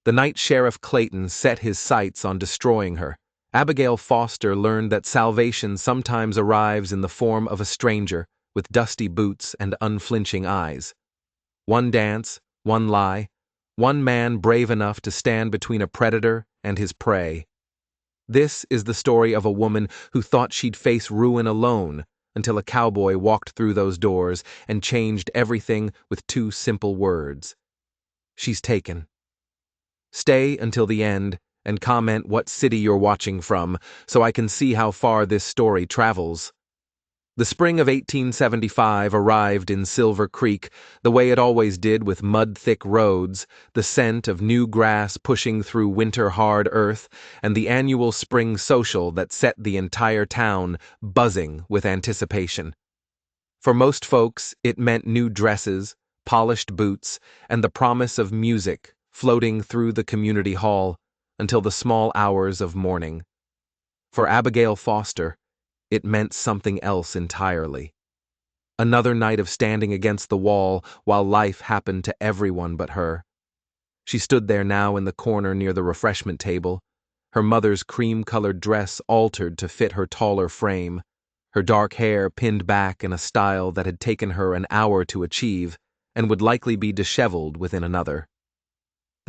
The night Sheriff Clayton set his sights on destroying her, Abigail Foster learned that salvation sometimes arrives in the form of a stranger with dusty boots and unflinching eyes. One dance, one lie, one man brave enough to stand between a predator and his prey. This is the story of a woman who thought she'd face ruin alone until a cowboy walked through those doors and changed everything with two simple words. She's taken. Stay until the end and comment what city you're watching from so I can see how far this story travels. The spring of 1875 arrived in Silver Creek the way it always did, with mud-thick roads, the scent of new grass pushing through winter-hard earth, and the annual spring social that set the entire town buzzing with anticipation. For most folks, it meant new dresses, polished boots, and the promise of music floating through the community hall until the small hours of morning. For Abigail Foster, it meant something else entirely. Another night of standing against the wall while life happened to everyone but her. She stood there now in the corner near the refreshment table, her mother's cream-colored dress altered to fit her taller frame, her dark hair pinned back in a style that had taken her an hour to achieve and would likely be disheveled within another.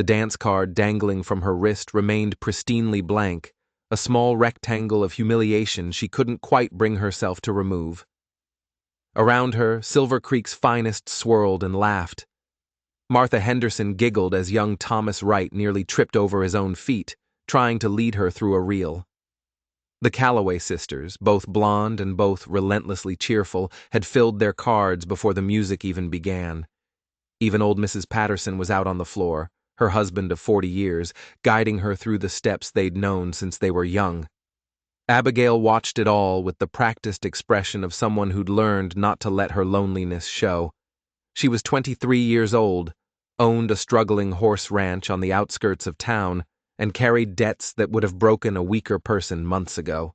The dance card dangling from her wrist remained pristinely blank, a small rectangle of humiliation she couldn't quite bring herself to remove. Around her, Silver Creek's finest swirled and laughed. Martha Henderson giggled as young Thomas Wright nearly tripped over his own feet, trying to lead her through a reel. The Calloway sisters, both blonde and both relentlessly cheerful, had filled their cards before the music even began. Even old Mrs. Patterson was out on the floor, her husband of 40 years, guiding her through the steps they'd known since they were young. Abigail watched it all with the practiced expression of someone who'd learned not to let her loneliness show. She was 23 years old, owned a struggling horse ranch on the outskirts of town, and carried debts that would have broken a weaker person months ago.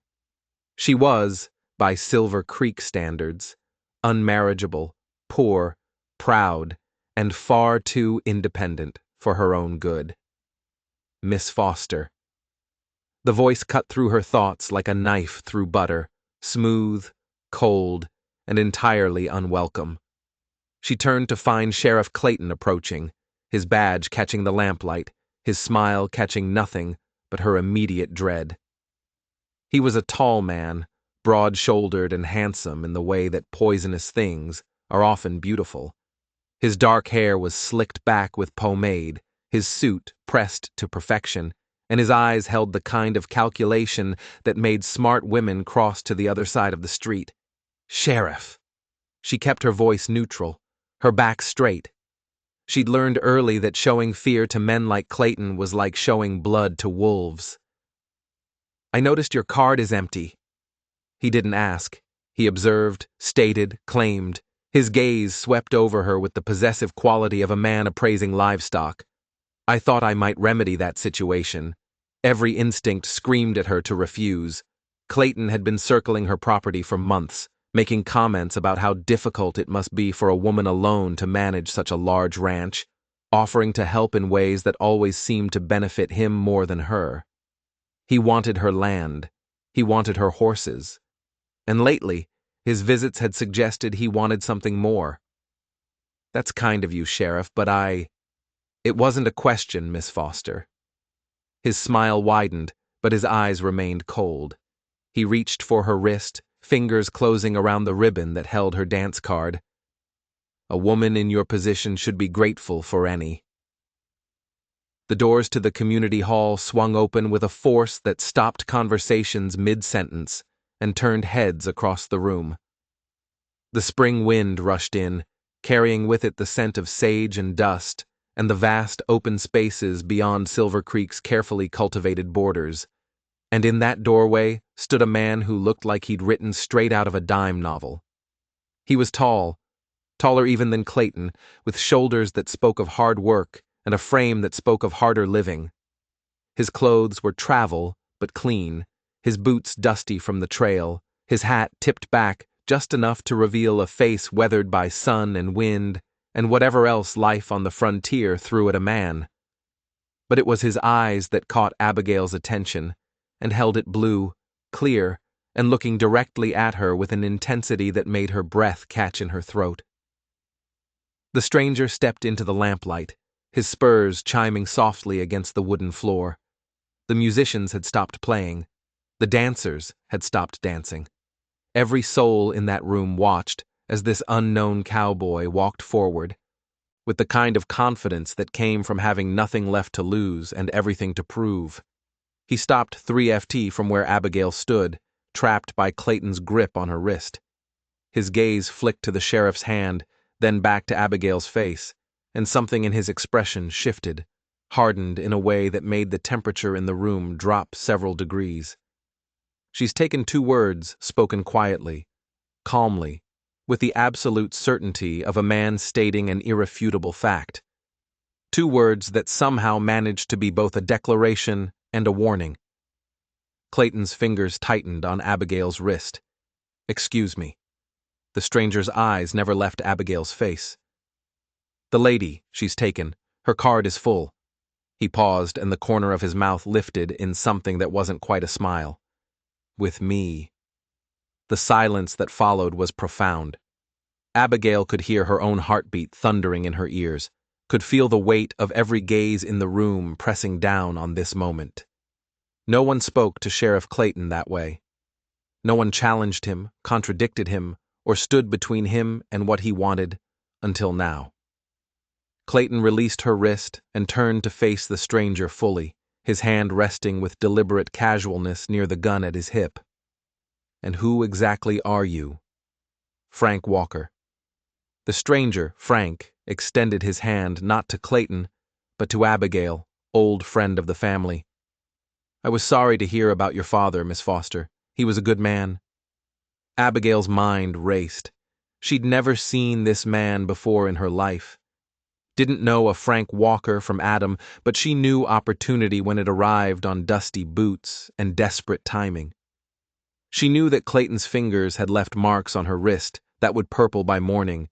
She was, by Silver Creek standards, unmarriageable, poor, proud, and far too independent for her own good. Miss Foster. The voice cut through her thoughts like a knife through butter, smooth, cold, and entirely unwelcome. She turned to find Sheriff Clayton approaching, his badge catching the lamplight, his smile catching nothing but her immediate dread. He was a tall man, broad-shouldered and handsome in the way that poisonous things are often beautiful. His dark hair was slicked back with pomade, his suit pressed to perfection, and his eyes held the kind of calculation that made smart women cross to the other side of the street. Sheriff. She kept her voice neutral, her back straight. She'd learned early that showing fear to men like Clayton was like showing blood to wolves. I noticed your card is empty. He didn't ask. He observed, stated, claimed. His gaze swept over her with the possessive quality of a man appraising livestock. I thought I might remedy that situation. Every instinct screamed at her to refuse. Clayton had been circling her property for months, making comments about how difficult it must be for a woman alone to manage such a large ranch, offering to help in ways that always seemed to benefit him more than her. He wanted her land. He wanted her horses. And lately, his visits had suggested he wanted something more. That's kind of you, Sheriff, but It wasn't a question, Miss Foster. His smile widened, but his eyes remained cold. He reached for her wrist, fingers closing around the ribbon that held her dance card. A woman in your position should be grateful for any. The doors to the community hall swung open with a force that stopped conversations mid-sentence and turned heads across the room. The spring wind rushed in, carrying with it the scent of sage and dust, and the vast open spaces beyond Silver Creek's carefully cultivated borders. And in that doorway stood a man who looked like he'd written straight out of a dime novel. He was tall, taller even than Clayton, with shoulders that spoke of hard work and a frame that spoke of harder living. His clothes were travel, but clean, his boots dusty from the trail, his hat tipped back just enough to reveal a face weathered by sun and wind and whatever else life on the frontier threw at a man. But it was his eyes that caught Abigail's attention and held it blue, clear, and looking directly at her with an intensity that made her breath catch in her throat. The stranger stepped into the lamplight, his spurs chiming softly against the wooden floor. The musicians had stopped playing. The dancers had stopped dancing. Every soul in that room watched as this unknown cowboy walked forward, with the kind of confidence that came from having nothing left to lose and everything to prove. He stopped 3FT from where Abigail stood, trapped by Clayton's grip on her wrist. His gaze flicked to the sheriff's hand, then back to Abigail's face, and something in his expression shifted, hardened in a way that made the temperature in the room drop several degrees. She's taken 2 words spoken quietly, calmly, with the absolute certainty of a man stating an irrefutable fact. 2 words that somehow managed to be both a declaration and a warning. Clayton's fingers tightened on Abigail's wrist. "Excuse me." The stranger's eyes never left Abigail's face. "The lady, she's taken. Her card is full." He paused, and the corner of his mouth lifted in something that wasn't quite a smile. "With me." The silence that followed was profound. Abigail could hear her own heartbeat thundering in her ears, could feel the weight of every gaze in the room pressing down on this moment. No one spoke to Sheriff Clayton that way. No one challenged him, contradicted him, or stood between him and what he wanted, until now. Clayton released her wrist and turned to face the stranger fully, his hand resting with deliberate casualness near the gun at his hip. "And who exactly are you?" "Frank Walker." The stranger, Frank, extended his hand not to Clayton, but to Abigail, old friend of the family. "I was sorry to hear about your father, Miss Foster. He was a good man." Abigail's mind raced. She'd never seen this man before in her life. Didn't know a Frank Walker from Adam, but she knew opportunity when it arrived on dusty boots and desperate timing. She knew that Clayton's fingers had left marks on her wrist that would purple by morning,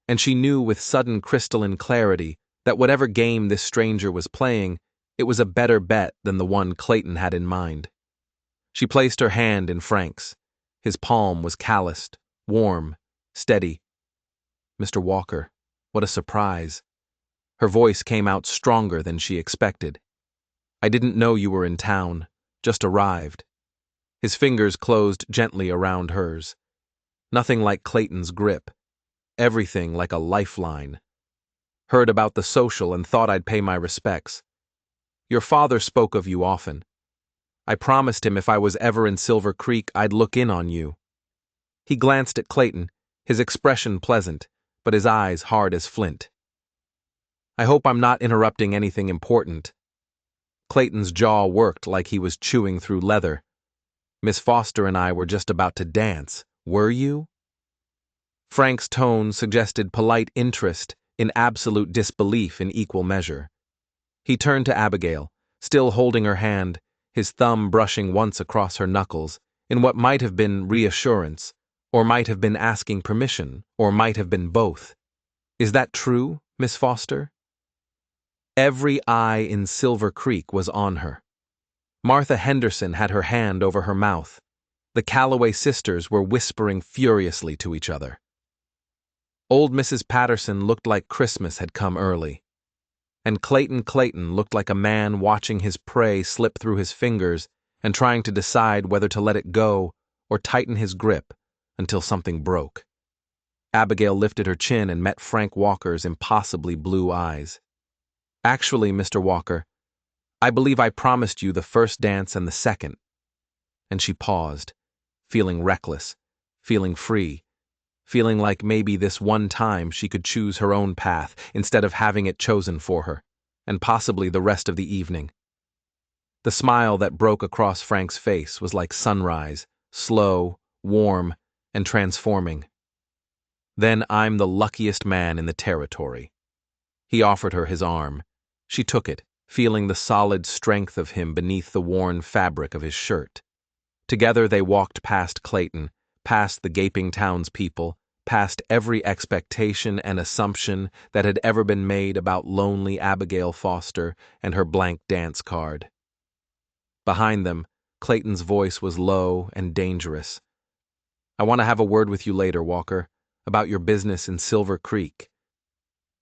and she knew with sudden crystalline clarity that whatever game this stranger was playing, it was a better bet than the one Clayton had in mind. She placed her hand in Frank's. His palm was calloused, warm, steady. "Mr. Walker, what a surprise." Her voice came out stronger than she expected. "I didn't know you were in town, just arrived." His fingers closed gently around hers. Nothing like Clayton's grip. Everything like a lifeline. "Heard about the social and thought I'd pay my respects. Your father spoke of you often. I promised him if I was ever in Silver Creek I'd look in on you." He glanced at Clayton, his expression pleasant, but his eyes hard as flint. "I hope I'm not interrupting anything important." Clayton's jaw worked like he was chewing through leather. "Miss Foster and I were just about to dance. Were you?" Frank's tone suggested polite interest in absolute disbelief in equal measure. He turned to Abigail, still holding her hand, his thumb brushing once across her knuckles, in what might have been reassurance, or might have been asking permission, or might have been both. "Is that true, Miss Foster?" Every eye in Silver Creek was on her. Martha Henderson had her hand over her mouth. The Calloway sisters were whispering furiously to each other. Old Mrs. Patterson looked like Christmas had come early. And Clayton looked like a man watching his prey slip through his fingers and trying to decide whether to let it go or tighten his grip until something broke. Abigail lifted her chin and met Frank Walker's impossibly blue eyes. "Actually, Mr. Walker, I believe I promised you the first dance and the second." And she paused, feeling reckless, feeling free, feeling like maybe this one time she could choose her own path instead of having it chosen for her, and possibly the rest of the evening. The smile that broke across Frank's face was like sunrise, slow, warm, and transforming. "Then I'm the luckiest man in the territory." He offered her his arm. She took it, feeling the solid strength of him beneath the worn fabric of his shirt. Together they walked past Clayton, past the gaping townspeople, past every expectation and assumption that had ever been made about lonely Abigail Foster and her blank dance card. Behind them, Clayton's voice was low and dangerous. "I want to have a word with you later, Walker, about your business in Silver Creek."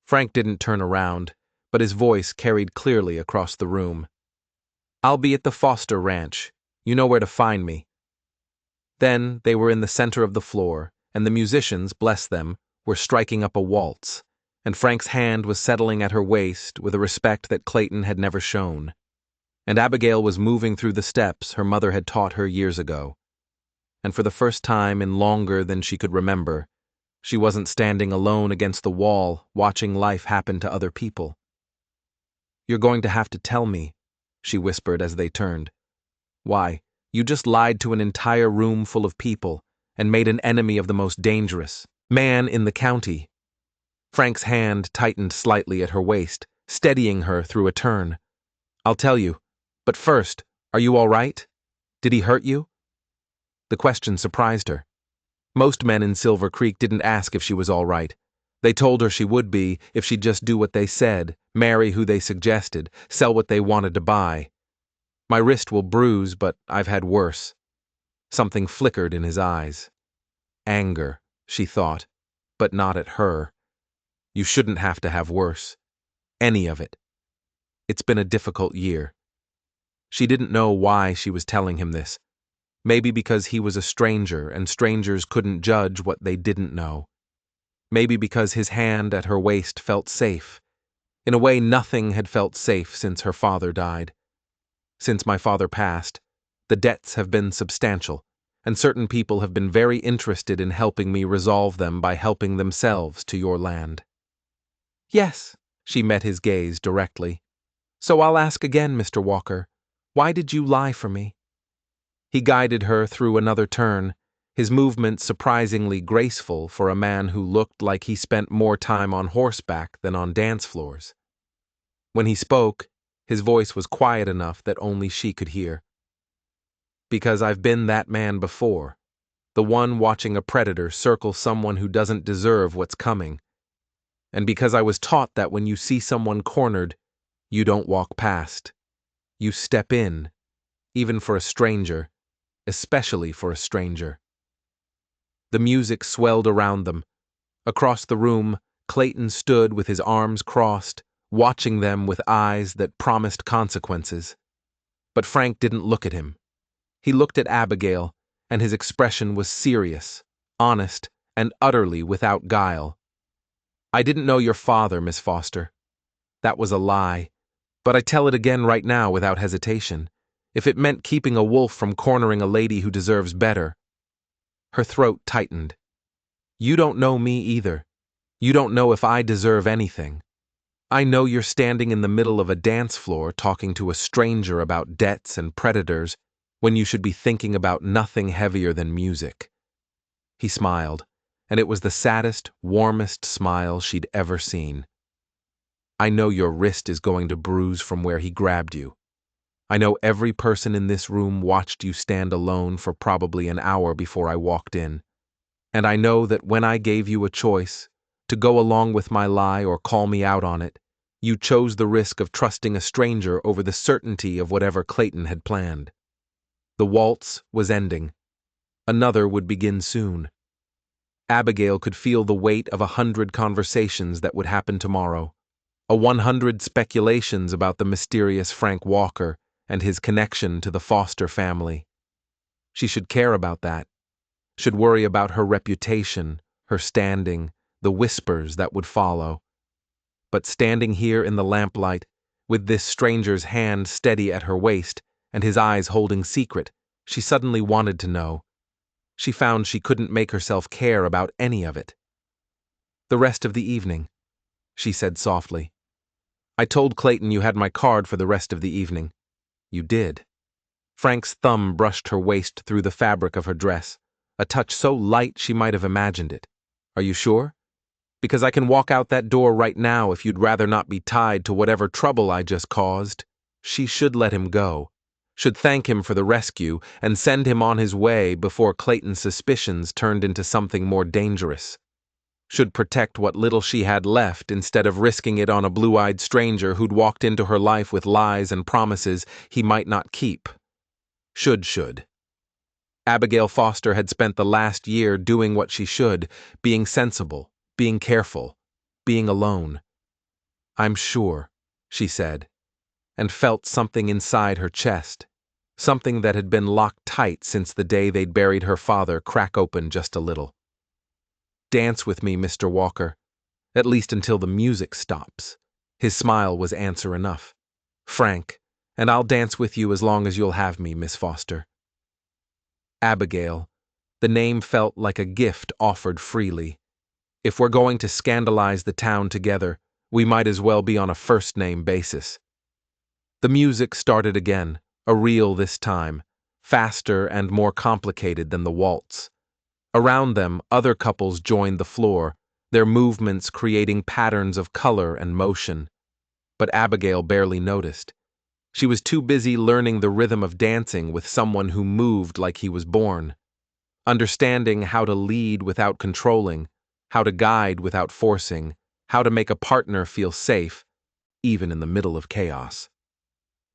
Frank didn't turn around, but his voice carried clearly across the room. "I'll be at the Foster Ranch. You know where to find me." Then they were in the center of the floor, and the musicians, bless them, were striking up a waltz, and Frank's hand was settling at her waist with a respect that Clayton had never shown. And Abigail was moving through the steps her mother had taught her years ago. And for the first time in longer than she could remember, she wasn't standing alone against the wall, watching life happen to other people. "You're going to have to tell me," she whispered as they turned. "Why, you just lied to an entire room full of people and made an enemy of the most dangerous man in the county." Frank's hand tightened slightly at her waist, steadying her through a turn. "I'll tell you. But first, are you all right? Did he hurt you?" The question surprised her. Most men in Silver Creek didn't ask if she was all right. They told her she would be if she'd just do what they said, marry who they suggested, sell what they wanted to buy. "My wrist will bruise, but I've had worse." Something flickered in his eyes. Anger, she thought, but not at her. You shouldn't have to have worse. Any of it. It's been a difficult year. She didn't know why she was telling him this. Maybe because he was a stranger and strangers couldn't judge what they didn't know. Maybe because his hand at her waist felt safe. In a way, nothing had felt safe since her father died. Since my father passed, the debts have been substantial, and certain people have been very interested in helping me resolve them by helping themselves to your land. "Yes," she met his gaze directly. "So I'll ask again, Mr. Walker, why did you lie for me?" He guided her through another turn, his movements surprisingly graceful for a man who looked like he spent more time on horseback than on dance floors. When he spoke, his voice was quiet enough that only she could hear. "Because I've been that man before, the one watching a predator circle someone who doesn't deserve what's coming. And because I was taught that when you see someone cornered, you don't walk past. You step in, even for a stranger, especially for a stranger." The music swelled around them. Across the room, Clayton stood with his arms crossed, watching them with eyes that promised consequences. But Frank didn't look at him. He looked at Abigail, and his expression was serious, honest, and utterly without guile. "I didn't know your father, Miss Foster. That was a lie, but I tell it again right now without hesitation. If it meant keeping a wolf from cornering a lady who deserves better." Her throat tightened. "You don't know me either. You don't know if I deserve anything. I know you're standing in the middle of a dance floor talking to a stranger about debts and predators when you should be thinking about nothing heavier than music." He smiled, and it was the saddest, warmest smile she'd ever seen. "I know your wrist is going to bruise from where he grabbed you. I know every person in this room watched you stand alone for probably an hour before I walked in. And I know that when I gave you a choice, to go along with my lie or call me out on it, you chose the risk of trusting a stranger over the certainty of whatever Clayton had planned. The waltz was ending. Another would begin soon. Abigail could feel the weight of 100 conversations that would happen tomorrow, 100 speculations about the mysterious Frank Walker and his connection to the Foster family. She should care about that, should worry about her reputation, her standing, the whispers that would follow. But standing here in the lamplight, with this stranger's hand steady at her waist and his eyes holding secret, she suddenly wanted to know. She found she couldn't make herself care about any of it. "The rest of the evening," she said softly. "I told Clayton you had my card for the rest of the evening." "You did." Frank's thumb brushed her waist through the fabric of her dress, a touch so light she might have imagined it. "Are you sure? Because I can walk out that door right now if you'd rather not be tied to whatever trouble I just caused." She should let him go, should thank him for the rescue and send him on his way before Clayton's suspicions turned into something more dangerous. should protect what little she had left instead of risking it on a blue-eyed stranger who'd walked into her life with lies and promises he might not keep. Should. Abigail Foster had spent the last year doing what she should, being sensible, being careful, being alone. "I'm sure," she said, and felt something inside her chest, something that had been locked tight since the day they'd buried her father crack open just a little. "Dance with me, Mr. Walker, at least until the music stops." His smile was answer enough. "Frank, and I'll dance with you as long as you'll have me, Miss Foster." Abigail. The name felt like a gift offered freely. If we're going to scandalize the town together, we might as well be on a first-name basis. The music started again, a reel this time, faster and more complicated than the waltz. Around them, other couples joined the floor, their movements creating patterns of color and motion. But Abigail barely noticed. She was too busy learning the rhythm of dancing with someone who moved like he was born, understanding how to lead without controlling, how to guide without forcing, how to make a partner feel safe, even in the middle of chaos.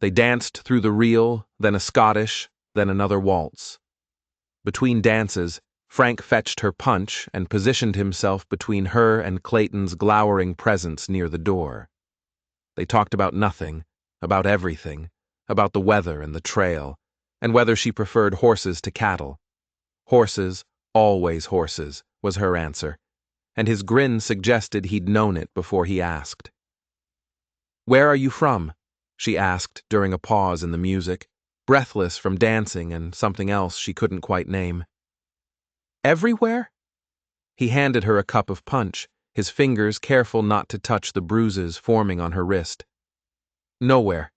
They danced through the reel, then a Scottish, then another waltz. Between dances, Frank fetched her punch and positioned himself between her and Clayton's glowering presence near the door. They talked about nothing, about everything, about the weather and the trail, and whether she preferred horses to cattle. Horses, always horses, was her answer, and his grin suggested he'd known it before he asked. "Where are you from?" she asked during a pause in the music, breathless from dancing and something else she couldn't quite name. "Everywhere?" He handed her a cup of punch, his fingers careful not to touch the bruises forming on her wrist. "Nowhere.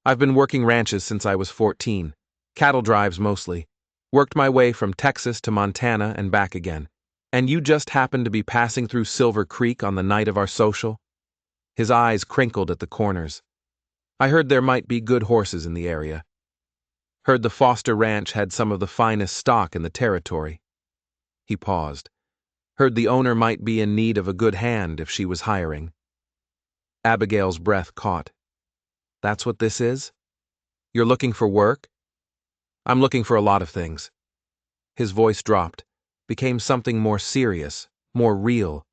I've been working ranches since I was 14. Cattle drives mostly. Worked my way from Texas to Montana and back again. And you just happened to be passing through Silver Creek on the night of our social?" His eyes crinkled at the corners. "I heard there might be good horses in the area. Heard the Foster Ranch had some of the finest stock in the territory." He paused. "Heard the owner might be in need of a good hand if she was hiring." Abigail's breath caught. "That's what this is? You're looking for work?" "I'm looking for a lot of things." His voice dropped, became something more serious, more real.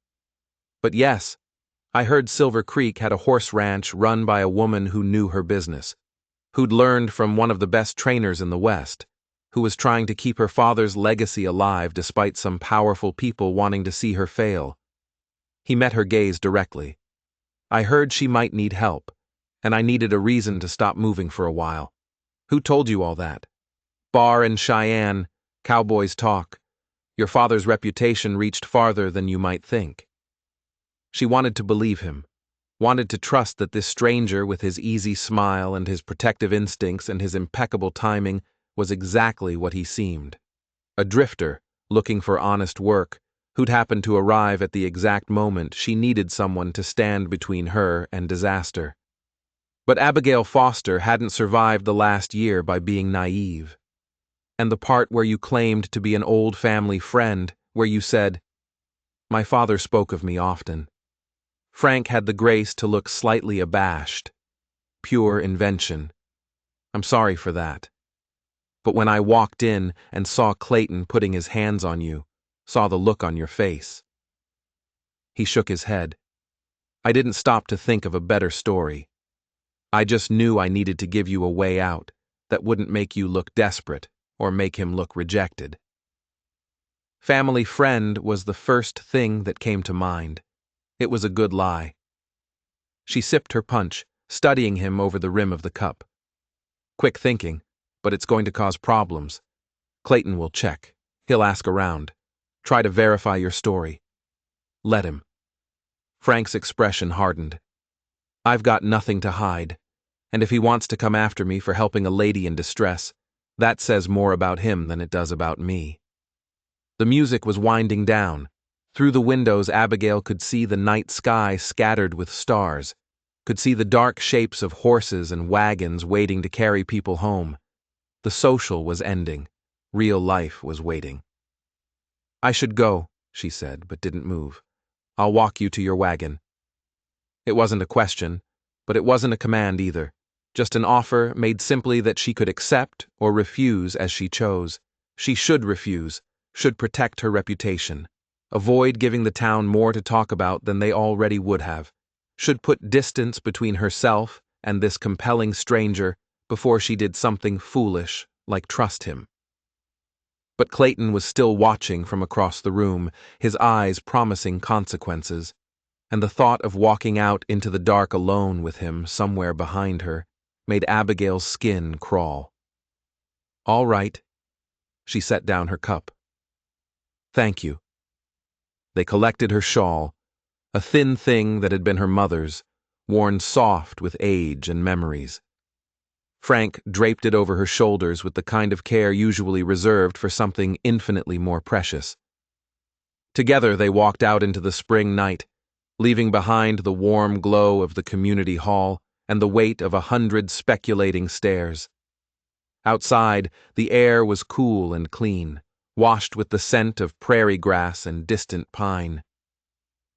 "But yes, I heard Silver Creek had a horse ranch run by a woman who knew her business, who'd learned from one of the best trainers in the West, who was trying to keep her father's legacy alive despite some powerful people wanting to see her fail." He met her gaze directly. "I heard she might need help, and I needed a reason to stop moving for a while." "Who told you all that?" "Bar in Cheyenne, Cowboy's talk. Your father's reputation reached farther than you might think." She wanted to believe him, wanted to trust that this stranger with his easy smile and his protective instincts and his impeccable timing was exactly what he seemed. A drifter, looking for honest work, who'd happened to arrive at the exact moment she needed someone to stand between her and disaster. But Abigail Foster hadn't survived the last year by being naive. And the part where you claimed to be an old family friend, where you said, "My father spoke of me often." Frank had the grace to look slightly abashed. "Pure invention. I'm sorry for that. But when I walked in and saw Clayton putting his hands on you, saw the look on your face." He shook his head. "I didn't stop to think of a better story. I just knew I needed to give you a way out that wouldn't make you look desperate or make him look rejected." Family friend was the first thing that came to mind. It was a good lie. She sipped her punch, studying him over the rim of the cup. "Quick thinking, but it's going to cause problems. Clayton will check. He'll ask around. Try to verify your story. Let him." Frank's expression hardened. "I've got nothing to hide, and if he wants to come after me for helping a lady in distress, that says more about him than it does about me." The music was winding down. Through the windows, Abigail could see the night sky scattered with stars, could see the dark shapes of horses and wagons waiting to carry people home. The social was ending. Real life was waiting. "I should go," she said, but didn't move. I'll walk you to your wagon." It wasn't a question, but it wasn't a command either. Just an offer made simply that she could accept or refuse as she chose. She should refuse, should protect her reputation, avoid giving the town more to talk about than they already would have, should put distance between herself and this compelling stranger before she did something foolish like trust him. But Clayton was still watching from across the room, his eyes promising consequences, and the thought of walking out into the dark alone with him somewhere behind her made Abigail's skin crawl. "All right." She set down her cup. "Thank you." They collected her shawl, a thin thing that had been her mother's, worn soft with age and memories. Frank draped it over her shoulders with the kind of care usually reserved for something infinitely more precious. Together they walked out into the spring night, leaving behind the warm glow of the community hall and the weight of 100 speculating stares. Outside, the air was cool and clean, washed with the scent of prairie grass and distant pine.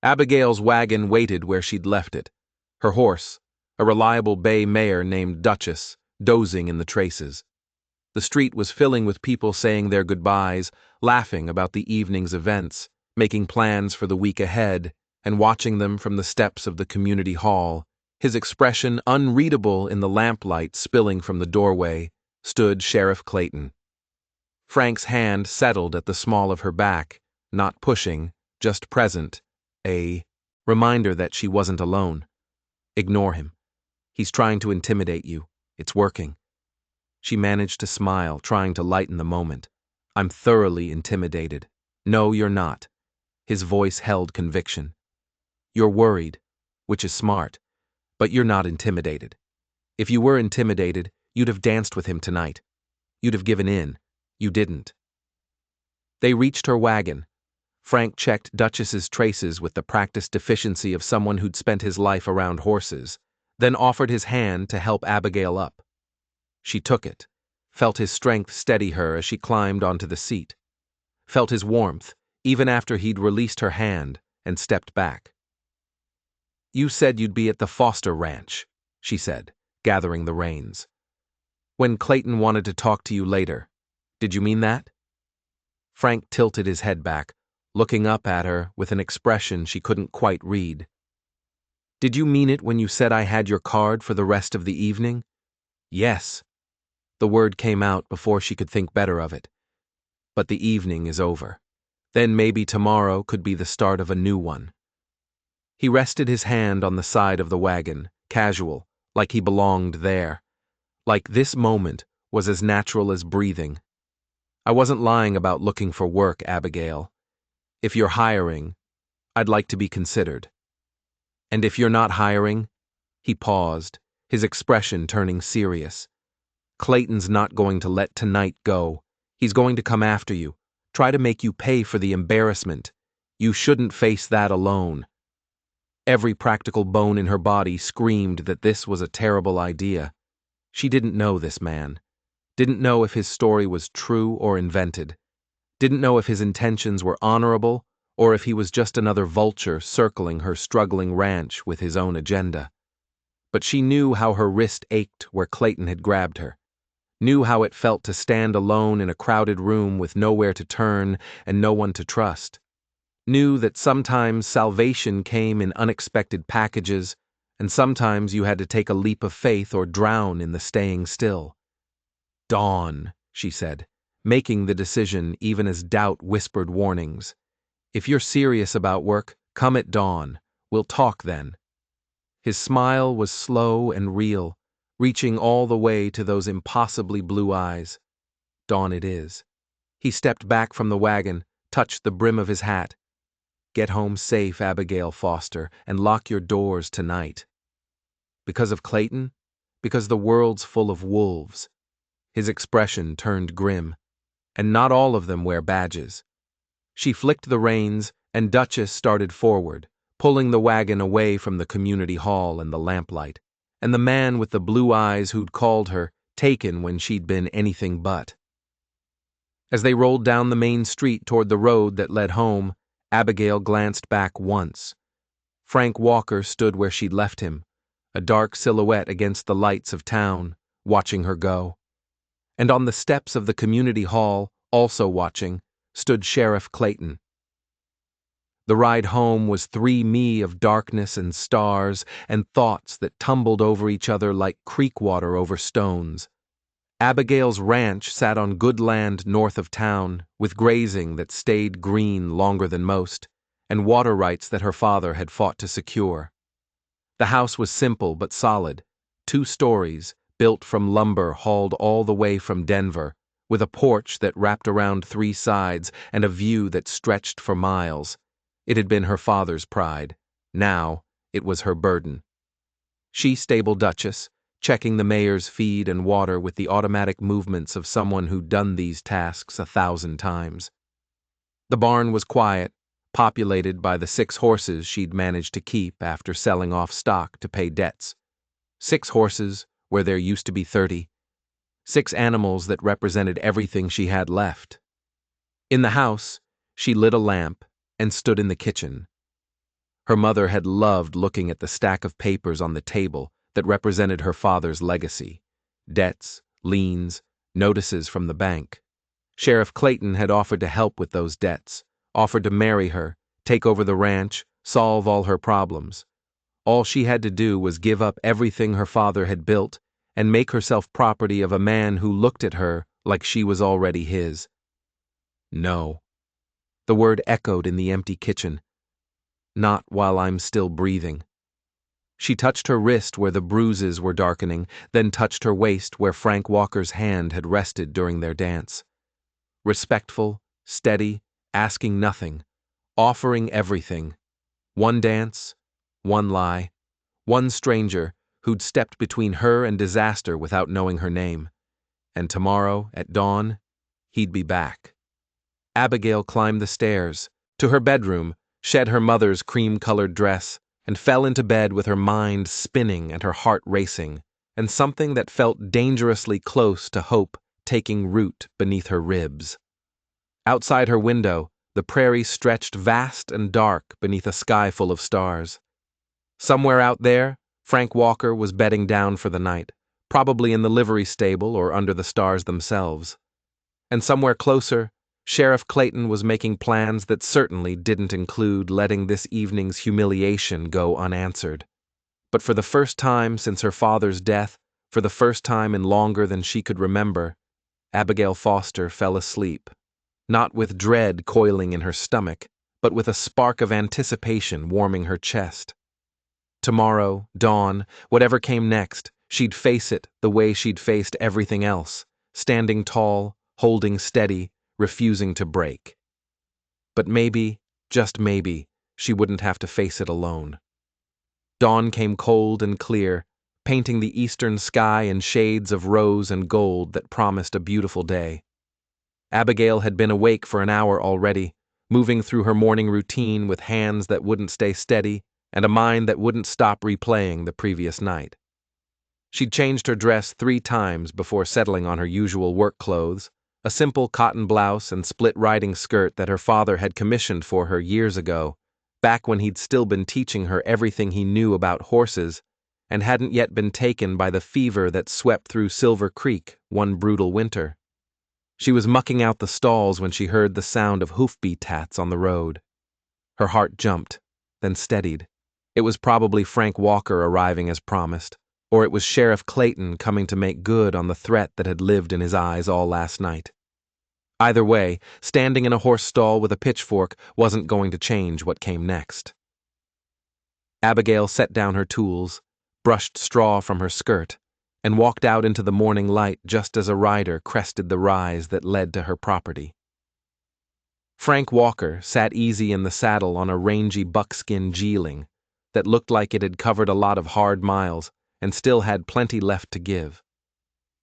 Abigail's wagon waited where she'd left it, her horse, a reliable bay mare named Duchess, dozing in the traces. The street was filling with people saying their goodbyes, laughing about the evening's events, making plans for the week ahead, and watching them from the steps of the community hall, his expression unreadable in the lamplight spilling from the doorway, stood Sheriff Clayton. Frank's hand settled at the small of her back, not pushing, just present, a reminder that she wasn't alone. Ignore him. He's trying to intimidate you. It's working. She managed to smile, trying to lighten the moment. "I'm thoroughly intimidated." "No, you're not." His voice held conviction. "You're worried, which is smart, but you're not intimidated. If you were intimidated, you'd have danced with him tonight. You'd have given in. You didn't." They reached her wagon. Frank checked Duchess's traces with the practiced efficiency of someone who'd spent his life around horses, then offered his hand to help Abigail up. She took it, felt his strength steady her as she climbed onto the seat, felt his warmth even after he'd released her hand and stepped back. "You said you'd be at the Foster Ranch," she said, gathering the reins. "When Clayton wanted to talk to you later. Did you mean that?" Frank tilted his head back, looking up at her with an expression she couldn't quite read. "Did you mean it when you said I had your card for the rest of the evening?" "Yes." The word came out before she could think better of it. "But the evening is over. Then maybe tomorrow could be the start of a new one." He rested his hand on the side of the wagon, casual, like he belonged there. Like this moment was as natural as breathing. "I wasn't lying about looking for work, Abigail. If you're hiring, I'd like to be considered. And if you're not hiring," he paused, his expression turning serious. "Clayton's not going to let tonight go. He's going to come after you, try to make you pay for the embarrassment. You shouldn't face that alone." Every practical bone in her body screamed that this was a terrible idea. She didn't know this man, didn't know if his story was true or invented, didn't know if his intentions were honorable or if he was just another vulture circling her struggling ranch with his own agenda. But she knew how her wrist ached where Clayton had grabbed her, knew how it felt to stand alone in a crowded room with nowhere to turn and no one to trust, knew that sometimes salvation came in unexpected packages and sometimes you had to take a leap of faith or drown in the staying still. "Dawn," she said, making the decision even as doubt whispered warnings. "If you're serious about work, come at dawn. We'll talk then." His smile was slow and real, reaching all the way to those impossibly blue eyes. "Dawn it is." He stepped back from the wagon, touched the brim of his hat. "Get home safe, Abigail Foster, and lock your doors tonight." Because of Clayton? Because the world's full of wolves. His expression turned grim. And not all of them wear badges. She flicked the reins, and Duchess started forward, pulling the wagon away from the community hall and the lamplight, and the man with the blue eyes who'd called her taken when she'd been anything but. As they rolled down the main street toward the road that led home, Abigail glanced back once. Frank Walker stood where she'd left him, a dark silhouette against the lights of town, watching her go. And on the steps of the community hall, also watching, stood Sheriff Clayton. The ride home was 3 me of darkness and stars and thoughts that tumbled over each other like creek water over stones. Abigail's ranch sat on good land north of town, with grazing that stayed green longer than most, and water rights that her father had fought to secure. The house was simple but solid, 2 stories, built from lumber hauled all the way from Denver, with a porch that wrapped around 3 sides and a view that stretched for miles. It had been her father's pride. Now, it was her burden. She stable Duchess, checking the mayor's feed and water with the automatic movements of someone who'd done these tasks 1,000 times. The barn was quiet, populated by the 6 horses she'd managed to keep after selling off stock to pay debts. 6 horses where there used to be 30. 6 animals that represented everything she had left. In the house, she lit a lamp and stood in the kitchen. Her mother had loved looking at the stack of papers on the table that represented her father's legacy: debts, liens, notices from the bank. Sheriff Clayton had offered to help with those debts, offered to marry her, take over the ranch, solve all her problems. All she had to do was give up everything her father had built and make herself property of a man who looked at her like she was already his. No. The word echoed in the empty kitchen. Not while I'm still breathing. She touched her wrist where the bruises were darkening, then touched her waist where Frank Walker's hand had rested during their dance. Respectful, steady, asking nothing, offering everything. 1 dance, 1 lie, 1 stranger who'd stepped between her and disaster without knowing her name. And tomorrow, at dawn, he'd be back. Abigail climbed the stairs, to her bedroom, shed her mother's cream-colored dress, and fell into bed with her mind spinning and her heart racing, and something that felt dangerously close to hope taking root beneath her ribs. Outside her window, the prairie stretched vast and dark beneath a sky full of stars. Somewhere out there, Frank Walker was bedding down for the night, probably in the livery stable or under the stars themselves. And somewhere closer, Sheriff Clayton was making plans that certainly didn't include letting this evening's humiliation go unanswered. But for the first time since her father's death, for the first time in longer than she could remember, Abigail Foster fell asleep, not with dread coiling in her stomach, but with a spark of anticipation warming her chest. Tomorrow, dawn, whatever came next, she'd face it the way she'd faced everything else, standing tall, holding steady, refusing to break. But maybe, just maybe, she wouldn't have to face it alone. Dawn came cold and clear, painting the eastern sky in shades of rose and gold that promised a beautiful day. Abigail had been awake for an hour already, moving through her morning routine with hands that wouldn't stay steady and a mind that wouldn't stop replaying the previous night. She'd changed her dress 3 times before settling on her usual work clothes, a simple cotton blouse and split riding skirt that her father had commissioned for her years ago, back when he'd still been teaching her everything he knew about horses and hadn't yet been taken by the fever that swept through Silver Creek one brutal winter. She was mucking out the stalls when she heard the sound of hoofbeat tats on the road. Her heart jumped, then steadied. It was probably Frank Walker arriving as promised, or it was Sheriff Clayton coming to make good on the threat that had lived in his eyes all last night. Either way, standing in a horse stall with a pitchfork wasn't going to change what came next. Abigail set down her tools, brushed straw from her skirt, and walked out into the morning light just as a rider crested the rise that led to her property. Frank Walker sat easy in the saddle on a rangy buckskin geeling that looked like it had covered a lot of hard miles and still had plenty left to give.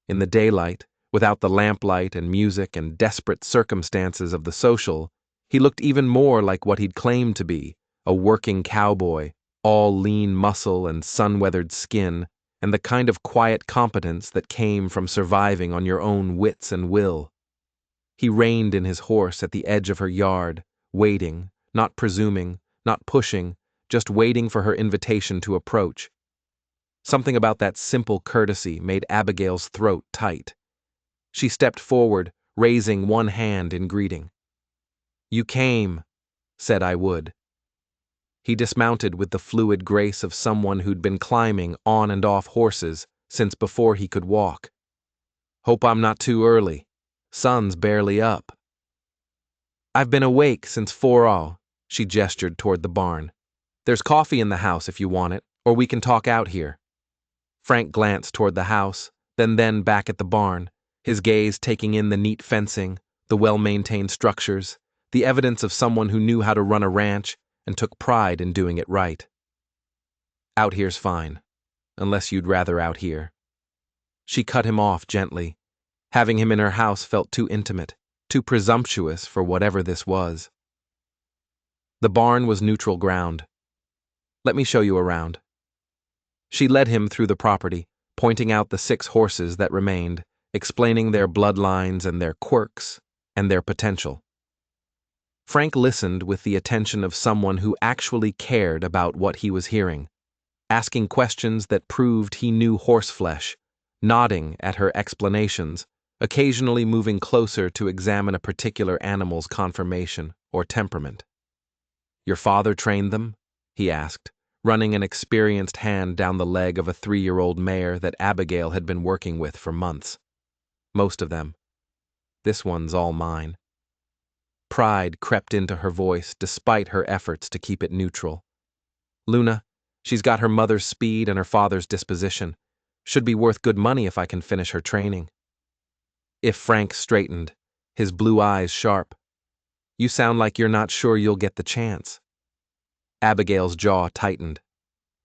In the daylight, without the lamplight and music and desperate circumstances of the social, he looked even more like what he'd claimed to be, a working cowboy, all lean muscle and sun-weathered skin, and the kind of quiet competence that came from surviving on your own wits and will. He reined in his horse at the edge of her yard, waiting, not presuming, not pushing, just waiting for her invitation to approach. Something about that simple courtesy made Abigail's throat tight. She stepped forward, raising one hand in greeting. "You came," said I would. He dismounted with the fluid grace of someone who'd been climbing on and off horses since before he could walk. "Hope I'm not too early. Sun's barely up." "I've been awake since 4 she gestured toward the barn. "There's coffee in the house if you want it, or we can talk out here." Frank glanced toward the house, then back at the barn, his gaze taking in the neat fencing, the well-maintained structures, the evidence of someone who knew how to run a ranch and took pride in doing it right. "Out here's fine, unless you'd rather out here." She cut him off gently. Having him in her house felt too intimate, too presumptuous for whatever this was. The barn was neutral ground. "Let me show you around." She led him through the property, pointing out the 6 horses that remained, explaining their bloodlines and their quirks and their potential. Frank listened with the attention of someone who actually cared about what he was hearing, asking questions that proved he knew horseflesh, nodding at her explanations, occasionally moving closer to examine a particular animal's conformation or temperament. "Your father trained them?" he asked, running an experienced hand down the leg of a 3-year-old mare that Abigail had been working with for months. "Most of them. This one's all mine." Pride crept into her voice despite her efforts to keep it neutral. "Luna, she's got her mother's speed and her father's disposition. Should be worth good money if I can finish her training." If Frank straightened, his blue eyes sharp. "You sound like you're not sure you'll get the chance." Abigail's jaw tightened.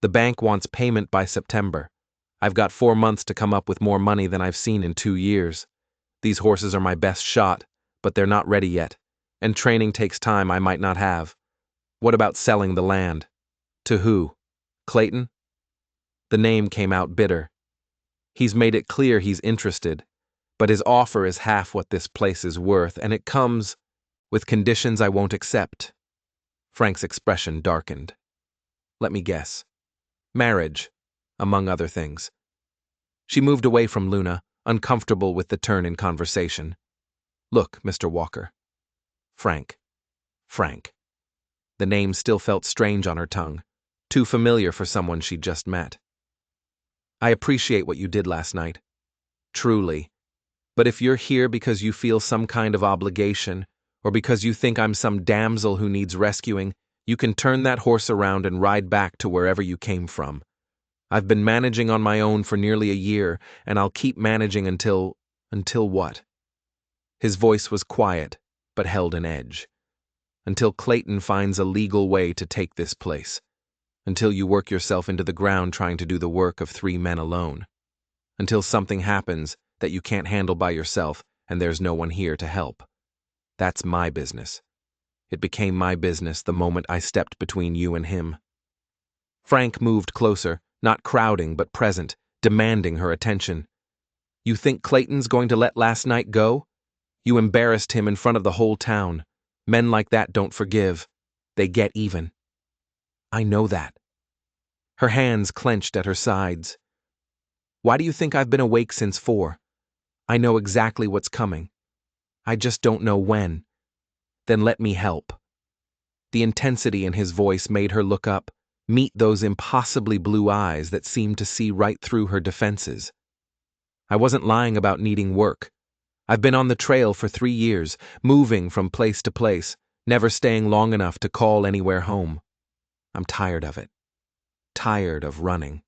"The bank wants payment by September. I've got 4 months to come up with more money than I've seen in 2 years. These horses are my best shot, but they're not ready yet, and training takes time I might not have. What about selling the land?" "To who? Clayton?" The name came out bitter. "He's made it clear he's interested, but his offer is half what this place is worth, and it comes with conditions I won't accept." Frank's expression darkened. "Let me guess. Marriage, among other things." She moved away from Luna, uncomfortable with the turn in conversation. "Look, Mr. Walker." Frank. Frank. The name still felt strange on her tongue, too familiar for someone she'd just met. "I appreciate what you did last night. Truly. But if you're here because you feel some kind of obligation, or because you think I'm some damsel who needs rescuing, you can turn that horse around and ride back to wherever you came from. I've been managing on my own for nearly a year, and I'll keep managing until what?" His voice was quiet, but held an edge. "Until Clayton finds a legal way to take this place. Until you work yourself into the ground trying to do the work of 3 men alone. Until something happens that you can't handle by yourself and there's no one here to help. That's my business. It became my business the moment I stepped between you and him." Frank moved closer, not crowding but present, demanding her attention. "You think Clayton's going to let last night go? You embarrassed him in front of the whole town. Men like that don't forgive. They get even." "I know that." Her hands clenched at her sides. "Why do you think I've been awake since 4? I know exactly what's coming. I just don't know when. Then let me help." The intensity in his voice made her look up, meet those impossibly blue eyes that seemed to see right through her defenses. "I wasn't lying about needing work. I've been on the trail for 3 years, moving from place to place, never staying long enough to call anywhere home. I'm tired of it. Tired of running."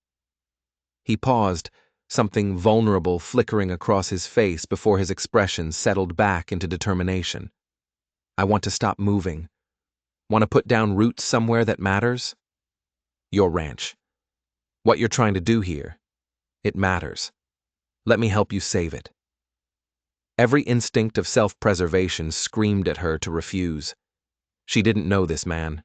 He paused, something vulnerable flickering across his face before his expression settled back into determination. "I want to stop moving. Want to put down roots somewhere that matters? Your ranch. What you're trying to do here. It matters. Let me help you save it." Every instinct of self-preservation screamed at her to refuse. She didn't know this man.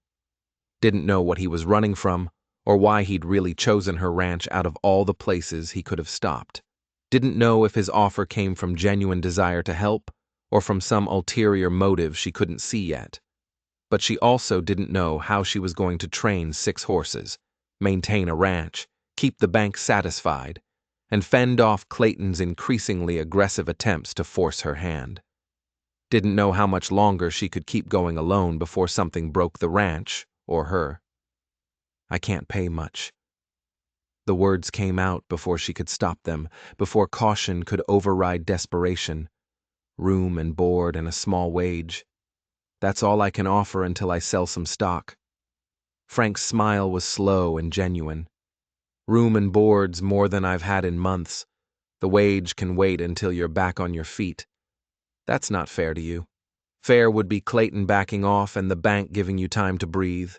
Didn't know what he was running from, or why he'd really chosen her ranch out of all the places he could have stopped. Didn't know if his offer came from genuine desire to help, or from some ulterior motive she couldn't see yet. but she also didn't know how she was going to train 6 horses, maintain a ranch, keep the bank satisfied, and fend off Clayton's increasingly aggressive attempts to force her hand. Didn't know how much longer she could keep going alone before something broke the ranch, or her. I can't pay much. The words came out before she could stop them, before caution could override desperation. Room and board and a small wage. That's all I can offer until I sell some stock. Frank's smile was slow and genuine. Room and board's more than I've had in months. The wage can wait until you're back on your feet. That's not fair to you. Fair would be Clayton backing off and the bank giving you time to breathe.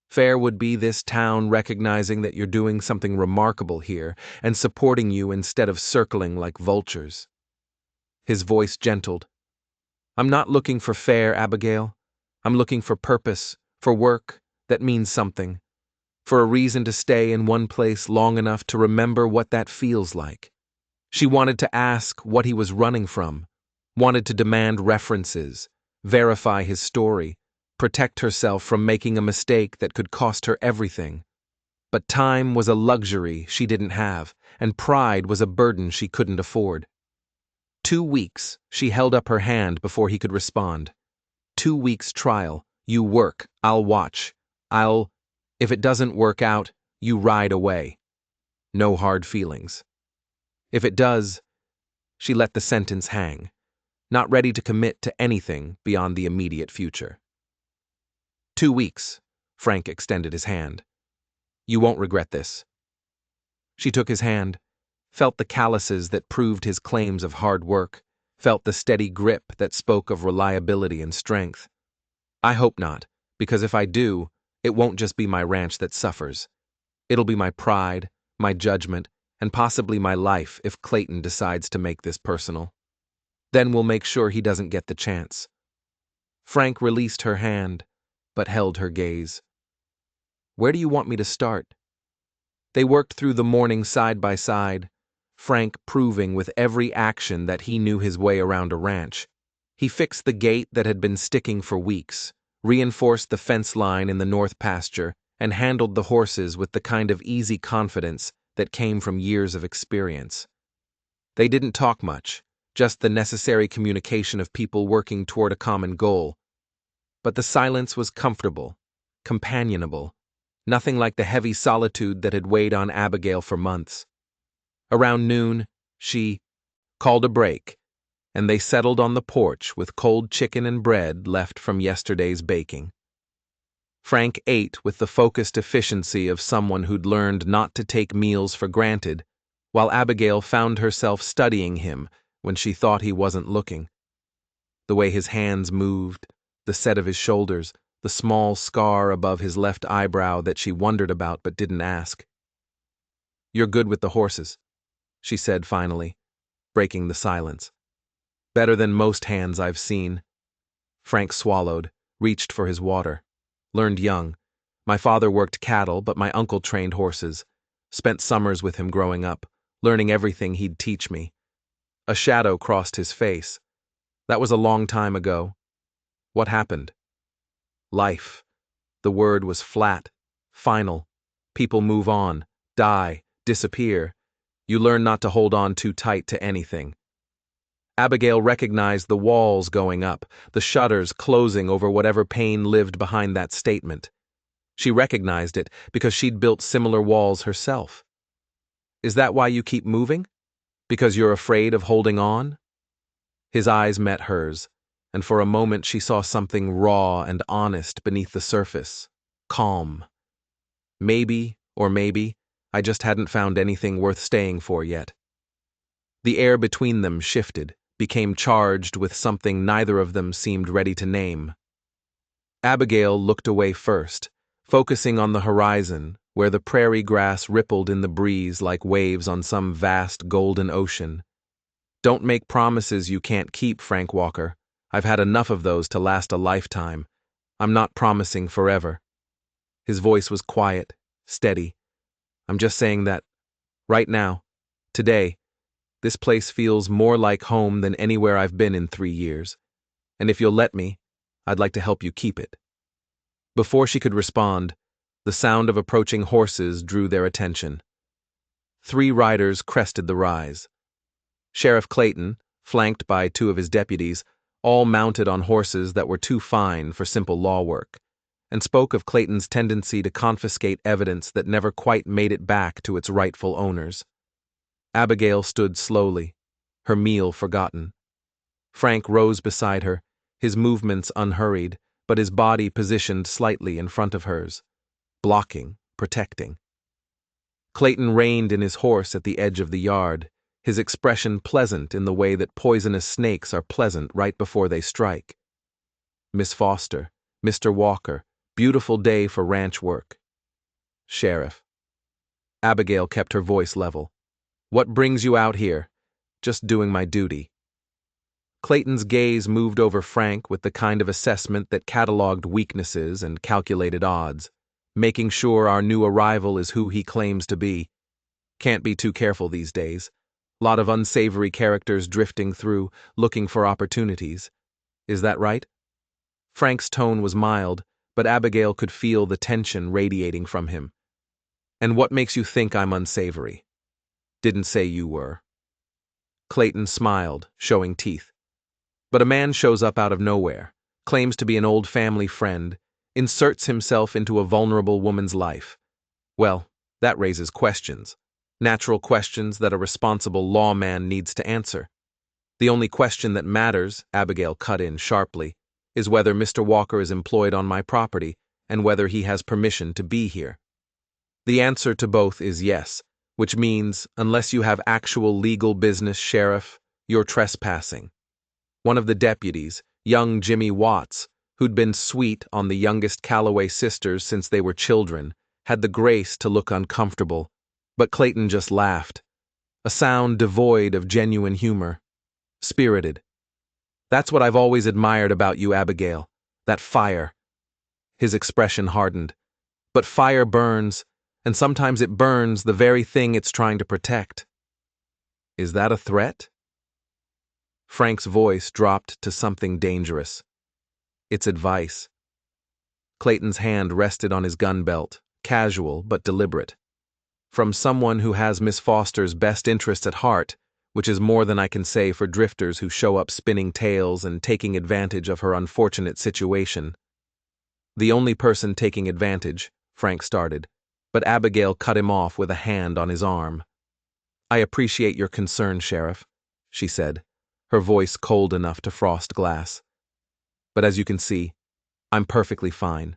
Fair would be this town recognizing that you're doing something remarkable here and supporting you instead of circling like vultures. His voice gentled. I'm not looking for fair, Abigail. I'm looking for purpose, for work that means something, for a reason to stay in one place long enough to remember what that feels like. She wanted to ask what he was running from, wanted to demand references, verify his story, protect herself from making a mistake that could cost her everything. But time was a luxury she didn't have, and pride was a burden she couldn't afford. 2 weeks, she held up her hand before he could respond. 2 weeks trial. You work, I'll watch. If it doesn't work out, you ride away. No hard feelings. If it does, she let the sentence hang, not ready to commit to anything beyond the immediate future. 2 weeks, Frank extended his hand. You won't regret this. She took his hand, felt the calluses that proved his claims of hard work, felt the steady grip that spoke of reliability and strength. I hope not, because if I do, it won't just be my ranch that suffers. It'll be my pride, my judgment, and possibly my life if Clayton decides to make this personal. Then we'll make sure he doesn't get the chance. Frank released her hand, but held her gaze. Where do you want me to start? They worked through the morning side by side, Frank proving with every action that he knew his way around a ranch. He fixed the gate that had been sticking for weeks, reinforced the fence line in the north pasture, and handled the horses with the kind of easy confidence that came from years of experience. They didn't talk much, just the necessary communication of people working toward a common goal. But the silence was comfortable, companionable, nothing like the heavy solitude that had weighed on Abigail for months. Around noon, she called a break, and they settled on the porch with cold chicken and bread left from yesterday's baking. Frank ate with the focused efficiency of someone who'd learned not to take meals for granted, while Abigail found herself studying him when she thought he wasn't looking. The way his hands moved, the set of his shoulders, the small scar above his left eyebrow that she wondered about but didn't ask. You're good with the horses, she said finally, breaking the silence. Better than most hands I've seen. Frank swallowed, reached for his water. Learned young. My father worked cattle, but my uncle trained horses. Spent summers with him growing up, learning everything he'd teach me. A shadow crossed his face. That was a long time ago. What happened? Life. The word was flat, final. People move on, die, disappear. You learn not to hold on too tight to anything. Abigail recognized the walls going up, the shutters closing over whatever pain lived behind that statement. She recognized it because she'd built similar walls herself. Is that why you keep moving? Because you're afraid of holding on? His eyes met hers, and for a moment she saw something raw and honest beneath the surface. Calm. Maybe, I just hadn't found anything worth staying for yet. The air between them shifted, became charged with something neither of them seemed ready to name. Abigail looked away first, focusing on the horizon, where the prairie grass rippled in the breeze like waves on some vast golden ocean. Don't make promises you can't keep, Frank Walker. I've had enough of those to last a lifetime. I'm not promising forever. His voice was quiet, steady. I'm just saying that, right now, today, this place feels more like home than anywhere I've been in 3 years. And if you'll let me, I'd like to help you keep it. Before she could respond, the sound of approaching horses drew their attention. 3 riders crested the rise. Sheriff Clayton, flanked by 2 of his deputies, all mounted on horses that were too fine for simple law work, and spoke of Clayton's tendency to confiscate evidence that never quite made it back to its rightful owners. Abigail stood slowly, her meal forgotten. Frank rose beside her, his movements unhurried, but his body positioned slightly in front of hers, blocking, protecting. Clayton reined in his horse at the edge of the yard, his expression pleasant in the way that poisonous snakes are pleasant right before they strike. Miss Foster, Mr. Walker, beautiful day for ranch work. Sheriff. Abigail kept her voice level. What brings you out here? Just doing my duty. Clayton's gaze moved over Frank with the kind of assessment that cataloged weaknesses and calculated odds, making sure our new arrival is who he claims to be. Can't be too careful these days. Lot of unsavory characters drifting through, looking for opportunities. Is that right? Frank's tone was mild, but Abigail could feel the tension radiating from him. And what makes you think I'm unsavory? Didn't say you were. Clayton smiled, showing teeth. But a man shows up out of nowhere, claims to be an old family friend, inserts himself into a vulnerable woman's life. Well, that raises questions. Natural questions that a responsible lawman needs to answer. The only question that matters, Abigail cut in sharply, is whether Mr. Walker is employed on my property and whether he has permission to be here. The answer to both is yes, which means, unless you have actual legal business, Sheriff, you're trespassing. One of the deputies, young Jimmy Watts, who'd been sweet on the youngest Calloway sisters since they were children, had the grace to look uncomfortable, but Clayton just laughed. A sound devoid of genuine humor. Spirited. That's what I've always admired about you, Abigail. That fire. His expression hardened. But fire burns, and sometimes it burns the very thing it's trying to protect. Is that a threat? Frank's voice dropped to something dangerous. It's advice. Clayton's hand rested on his gun belt, casual but deliberate. From someone who has Miss Foster's best interests at heart, which is more than I can say for drifters who show up spinning tales and taking advantage of her unfortunate situation. The only person taking advantage, Frank started, but Abigail cut him off with a hand on his arm. I appreciate your concern, Sheriff, she said, her voice cold enough to frost glass. But as you can see, I'm perfectly fine.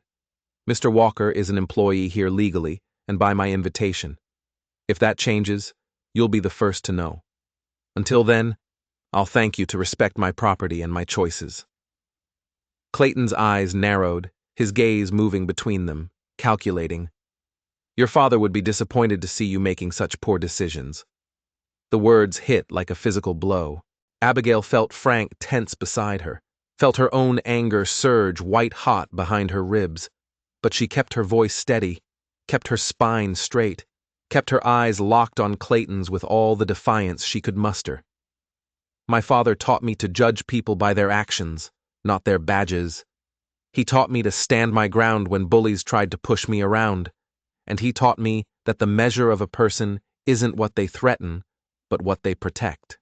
Mr. Walker is an employee here legally and by my invitation. If that changes, you'll be the first to know. Until then, I'll thank you to respect my property and my choices. Clayton's eyes narrowed, his gaze moving between them, calculating. Your father would be disappointed to see you making such poor decisions. The words hit like a physical blow. Abigail felt Frank tense beside her, felt her own anger surge white-hot behind her ribs, but she kept her voice steady, kept her spine straight, kept her eyes locked on Clayton's with all the defiance she could muster. My father taught me to judge people by their actions, not their badges. He taught me to stand my ground when bullies tried to push me around, and he taught me that the measure of a person isn't what they threaten, but what they protect.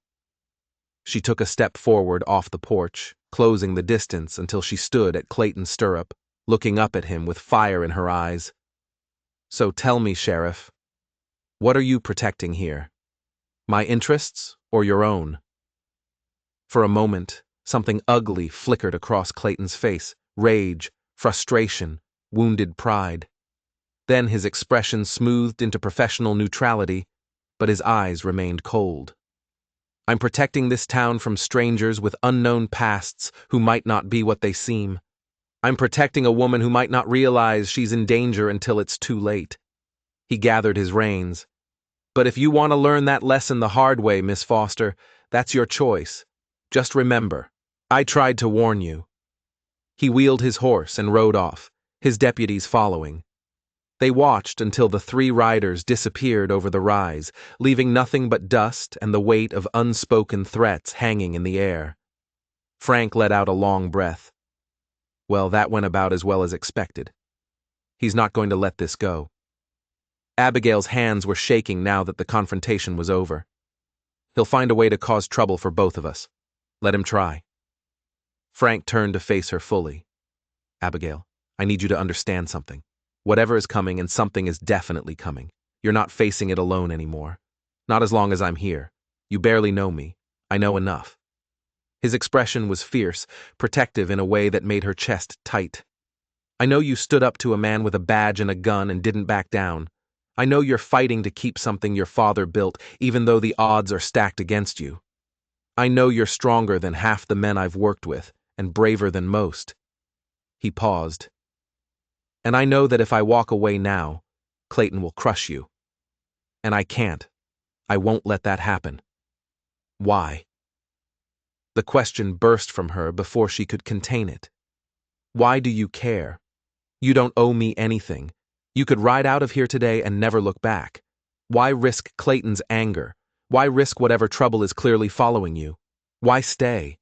She took a step forward off the porch, closing the distance until she stood at Clayton's stirrup, looking up at him with fire in her eyes. So tell me, Sheriff, what are you protecting here? My interests or your own? For a moment, something ugly flickered across Clayton's face, rage, frustration, wounded pride. Then his expression smoothed into professional neutrality, but his eyes remained cold. I'm protecting this town from strangers with unknown pasts who might not be what they seem. I'm protecting a woman who might not realize she's in danger until it's too late. He gathered his reins. But if you want to learn that lesson the hard way, Miss Foster, that's your choice. Just remember, I tried to warn you. He wheeled his horse and rode off, his deputies following. They watched until the 3 riders disappeared over the rise, leaving nothing but dust and the weight of unspoken threats hanging in the air. Frank let out a long breath. Well, that went about as well as expected. He's not going to let this go. Abigail's hands were shaking now that the confrontation was over. He'll find a way to cause trouble for both of us. Let him try. Frank turned to face her fully. Abigail, I need you to understand something. Whatever is coming, and something is definitely coming. You're not facing it alone anymore. Not as long as I'm here. You barely know me. I know enough. His expression was fierce, protective in a way that made her chest tight. I know you stood up to a man with a badge and a gun and didn't back down. I know you're fighting to keep something your father built, even though the odds are stacked against you. I know you're stronger than half the men I've worked with, and braver than most. He paused. And I know that if I walk away now, Clayton will crush you. And I can't. I won't let that happen. Why? The question burst from her before she could contain it. Why do you care? You don't owe me anything. You could ride out of here today and never look back. Why risk Clayton's anger? Why risk whatever trouble is clearly following you? Why stay?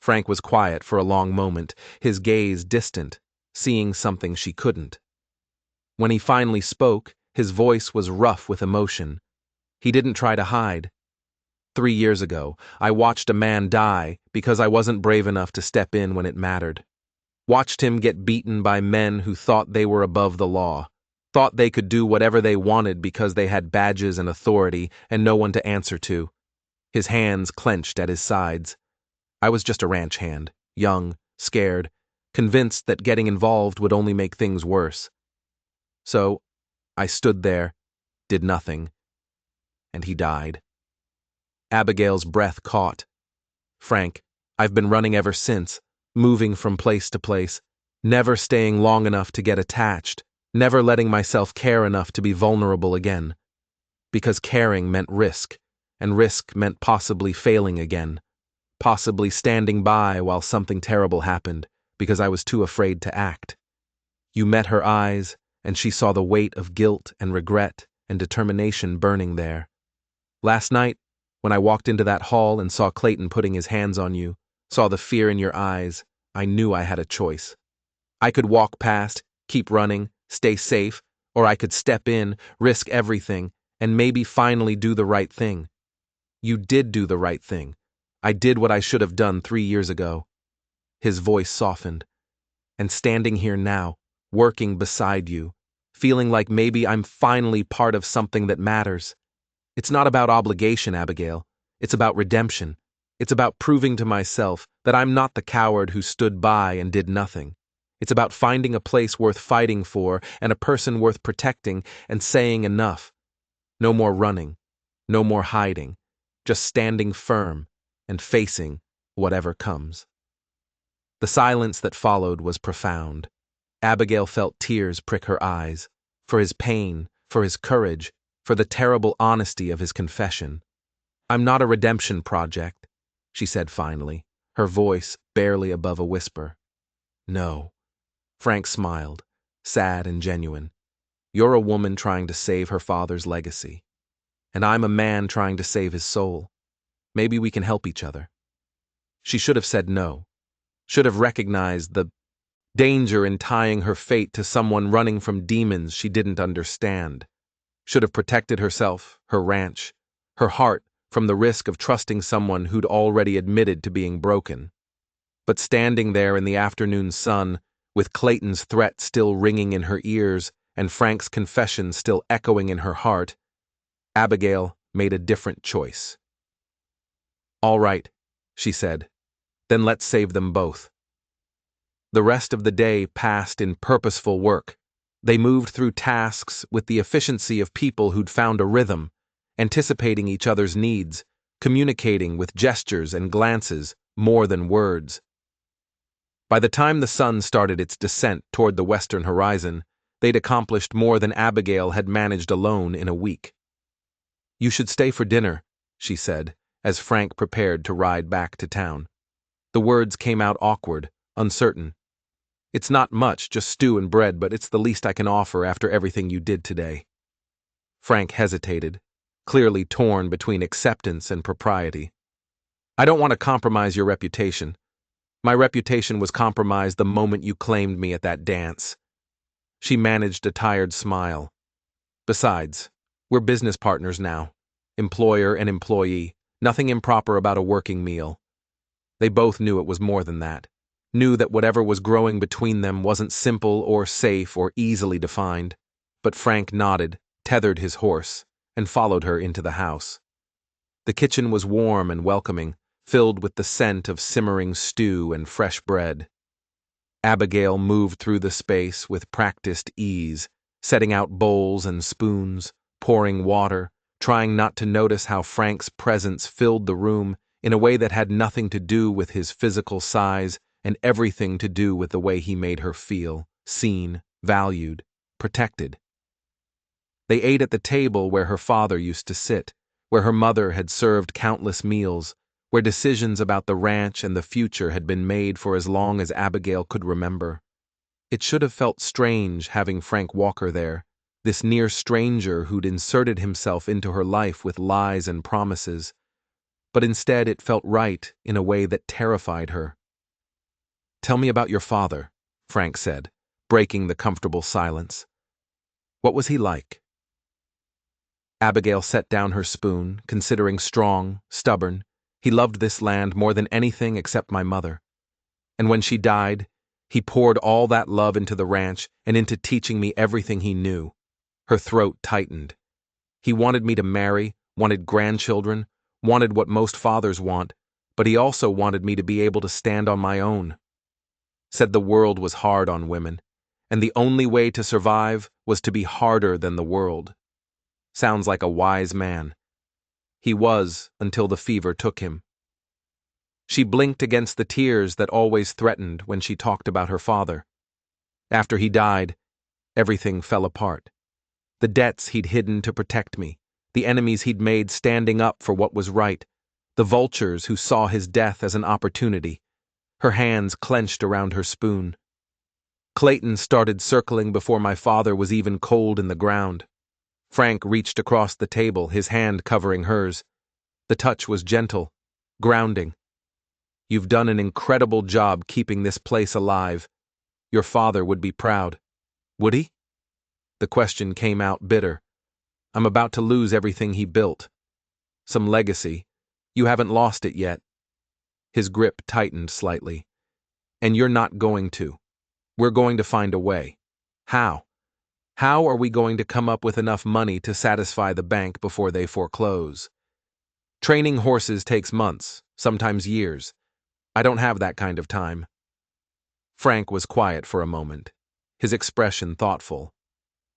Frank was quiet for a long moment, his gaze distant, seeing something she couldn't. When he finally spoke, his voice was rough with emotion. He didn't try to hide. 3 years ago, I watched a man die because I wasn't brave enough to step in when it mattered. Watched him get beaten by men who thought they were above the law, thought they could do whatever they wanted because they had badges and authority and no one to answer to. His hands clenched at his sides. I was just a ranch hand, young, scared, convinced that getting involved would only make things worse. So, I stood there, did nothing, and he died. Abigail's breath caught. Frank, I've been running ever since, moving from place to place, never staying long enough to get attached, never letting myself care enough to be vulnerable again. Because caring meant risk, and risk meant possibly failing again, possibly standing by while something terrible happened, because I was too afraid to act. You met her eyes, and she saw the weight of guilt and regret and determination burning there. Last night, when I walked into that hall and saw Clayton putting his hands on you, saw the fear in your eyes, I knew I had a choice. I could walk past, keep running, stay safe, or I could step in, risk everything, and maybe finally do the right thing. You did do the right thing. I did what I should have done 3 years ago. His voice softened. And standing here now, working beside you, feeling like maybe I'm finally part of something that matters. It's not about obligation, Abigail. It's about redemption. It's about proving to myself that I'm not the coward who stood by and did nothing. It's about finding a place worth fighting for and a person worth protecting and saying enough. No more running. No more hiding. Just standing firm and facing whatever comes. The silence that followed was profound. Abigail felt tears prick her eyes, for his pain, for his courage, for the terrible honesty of his confession. I'm not a redemption project, she said finally, her voice barely above a whisper. No. Frank smiled, sad and genuine. You're a woman trying to save her father's legacy. And I'm a man trying to save his soul. Maybe we can help each other. She should have said no. Should have recognized the danger in tying her fate to someone running from demons she didn't understand. Should have protected herself, her ranch, her heart from the risk of trusting someone who'd already admitted to being broken. But standing there in the afternoon sun, with Clayton's threat still ringing in her ears and Frank's confession still echoing in her heart, Abigail made a different choice. All right, she said. Then let's save them both. The rest of the day passed in purposeful work. They moved through tasks with the efficiency of people who'd found a rhythm, anticipating each other's needs, communicating with gestures and glances more than words. By the time the sun started its descent toward the western horizon, they'd accomplished more than Abigail had managed alone in a week. You should stay for dinner, she said, as Frank prepared to ride back to town. The words came out awkward, uncertain. It's not much, just stew and bread, but it's the least I can offer after everything you did today. Frank hesitated, clearly torn between acceptance and propriety. I don't want to compromise your reputation. My reputation was compromised the moment you claimed me at that dance. She managed a tired smile. Besides, we're business partners now. Employer and employee. Nothing improper about a working meal. They both knew it was more than that. Knew that whatever was growing between them wasn't simple or safe or easily defined. But Frank nodded, tethered his horse, and followed her into the house. The kitchen was warm and welcoming, filled with the scent of simmering stew and fresh bread. Abigail moved through the space with practiced ease, setting out bowls and spoons, pouring water, trying not to notice how Frank's presence filled the room in a way that had nothing to do with his physical size and everything to do with the way he made her feel, seen, valued, protected. They ate at the table where her father used to sit, where her mother had served countless meals, where decisions about the ranch and the future had been made for as long as Abigail could remember. It should have felt strange having Frank Walker there, this near stranger who'd inserted himself into her life with lies and promises, but instead it felt right in a way that terrified her. "Tell me about your father," Frank said, breaking the comfortable silence. "What was he like?" Abigail set down her spoon, considering strong, stubborn. "He loved this land more than anything except my mother. And when she died, he poured all that love into the ranch and into teaching me everything he knew." Her throat tightened. "He wanted me to marry, wanted grandchildren, wanted what most fathers want, but he also wanted me to be able to stand on my own. Said the world was hard on women, and the only way to survive was to be harder than the world. Sounds like a wise man. He was, until the fever took him." She blinked against the tears that always threatened when she talked about her father. "After he died, everything fell apart. The debts he'd hidden to protect me, the enemies he'd made standing up for what was right, the vultures who saw his death as an opportunity." Her hands clenched around her spoon. "Clayton started circling before my father was even cold in the ground." Frank reached across the table, his hand covering hers. The touch was gentle, grounding. "You've done an incredible job keeping this place alive. Your father would be proud." "Would he?" The question came out bitter. "I'm about to lose everything he built. Some legacy. You haven't lost it yet." His grip tightened slightly. "And you're not going to. We're going to find a way." "How? How are we going to come up with enough money to satisfy the bank before they foreclose?" "Training horses takes months, sometimes years. I don't have that kind of time." Frank was quiet for a moment, his expression thoughtful.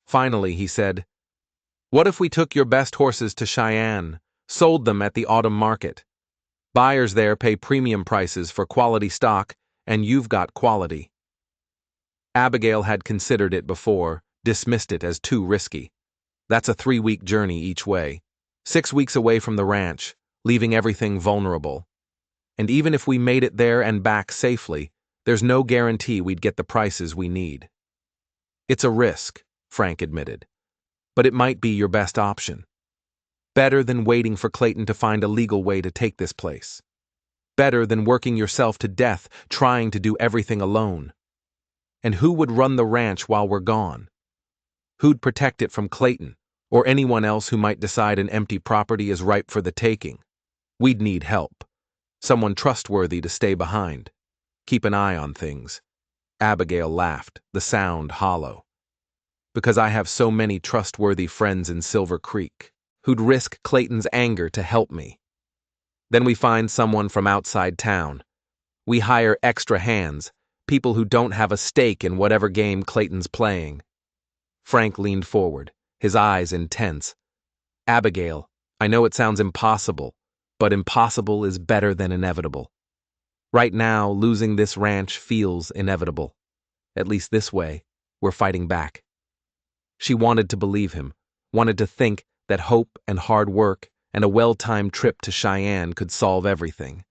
Finally, he said, "What if we took your best horses to Cheyenne, sold them at the autumn market? Buyers there pay premium prices for quality stock, and you've got quality." Abigail had considered it before, dismissed it as too risky. "That's a 3-week journey each way. 6 weeks away from the ranch, leaving everything vulnerable. And even if we made it there and back safely, there's no guarantee we'd get the prices we need." "It's a risk," Frank admitted, "but it might be your best option. Better than waiting for Clayton to find a legal way to take this place. Better than working yourself to death trying to do everything alone. And who would run the ranch while we're gone? Who'd protect it from Clayton, or anyone else who might decide an empty property is ripe for the taking? We'd need help. Someone trustworthy to stay behind. Keep an eye on things." Abigail laughed, the sound hollow. "Because I have so many trustworthy friends in Silver Creek, who'd risk Clayton's anger to help me. Then we find someone from outside town. We hire extra hands, people who don't have a stake in whatever game Clayton's playing." Frank leaned forward, his eyes intense. "Abigail, I know it sounds impossible, but impossible is better than inevitable. Right now, losing this ranch feels inevitable. At least this way, we're fighting back." She wanted to believe him, wanted to think that hope and hard work and a well-timed trip to Cheyenne could solve everything.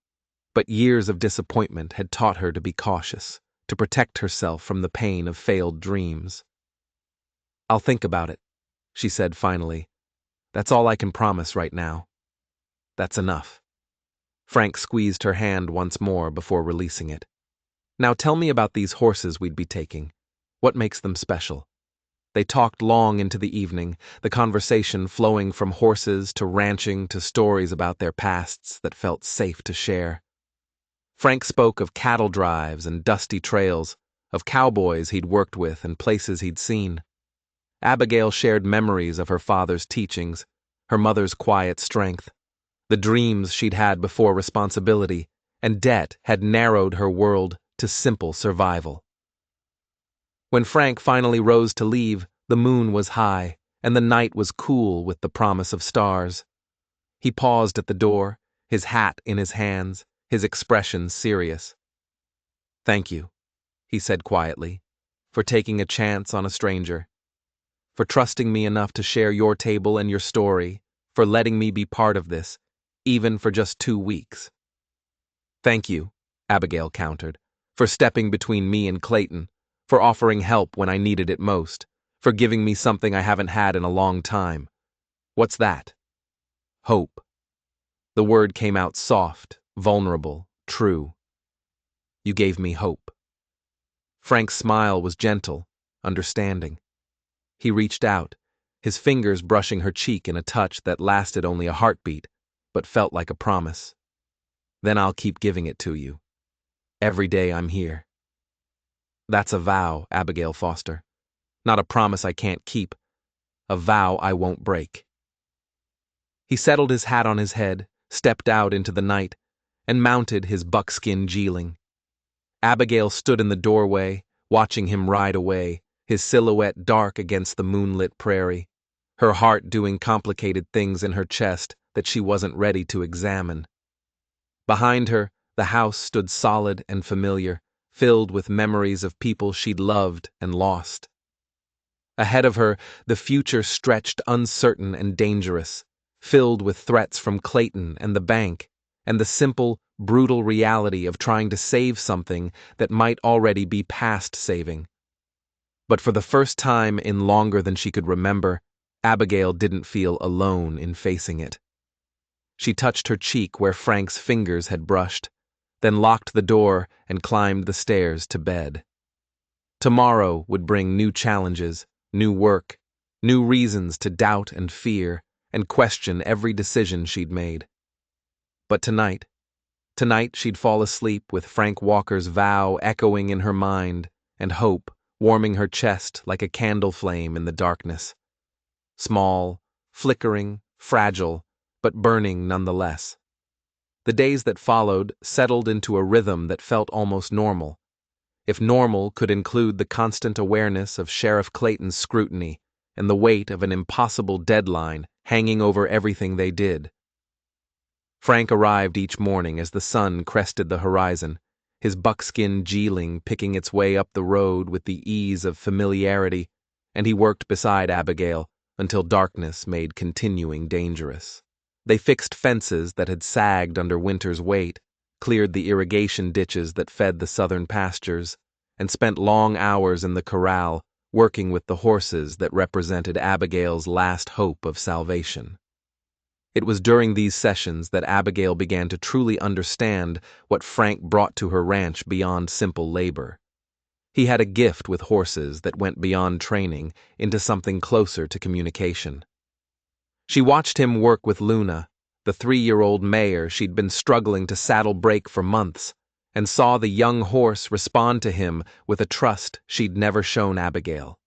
But years of disappointment had taught her to be cautious, to protect herself from the pain of failed dreams. "I'll think about it," she said finally. "That's all I can promise right now." "That's enough." Frank squeezed her hand once more before releasing it. "Now tell me about these horses we'd be taking. What makes them special?" They talked long into the evening, the conversation flowing from horses to ranching to stories about their pasts that felt safe to share. Frank spoke of cattle drives and dusty trails, of cowboys he'd worked with and places he'd seen. Abigail shared memories of her father's teachings, her mother's quiet strength, the dreams she'd had before responsibility and debt had narrowed her world to simple survival. When Frank finally rose to leave, the moon was high, and the night was cool with the promise of stars. He paused at the door, his hat in his hands, his expression serious. "Thank you," he said quietly, "for taking a chance on a stranger, for trusting me enough to share your table and your story, for letting me be part of this, even for just 2 weeks." "Thank you," Abigail countered, "for stepping between me and Clayton, for offering help when I needed it most, for giving me something I haven't had in a long time." "What's that?" "Hope." The word came out soft, vulnerable, true. "You gave me hope." Frank's smile was gentle, understanding. He reached out, his fingers brushing her cheek in a touch that lasted only a heartbeat, but felt like a promise. "Then I'll keep giving it to you. Every day I'm here." "That's a vow, Abigail Foster. Not a promise I can't keep. A vow I won't break." He settled his hat on his head, stepped out into the night, and mounted his buckskin geeling. Abigail stood in the doorway, watching him ride away, his silhouette dark against the moonlit prairie, her heart doing complicated things in her chest that she wasn't ready to examine. Behind her, the house stood solid and familiar, filled with memories of people she'd loved and lost. Ahead of her, the future stretched uncertain and dangerous, filled with threats from Clayton and the bank, and the simple, brutal reality of trying to save something that might already be past saving. But for the first time in longer than she could remember, Abigail didn't feel alone in facing it. She touched her cheek where Frank's fingers had brushed, then locked the door and climbed the stairs to bed. Tomorrow would bring new challenges, new work, new reasons to doubt and fear, and question every decision she'd made. But tonight she'd fall asleep with Frank Walker's vow echoing in her mind and hope warming her chest like a candle flame in the darkness. Small, flickering, fragile, but burning nonetheless. The days that followed settled into a rhythm that felt almost normal, if normal could include the constant awareness of Sheriff Clayton's scrutiny and the weight of an impossible deadline hanging over everything they did. Frank arrived each morning as the sun crested the horizon, his buckskin geeling picking its way up the road with the ease of familiarity, and he worked beside Abigail until darkness made continuing dangerous. They fixed fences that had sagged under winter's weight, cleared the irrigation ditches that fed the southern pastures, and spent long hours in the corral working with the horses that represented Abigail's last hope of salvation. It was during these sessions that Abigail began to truly understand what Frank brought to her ranch beyond simple labor. He had a gift with horses that went beyond training into something closer to communication. She watched him work with Luna, the 3-year-old mare she'd been struggling to saddle break for months, and saw the young horse respond to him with a trust she'd never shown Abigail.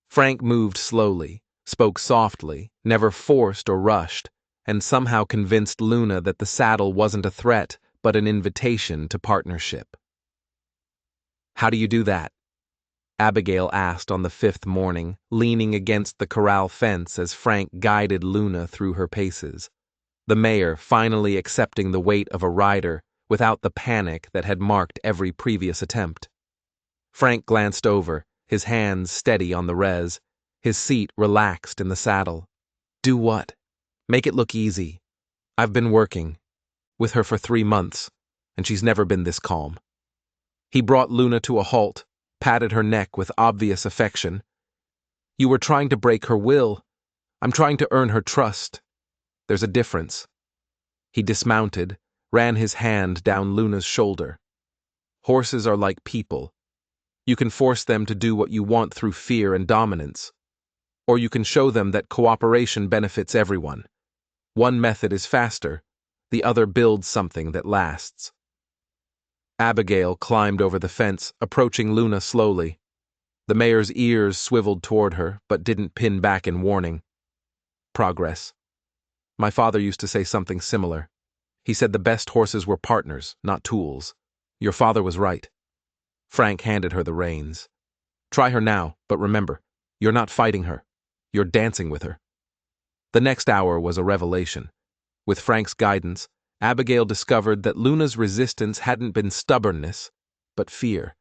Frank moved slowly, spoke softly, never forced or rushed, and somehow convinced Luna that the saddle wasn't a threat but an invitation to partnership. "How do you do that?" Abigail asked on the 5th morning, leaning against the corral fence as Frank guided Luna through her paces, the mare finally accepting the weight of a rider without the panic that had marked every previous attempt. Frank glanced over, his hands steady on the rez, his seat relaxed in the saddle. "Do what?" "Make it look easy. I've been working with her for 3 months, and she's never been this calm." He brought Luna to a halt, patted her neck with obvious affection. "You were trying to break her will. I'm trying to earn her trust. There's a difference." He dismounted, ran his hand down Luna's shoulder. "Horses are like people. You can force them to do what you want through fear and dominance, or you can show them that cooperation benefits everyone. One method is faster, the other builds something that lasts. Abigail climbed over the fence, approaching Luna slowly. The mayor's ears swiveled toward her, but didn't pin back in warning. Progress. My father used to say something similar. He said the best horses were partners, not tools. Your father was right. Frank handed her the reins. Try her now, but remember, you're not fighting her. You're dancing with her. The next hour was a revelation. With Frank's guidance, Abigail discovered that Luna's resistance hadn't been stubbornness, but fear,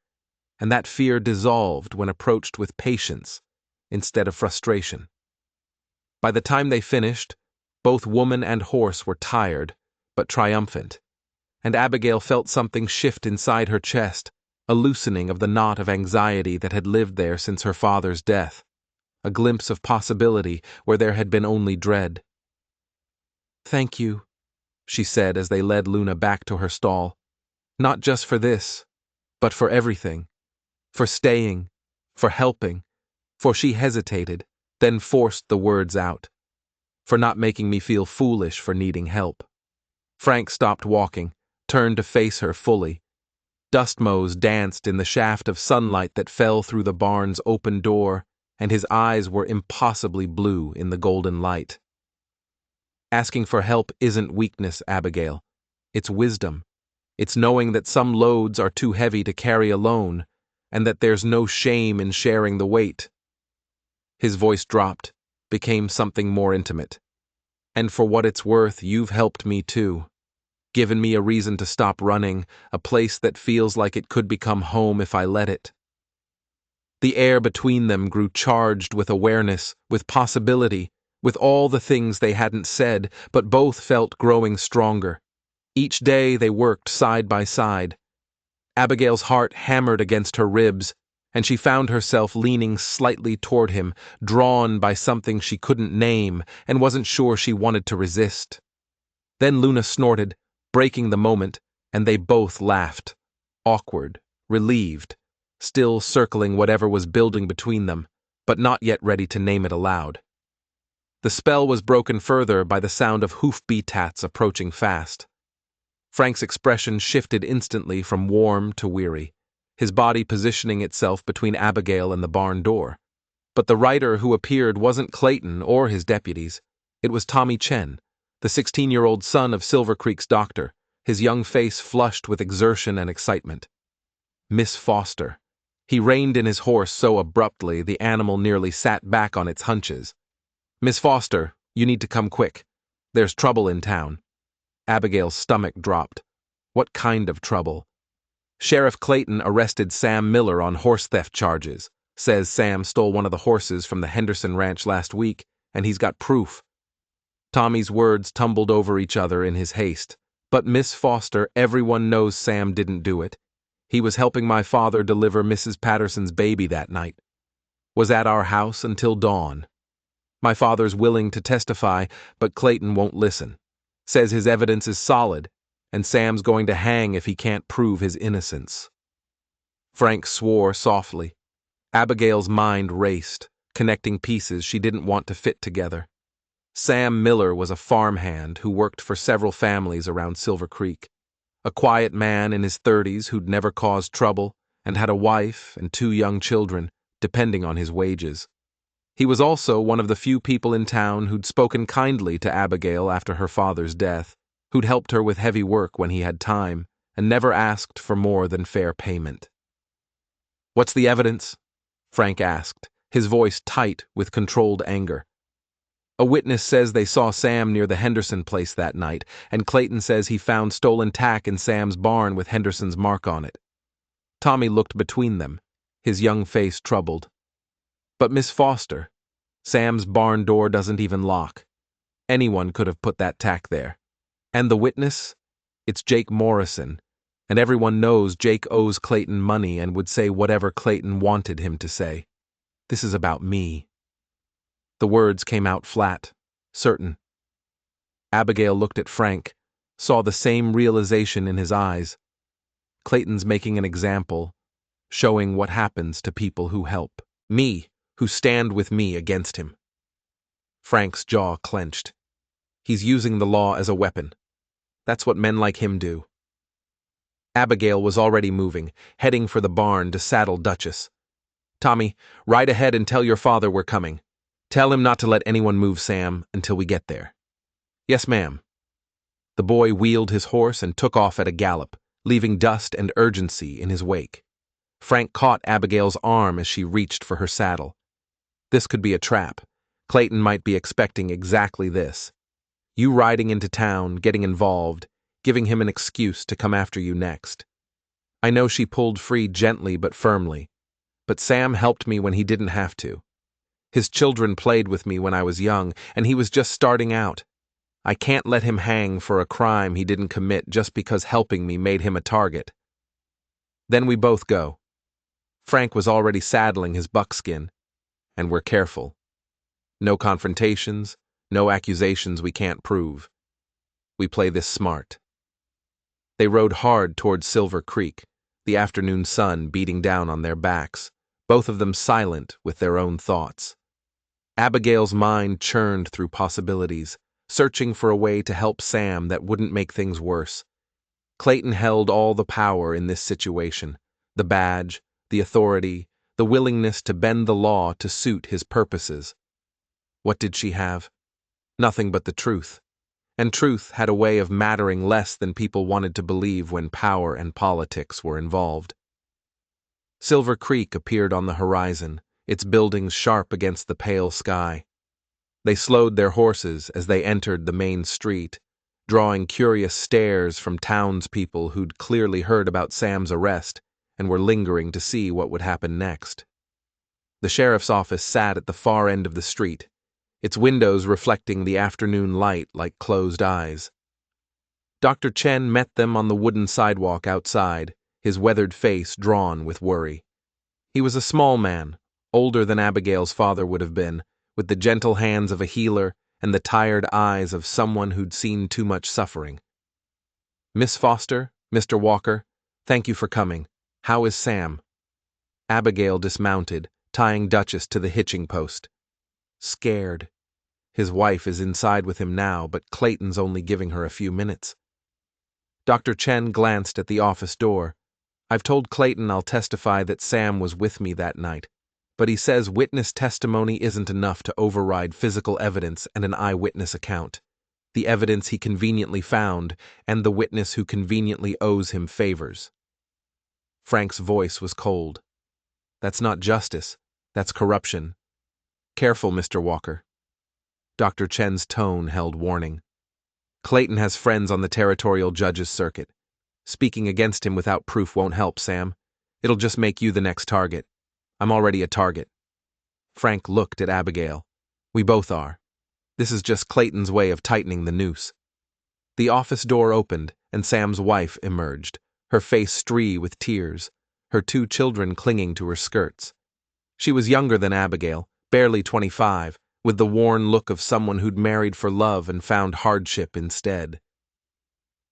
and that fear dissolved when approached with patience instead of frustration. By the time they finished, both woman and horse were tired, but triumphant, and Abigail felt something shift inside her chest, a loosening of the knot of anxiety that had lived there since her father's death, a glimpse of possibility where there had been only dread. Thank you, she said as they led Luna back to her stall. Not just for this, but for everything. For staying, for helping, for she hesitated, then forced the words out. For not making me feel foolish for needing help. Frank stopped walking, turned to face her fully. Dust motes danced in the shaft of sunlight that fell through the barn's open door, and his eyes were impossibly blue in the golden light. Asking for help isn't weakness, Abigail. It's wisdom. It's knowing that some loads are too heavy to carry alone, and that there's no shame in sharing the weight. His voice dropped, became something more intimate. And for what it's worth, you've helped me too. Given me a reason to stop running, a place that feels like it could become home if I let it. The air between them grew charged with awareness, with possibility, with all the things they hadn't said, but both felt growing stronger. Each day they worked side by side. Abigail's heart hammered against her ribs, and she found herself leaning slightly toward him, drawn by something she couldn't name and wasn't sure she wanted to resist. Then Luna snorted, breaking the moment, and they both laughed. Awkward, relieved, still circling whatever was building between them, but not yet ready to name it aloud. The spell was broken further by the sound of hoof-beats approaching fast. Frank's expression shifted instantly from warm to weary, his body positioning itself between Abigail and the barn door. But the rider who appeared wasn't Clayton or his deputies. It was Tommy Chen, the 16-year-old son of Silver Creek's doctor, his young face flushed with exertion and excitement. Miss Foster. He reined in his horse so abruptly the animal nearly sat back on its hunches. Miss Foster, you need to come quick. There's trouble in town. Abigail's stomach dropped. What kind of trouble? Sheriff Clayton arrested Sam Miller on horse theft charges. Says Sam stole one of the horses from the Henderson ranch last week, and he's got proof. Tommy's words tumbled over each other in his haste. But Miss Foster, everyone knows Sam didn't do it. He was helping my father deliver Mrs. Patterson's baby that night. Was at our house until dawn. My father's willing to testify, but Clayton won't listen. Says his evidence is solid, and Sam's going to hang if he can't prove his innocence. Frank swore softly. Abigail's mind raced, connecting pieces she didn't want to fit together. Sam Miller was a farmhand who worked for several families around Silver Creek. A quiet man in his 30s who'd never caused trouble and had a wife and 2 young children, depending on his wages. He was also one of the few people in town who'd spoken kindly to Abigail after her father's death, who'd helped her with heavy work when he had time, and never asked for more than fair payment. What's the evidence? Frank asked, his voice tight with controlled anger. A witness says they saw Sam near the Henderson place that night, and Clayton says he found stolen tack in Sam's barn with Henderson's mark on it. Tommy looked between them, his young face troubled. But Miss Foster, Sam's barn door doesn't even lock. Anyone could have put that tack there. And the witness? It's Jake Morrison, and everyone knows Jake owes Clayton money and would say whatever Clayton wanted him to say. This is about me. The words came out flat, certain. Abigail looked at Frank, saw the same realization in his eyes. Clayton's making an example. showing what happens to people who help. Me, who stand with me against him. Frank's jaw clenched. He's using the law as a weapon. That's what men like him do. Abigail was already moving, heading for the barn to saddle Duchess. Tommy, ride ahead and tell your father we're coming. Tell him not to let anyone move Sam until we get there. Yes, ma'am. The boy wheeled his horse and took off at a gallop, leaving dust and urgency in his wake. Frank caught Abigail's arm as she reached for her saddle. This could be a trap. Clayton might be expecting exactly this. You riding into town, getting involved, giving him an excuse to come after you next. I know she pulled free gently but firmly, but Sam helped me when he didn't have to. His children played with me when I was young, and he was just starting out. I can't let him hang for a crime he didn't commit just because helping me made him a target. Then we both go. Frank was already saddling his buckskin, and we're careful. No confrontations, no accusations we can't prove. We play this smart. They rode hard toward Silver Creek, the afternoon sun beating down on their backs, both of them silent with their own thoughts. Abigail's mind churned through possibilities, searching for a way to help Sam that wouldn't make things worse. Clayton held all the power in this situation, the badge, the authority, the willingness to bend the law to suit his purposes. What did she have? Nothing but the truth. And truth had a way of mattering less than people wanted to believe when power and politics were involved. Silver Creek appeared on the horizon, its buildings sharp against the pale sky. They slowed their horses as they entered the main street, drawing curious stares from townspeople who'd clearly heard about Sam's arrest and were lingering to see what would happen next. The sheriff's office sat at the far end of the street, its windows reflecting the afternoon light like closed eyes. Dr. Chen met them on the wooden sidewalk outside, his weathered face drawn with worry. He was a small man, older than Abigail's father would have been, with the gentle hands of a healer and the tired eyes of someone who'd seen too much suffering. Miss Foster, Mr. Walker, thank you for coming. How is Sam? Abigail dismounted, tying Duchess to the hitching post. Scared. His wife is inside with him now, but Clayton's only giving her a few minutes. Dr. Chen glanced at the office door. I've told Clayton I'll testify that Sam was with me that night, but he says witness testimony isn't enough to override physical evidence and an eyewitness account, the evidence he conveniently found and the witness who conveniently owes him favors. Frank's voice was cold. That's not justice. That's corruption. Careful, Mr. Walker. Dr. Chen's tone held warning. Clayton has friends on the territorial judges' circuit. Speaking against him without proof won't help, Sam. It'll just make you the next target. I'm already a target. Frank looked at Abigail. We both are. This is just Clayton's way of tightening the noose. The office door opened, and Sam's wife emerged, her face streaked with tears, her 2 children clinging to her skirts. She was younger than Abigail, barely 25, with the worn look of someone who'd married for love and found hardship instead.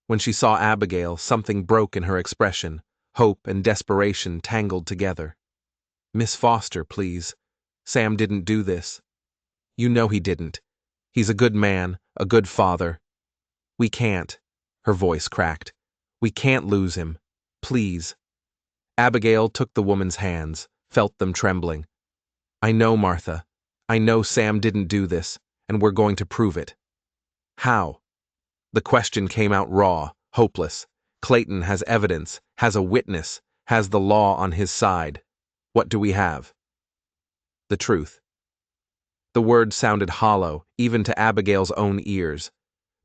When she saw Abigail, something broke in her expression, hope and desperation tangled together. Miss Foster, please. Sam didn't do this. You know he didn't. He's a good man, a good father. We can't. Her voice cracked. We can't lose him. Please. Abigail took the woman's hands, felt them trembling. I know, Martha. I know Sam didn't do this, and we're going to prove it. How? The question came out raw, hopeless. Clayton has evidence, has a witness, has the law on his side. What do we have? The truth. The word sounded hollow, even to Abigail's own ears,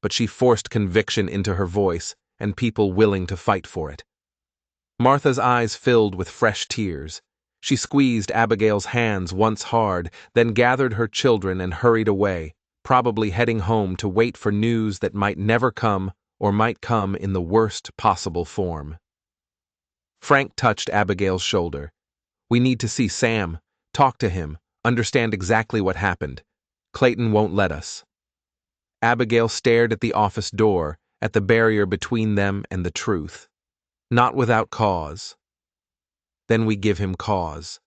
but she forced conviction into her voice and people willing to fight for it. Martha's eyes filled with fresh tears. She squeezed Abigail's hands once hard, then gathered her children and hurried away, probably heading home to wait for news that might never come or might come in the worst possible form. Frank touched Abigail's shoulder. We need to see Sam, talk to him, understand exactly what happened. Clayton won't let us. Abigail stared at the office door, at the barrier between them and the truth. Not without cause. Then we give him cause.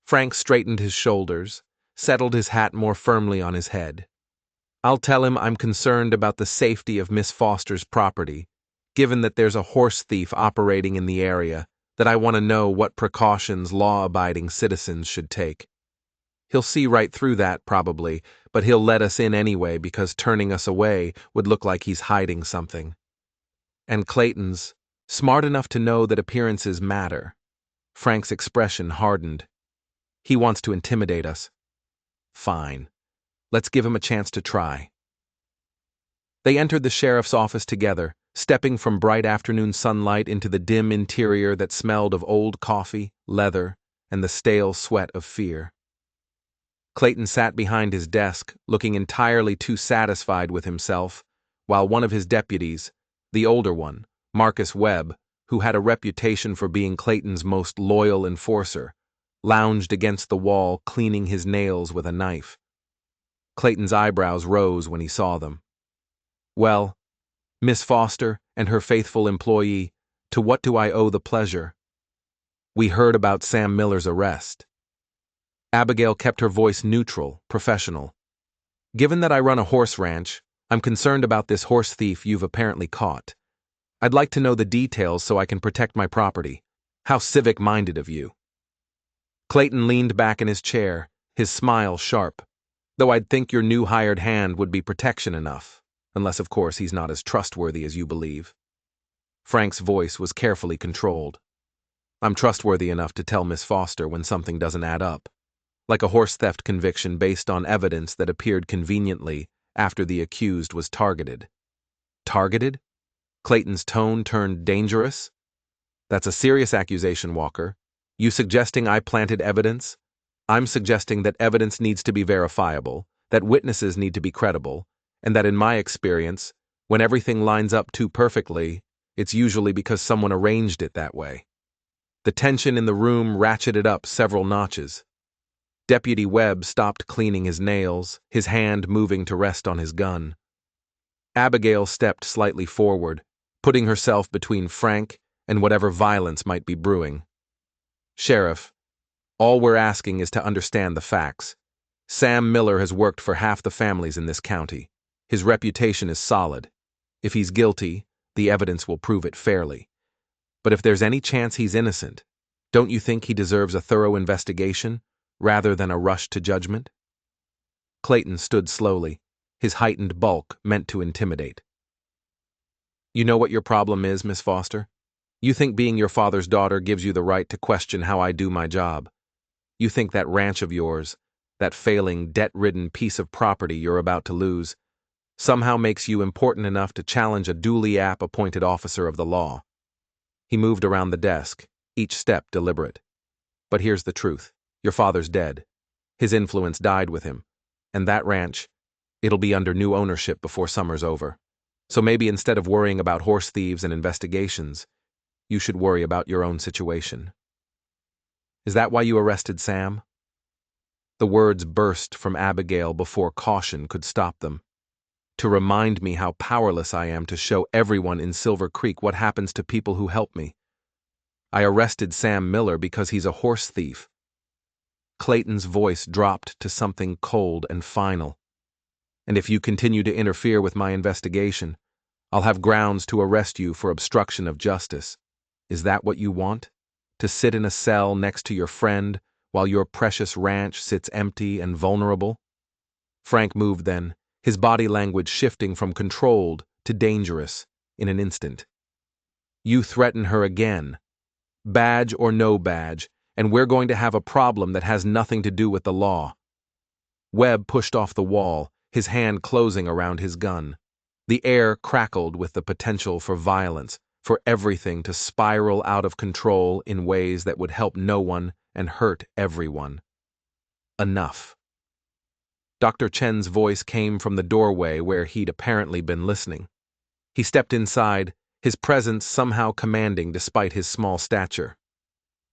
Frank straightened his shoulders, settled his hat more firmly on his head. I'll tell him I'm concerned about the safety of Miss Foster's property, given that there's a horse thief operating in the area, that I want to know what precautions law-abiding citizens should take. He'll see right through that, probably, but he'll let us in anyway because turning us away would look like he's hiding something. And Clayton's smart enough to know that appearances matter. Frank's expression hardened. He wants to intimidate us. Fine. Let's give him a chance to try. They entered the sheriff's office together, stepping from bright afternoon sunlight into the dim interior that smelled of old coffee, leather, and the stale sweat of fear. Clayton sat behind his desk, looking entirely too satisfied with himself, while one of his deputies, the older one, Marcus Webb, who had a reputation for being Clayton's most loyal enforcer, lounged against the wall cleaning his nails with a knife. Clayton's eyebrows rose when he saw them. Well, Miss Foster and her faithful employee, to what do I owe the pleasure? We heard about Sam Miller's arrest. Abigail kept her voice neutral, professional. Given that I run a horse ranch, I'm concerned about this horse thief you've apparently caught. I'd like to know the details so I can protect my property. How civic-minded of you. Clayton leaned back in his chair, his smile sharp. Though I'd think your new hired hand would be protection enough, unless of course he's not as trustworthy as you believe. Frank's voice was carefully controlled. I'm trustworthy enough to tell Miss Foster when something doesn't add up, like a horse theft conviction based on evidence that appeared conveniently after the accused was targeted. Targeted? Clayton's tone turned dangerous. That's a serious accusation, Walker. You suggesting I planted evidence? I'm suggesting that evidence needs to be verifiable, that witnesses need to be credible, and that in my experience, when everything lines up too perfectly, it's usually because someone arranged it that way. The tension in the room ratcheted up several notches. Deputy Webb stopped cleaning his nails, his hand moving to rest on his gun. Abigail stepped slightly forward, putting herself between Frank and whatever violence might be brewing. Sheriff, all we're asking is to understand the facts. Sam Miller has worked for half the families in this county. His reputation is solid. If he's guilty, the evidence will prove it fairly. But if there's any chance he's innocent, don't you think he deserves a thorough investigation, rather than a rush to judgment? Clayton stood slowly, his heightened bulk meant to intimidate. You know what your problem is, Miss Foster? You think being your father's daughter gives you the right to question how I do my job. You think that ranch of yours, that failing, debt-ridden piece of property you're about to lose, somehow makes you important enough to challenge a duly appointed officer of the law. He moved around the desk, each step deliberate. But here's the truth. Your father's dead. His influence died with him. And that ranch, it'll be under new ownership before summer's over. So maybe instead of worrying about horse thieves and investigations, you should worry about your own situation. Is that why you arrested Sam? The words burst from Abigail before caution could stop them. To remind me how powerless I am to show everyone in Silver Creek what happens to people who help me. I arrested Sam Miller because he's a horse thief. Clayton's voice dropped to something cold and final. And if you continue to interfere with my investigation, I'll have grounds to arrest you for obstruction of justice. Is that what you want? To sit in a cell next to your friend while your precious ranch sits empty and vulnerable? Frank moved then, his body language shifting from controlled to dangerous in an instant. You threaten her again, badge or no badge, and we're going to have a problem that has nothing to do with the law. Webb pushed off the wall, his hand closing around his gun. The air crackled with the potential for violence, for everything to spiral out of control in ways that would help no one and hurt everyone. Enough. Dr. Chen's voice came from the doorway where he'd apparently been listening. He stepped inside, his presence somehow commanding despite his small stature.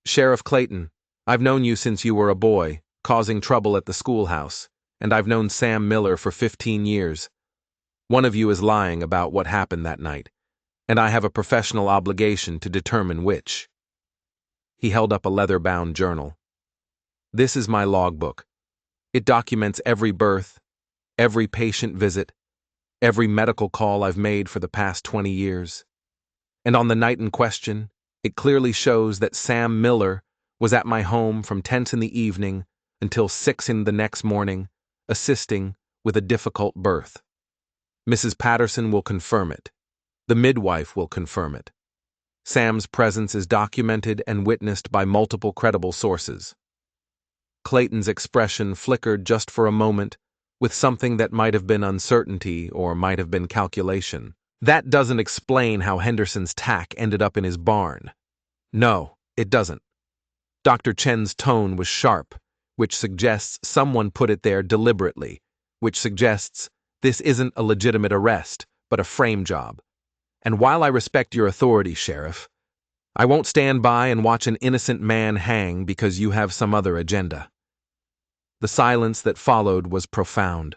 Sheriff Clayton, I've known you since you were a boy, causing trouble at the schoolhouse, and I've known Sam Miller for 15 years. One of you is lying about what happened that night, and I have a professional obligation to determine which. He held up a leather-bound journal. This is my logbook. It documents every birth, every patient visit, every medical call I've made for the past 20 years. And on the night in question, it clearly shows that Sam Miller was at my home from 10 in the evening until 6 in the next morning, assisting with a difficult birth. Mrs. Patterson will confirm it. The midwife will confirm it. Sam's presence is documented and witnessed by multiple credible sources. Clayton's expression flickered just for a moment, with something that might have been uncertainty or might have been calculation. That doesn't explain how Henderson's tack ended up in his barn. No, it doesn't. Dr. Chen's tone was sharp, which suggests someone put it there deliberately, which suggests this isn't a legitimate arrest, but a frame job. And while I respect your authority, Sheriff, I won't stand by and watch an innocent man hang because you have some other agenda. The silence that followed was profound.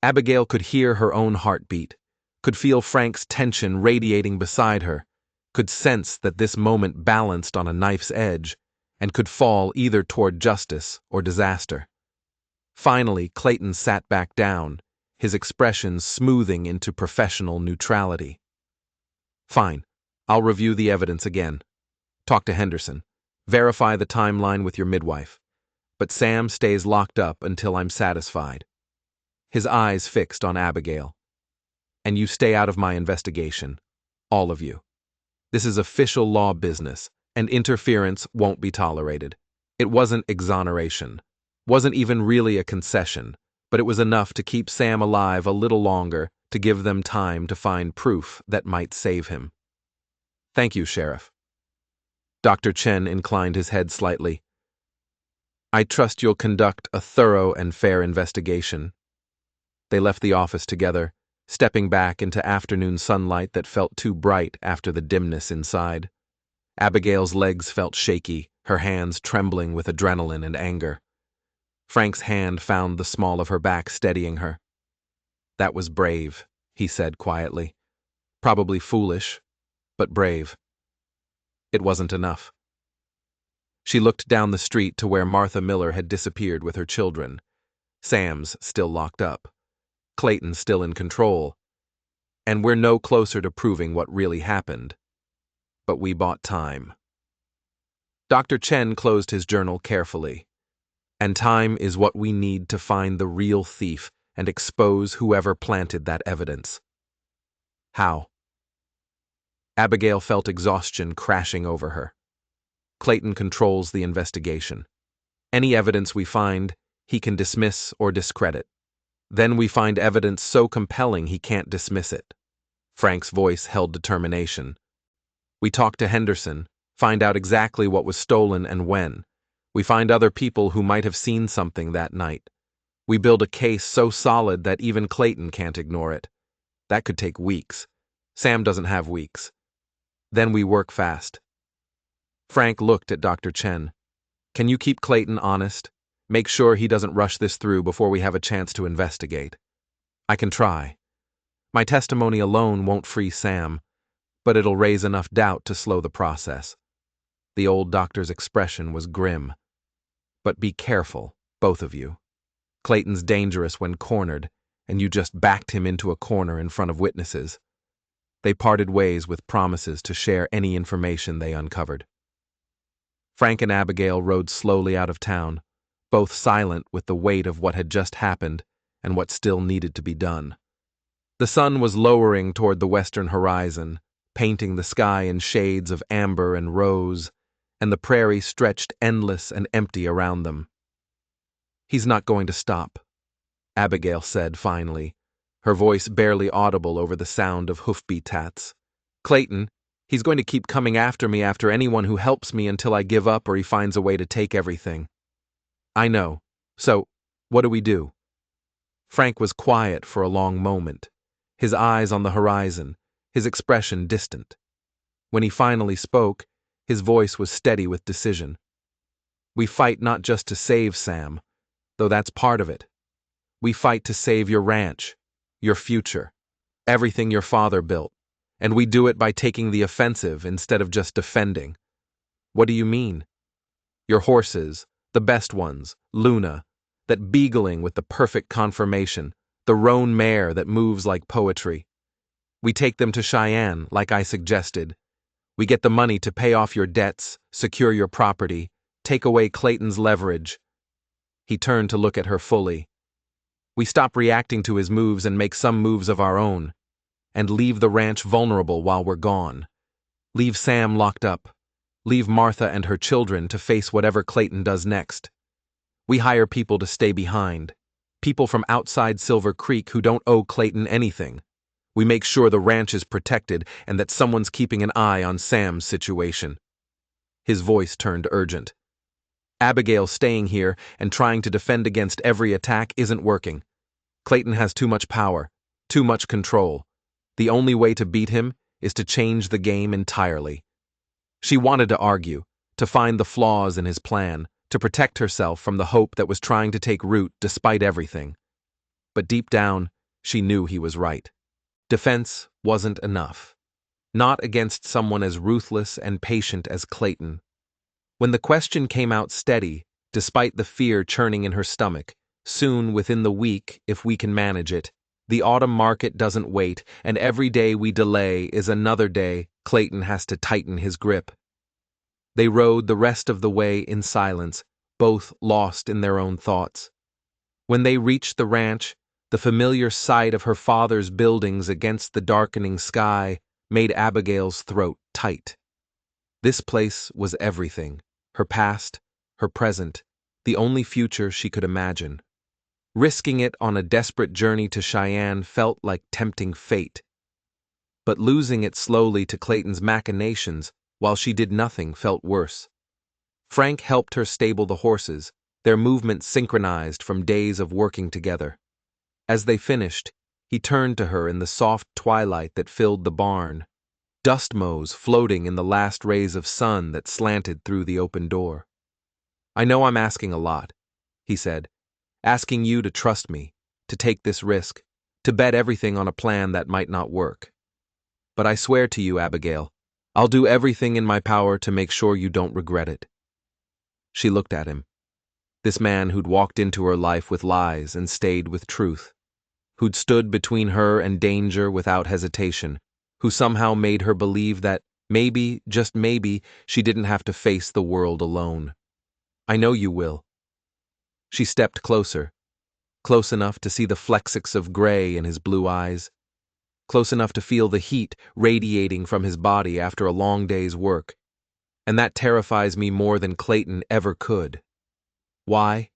Abigail could hear her own heartbeat, could feel Frank's tension radiating beside her, could sense that this moment balanced on a knife's edge, and could fall either toward justice or disaster. Finally, Clayton sat back down, his expression smoothing into professional neutrality. Fine, I'll review the evidence again. Talk to Henderson. Verify the timeline with your midwife. But Sam stays locked up until I'm satisfied. His eyes fixed on Abigail. And you stay out of my investigation. All of you. This is official law business, and interference won't be tolerated. It wasn't exoneration. Wasn't even really a concession, but it was enough to keep Sam alive a little longer, to give them time to find proof that might save him. Thank you, Sheriff. Dr. Chen inclined his head slightly. I trust you'll conduct a thorough and fair investigation. They left the office together, stepping back into afternoon sunlight that felt too bright after the dimness inside. Abigail's legs felt shaky, her hands trembling with adrenaline and anger. Frank's hand found the small of her back, steadying her. That was brave, he said quietly. Probably foolish, but brave. It wasn't enough. She looked down the street to where Martha Miller had disappeared with her children. Sam's still locked up. Clayton still in control. And we're no closer to proving what really happened. But we bought time. Dr. Chen closed his journal carefully. And time is what we need to find the real thief and expose whoever planted that evidence. How? Abigail felt exhaustion crashing over her. Clayton controls the investigation. Any evidence we find, he can dismiss or discredit. Then we find evidence so compelling he can't dismiss it. Frank's voice held determination. We talk to Henderson, find out exactly what was stolen and when. We find other people who might have seen something that night. We build a case so solid that even Clayton can't ignore it. That could take weeks. Sam doesn't have weeks. Then we work fast. Frank looked at Dr. Chen. Can you keep Clayton honest? Make sure he doesn't rush this through before we have a chance to investigate. I can try. My testimony alone won't free Sam, but it'll raise enough doubt to slow the process. The old doctor's expression was grim. But be careful, both of you. Clayton's dangerous when cornered, and you just backed him into a corner in front of witnesses. They parted ways with promises to share any information they uncovered. Frank and Abigail rode slowly out of town, both silent with the weight of what had just happened and what still needed to be done. The sun was lowering toward the western horizon, painting the sky in shades of amber and rose, and the prairie stretched endless and empty around them. He's not going to stop, Abigail said finally, her voice barely audible over the sound of hoofbeat-tats. Clayton, he's going to keep coming after me after anyone who helps me until I give up or he finds a way to take everything. I know. So, what do we do? Frank was quiet for a long moment, his eyes on the horizon, his expression distant. When he finally spoke, his voice was steady with decision. We fight not just to save Sam, though that's part of it. We fight to save your ranch, your future, everything your father built, and we do it by taking the offensive instead of just defending. What do you mean? Your horses, the best ones, Luna, that beagling with the perfect conformation, the roan mare that moves like poetry. We take them to Cheyenne, like I suggested. We get the money to pay off your debts, secure your property, take away Clayton's leverage. He turned to look at her fully. We stop reacting to his moves and make some moves of our own, and leave the ranch vulnerable while we're gone. Leave Sam locked up. Leave Martha and her children to face whatever Clayton does next. We hire people to stay behind. People from outside Silver Creek who don't owe Clayton anything. We make sure the ranch is protected and that someone's keeping an eye on Sam's situation. His voice turned urgent. Abigail staying here and trying to defend against every attack isn't working. Clayton has too much power, too much control. The only way to beat him is to change the game entirely. She wanted to argue, to find the flaws in his plan, to protect herself from the hope that was trying to take root despite everything. But deep down, she knew he was right. Defense wasn't enough. Not against someone as ruthless and patient as Clayton. When the question came out steady, despite the fear churning in her stomach, soon within the week, if we can manage it, the autumn market doesn't wait, and every day we delay is another day Clayton has to tighten his grip. They rode the rest of the way in silence, both lost in their own thoughts. When they reached the ranch, the familiar sight of her father's buildings against the darkening sky made Abigail's throat tight. This place was everything, her past, her present, the only future she could imagine. Risking it on a desperate journey to Cheyenne felt like tempting fate. But losing it slowly to Clayton's machinations while she did nothing felt worse. Frank helped her stable the horses, their movements synchronized from days of working together. As they finished, he turned to her in the soft twilight that filled the barn, dust motes floating in the last rays of sun that slanted through the open door. "I know I'm asking a lot," he said, "asking you to trust me, to take this risk, to bet everything on a plan that might not work. But I swear to you, Abigail, I'll do everything in my power to make sure you don't regret it." She looked at him. This man who'd walked into her life with lies and stayed with truth, who'd stood between her and danger without hesitation, who somehow made her believe that maybe, just maybe, she didn't have to face the world alone. "I know you will." She stepped closer, close enough to see the flecks of gray in his blue eyes, close enough to feel the heat radiating from his body after a long day's work. "And that terrifies me more than Clayton ever could." "Why?"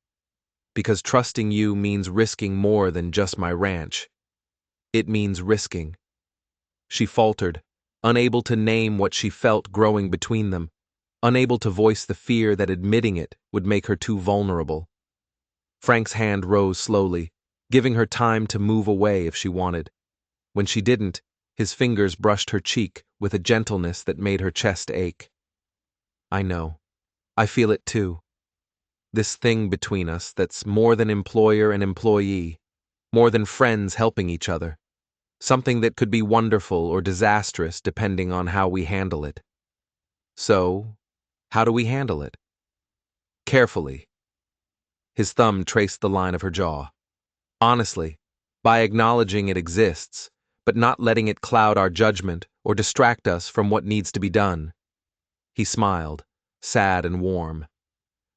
"Because trusting you means risking more than just my ranch. It means risking." She faltered, unable to name what she felt growing between them, unable to voice the fear that admitting it would make her too vulnerable. Frank's hand rose slowly, giving her time to move away if she wanted. When she didn't, his fingers brushed her cheek with a gentleness that made her chest ache. "I know. I feel it too. This thing between us that's more than employer and employee, more than friends helping each other. Something that could be wonderful or disastrous depending on how we handle it." "So, how do we handle it?" "Carefully." His thumb traced the line of her jaw. "Honestly, by acknowledging it exists, but not letting it cloud our judgment or distract us from what needs to be done." He smiled, sad and warm.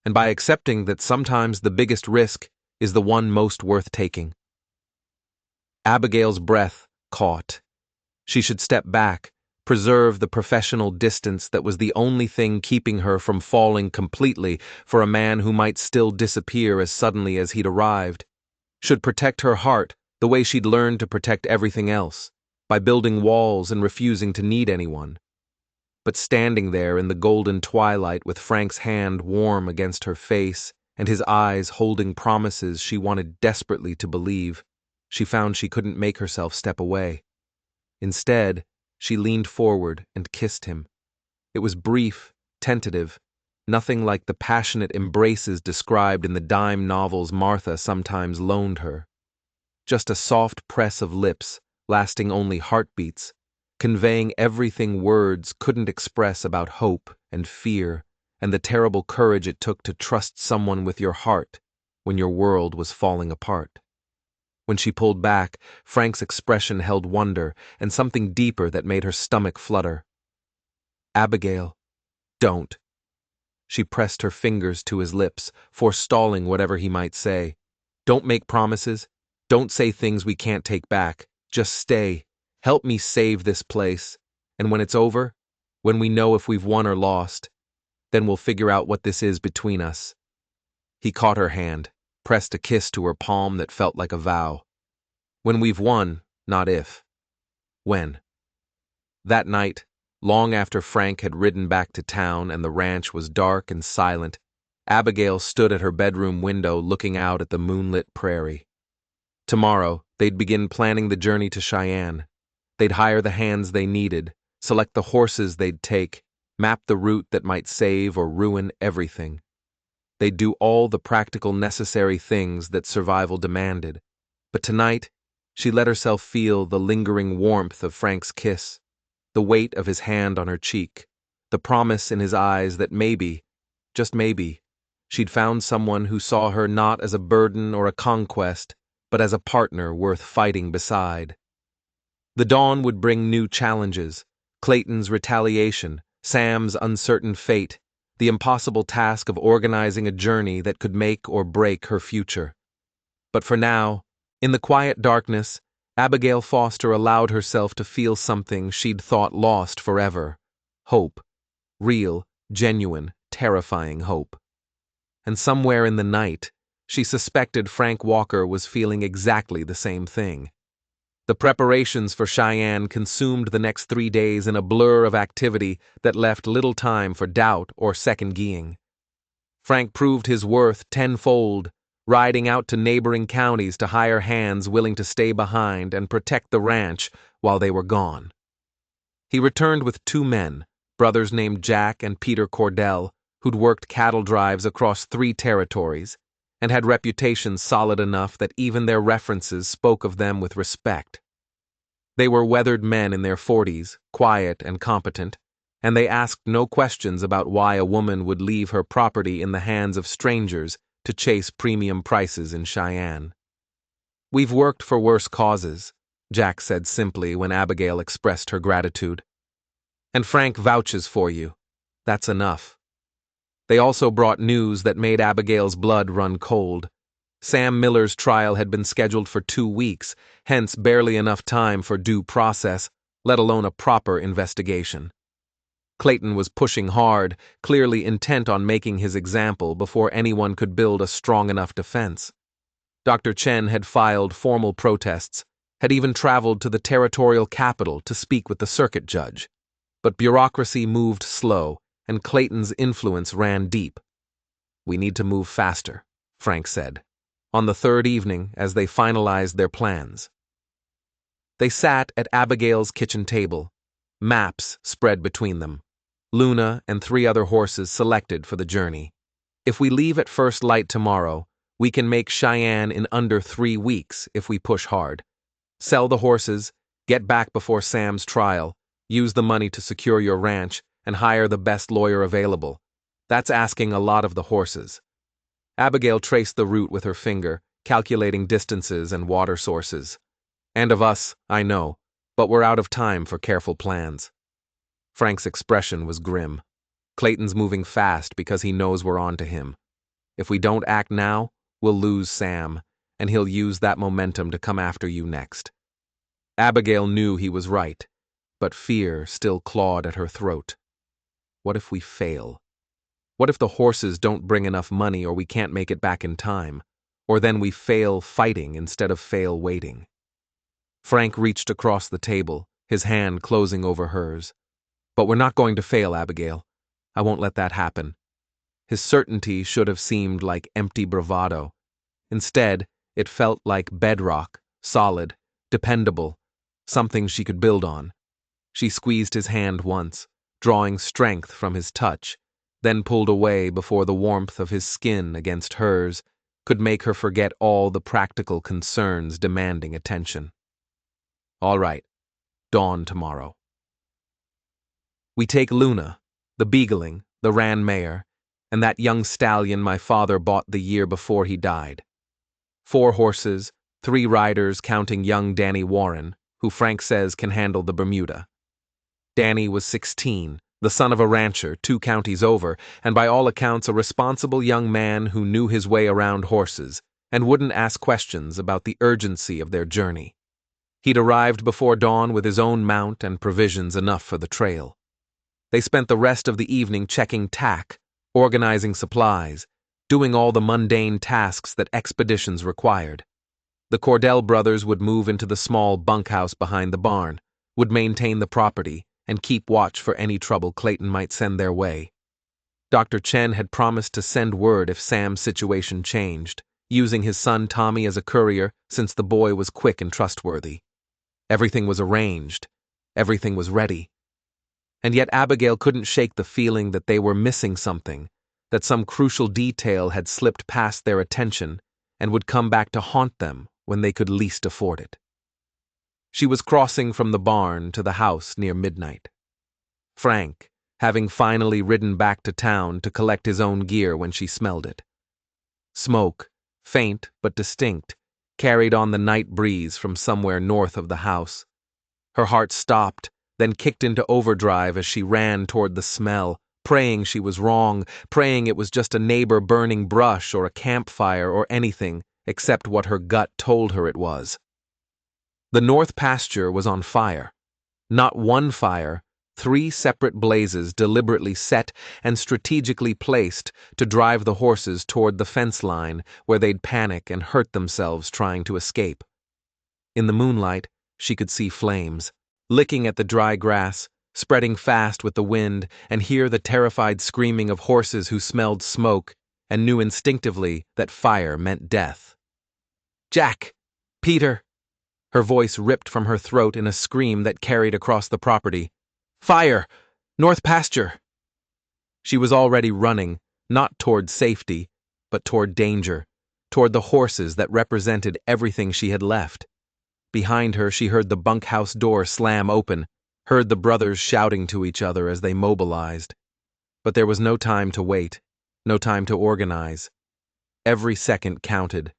"And by accepting that sometimes the biggest risk is the one most worth taking." Abigail's breath caught. She should step back, preserve the professional distance that was the only thing keeping her from falling completely for a man who might still disappear as suddenly as he'd arrived. Should protect her heart the way she'd learned to protect everything else, by building walls and refusing to need anyone. But standing there in the golden twilight with Frank's hand warm against her face and his eyes holding promises she wanted desperately to believe, she found she couldn't make herself step away. Instead, she leaned forward and kissed him. It was brief, tentative, nothing like the passionate embraces described in the dime novels Martha sometimes loaned her. Just a soft press of lips, lasting only heartbeats, conveying everything words couldn't express about hope and fear and the terrible courage it took to trust someone with your heart when your world was falling apart. When she pulled back, Frank's expression held wonder and something deeper that made her stomach flutter. "Abigail, don't." She pressed her fingers to his lips, forestalling whatever he might say. "Don't make promises. Don't say things we can't take back. Just stay. Help me save this place. And when it's over, when we know if we've won or lost, then we'll figure out what this is between us." He caught her hand, pressed a kiss to her palm that felt like a vow. "When we've won, not if. When." That night, long after Frank had ridden back to town and the ranch was dark and silent, Abigail stood at her bedroom window looking out at the moonlit prairie. Tomorrow, they'd begin planning the journey to Cheyenne. They'd hire the hands they needed, select the horses they'd take, map the route that might save or ruin everything. They'd do all the practical necessary things that survival demanded. But tonight, she let herself feel the lingering warmth of Frank's kiss, the weight of his hand on her cheek, the promise in his eyes that maybe, just maybe, she'd found someone who saw her not as a burden or a conquest, but as a partner worth fighting beside. The dawn would bring new challenges: Clayton's retaliation, Sam's uncertain fate, the impossible task of organizing a journey that could make or break her future. But for now, in the quiet darkness, Abigail Foster allowed herself to feel something she'd thought lost forever: hope. Real, genuine, terrifying hope. And somewhere in the night, she suspected Frank Walker was feeling exactly the same thing. The preparations for Cheyenne consumed the next 3 days in a blur of activity that left little time for doubt or second-guessing. Frank proved his worth tenfold, riding out to neighboring counties to hire hands willing to stay behind and protect the ranch while they were gone. He returned with 2 men, brothers named Jack and Peter Cordell, who'd worked cattle drives across 3 territories, and had reputations solid enough that even their references spoke of them with respect. They were weathered men in their 40s, quiet and competent, and they asked no questions about why a woman would leave her property in the hands of strangers to chase premium prices in Cheyenne. "We've worked for worse causes," Jack said simply when Abigail expressed her gratitude. "And Frank vouches for you. That's enough." They also brought news that made Abigail's blood run cold. Sam Miller's trial had been scheduled for 2 weeks, hence barely enough time for due process, let alone a proper investigation. Clayton was pushing hard, clearly intent on making his example before anyone could build a strong enough defense. Dr. Chen had filed formal protests, had even traveled to the territorial capital to speak with the circuit judge. But bureaucracy moved slow, and Clayton's influence ran deep. "We need to move faster," Frank said, on the 3rd evening as they finalized their plans. They sat at Abigail's kitchen table, maps spread between them, Luna and 3 other horses selected for the journey. "If we leave at first light tomorrow, we can make Cheyenne in under 3 weeks if we push hard. Sell the horses, get back before Sam's trial, use the money to secure your ranch, and hire the best lawyer available. That's asking a lot of the horses." Abigail traced the route with her finger, calculating distances and water sources. "And of us, I know, but we're out of time for careful plans." Frank's expression was grim. "Clayton's moving fast because he knows we're on to him. If we don't act now, we'll lose Sam, and he'll use that momentum to come after you next." Abigail knew he was right, but fear still clawed at her throat. What if we fail? What if the horses don't bring enough money or we can't make it back in time? Or then we fail fighting instead of fail waiting? Frank reached across the table, his hand closing over hers. "But we're not going to fail, Abigail. I won't let that happen." His certainty should have seemed like empty bravado. Instead, it felt like bedrock, solid, dependable, something she could build on. She squeezed his hand once, drawing strength from his touch, then pulled away before the warmth of his skin against hers could make her forget all the practical concerns demanding attention. "All right, dawn tomorrow." We take Luna, the beagling, the ran mare, and that young stallion my father bought the year before he died. 4 horses, 3 riders counting young Danny Warren, who Frank says can handle the Bermuda. Danny was 16, the son of a rancher 2 counties over, and by all accounts a responsible young man who knew his way around horses and wouldn't ask questions about the urgency of their journey. He'd arrived before dawn with his own mount and provisions enough for the trail. They spent the rest of the evening checking tack, organizing supplies, doing all the mundane tasks that expeditions required. The Cordell brothers would move into the small bunkhouse behind the barn, would maintain the property, and keep watch for any trouble Clayton might send their way. Dr. Chen had promised to send word if Sam's situation changed, using his son Tommy as a courier since the boy was quick and trustworthy. Everything was arranged. Everything was ready. And yet Abigail couldn't shake the feeling that they were missing something, that some crucial detail had slipped past their attention and would come back to haunt them when they could least afford it. She was crossing from the barn to the house near midnight. Frank, having finally ridden back to town to collect his own gear when she smelled it. Smoke, faint but distinct, carried on the night breeze from somewhere north of the house. Her heart stopped, then kicked into overdrive as she ran toward the smell, praying she was wrong, praying it was just a neighbor burning brush or a campfire or anything except what her gut told her it was. The north pasture was on fire. Not one fire, 3 separate blazes deliberately set and strategically placed to drive the horses toward the fence line where they'd panic and hurt themselves trying to escape. In the moonlight, she could see flames, licking at the dry grass, spreading fast with the wind, and hear the terrified screaming of horses who smelled smoke and knew instinctively that fire meant death. "Jack! Peter!" Her voice ripped from her throat in a scream that carried across the property. "Fire! North pasture!" She was already running, not toward safety, but toward danger, toward the horses that represented everything she had left. Behind her, she heard the bunkhouse door slam open, heard the brothers shouting to each other as they mobilized. But there was no time to wait, no time to organize. Every second counted.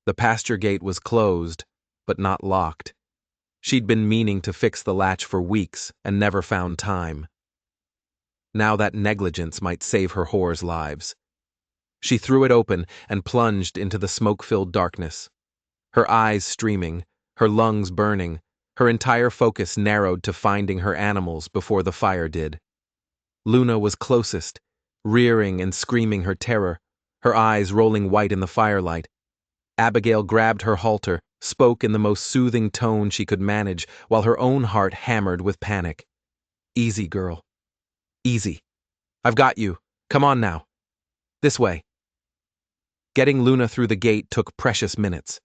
The pasture gate was closed, but not locked. She'd been meaning to fix the latch for weeks and never found time. Now that negligence might save her whores' lives. She threw it open and plunged into the smoke-filled darkness. Her eyes streaming, her lungs burning, her entire focus narrowed to finding her animals before the fire did. Luna was closest, rearing and screaming her terror, her eyes rolling white in the firelight. Abigail grabbed her halter, spoke in the most soothing tone she could manage, while her own heart hammered with panic. "Easy, girl. Easy. I've got you. Come on now. This way." Getting Luna through the gate took precious minutes.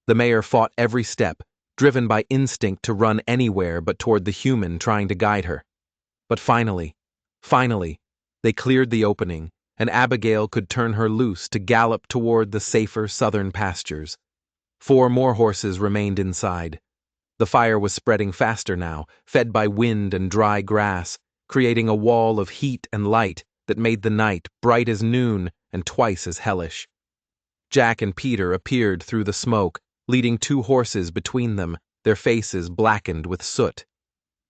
The mayor fought every step, driven by instinct to run anywhere but toward the human trying to guide her. But finally, they cleared the opening, and Abigail could turn her loose to gallop toward the safer southern pastures. 4 more horses remained inside. The fire was spreading faster now, fed by wind and dry grass, creating a wall of heat and light that made the night bright as noon and twice as hellish. Jack and Peter appeared through the smoke, leading 2 horses between them, their faces blackened with soot.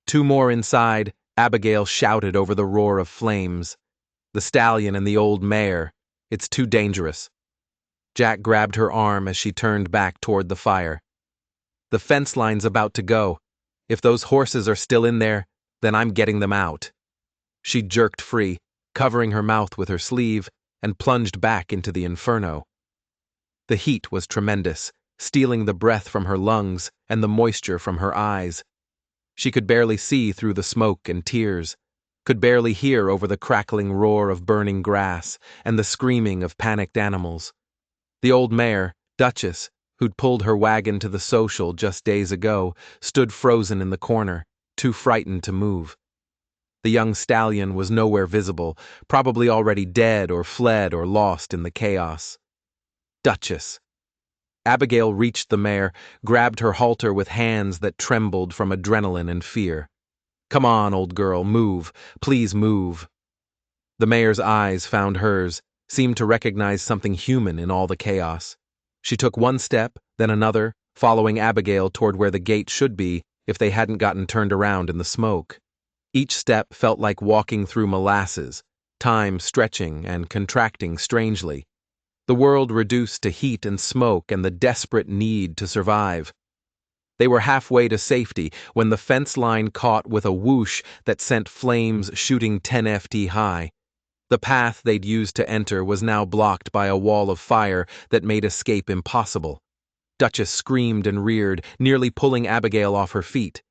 2 more inside, Abigail shouted over the roar of flames. "The stallion and the old mare. It's too dangerous." Jack grabbed her arm as she turned back toward the fire. "The fence line's about to go. If those horses are still in there, then I'm getting them out." She jerked free, covering her mouth with her sleeve, and plunged back into the inferno. The heat was tremendous, stealing the breath from her lungs and the moisture from her eyes. She could barely see through the smoke and tears, could barely hear over the crackling roar of burning grass and the screaming of panicked animals. The old mare, Duchess, who'd pulled her wagon to the social just days ago, stood frozen in the corner, too frightened to move. The young stallion was nowhere visible, probably already dead or fled or lost in the chaos. Duchess. Abigail reached the mare, grabbed her halter with hands that trembled from adrenaline and fear. "Come on, old girl, move. Please move." The mayor's eyes found hers, seemed to recognize something human in all the chaos. She took one step, then another, following Abigail toward where the gate should be if they hadn't gotten turned around in the smoke. Each step felt like walking through molasses, time stretching and contracting strangely. The world reduced to heat and smoke and the desperate need to survive. They were halfway to safety when the fence line caught with a whoosh that sent flames shooting 10 ft high. The path they'd used to enter was now blocked by a wall of fire that made escape impossible. Duchess screamed and reared, nearly pulling Abigail off her feet.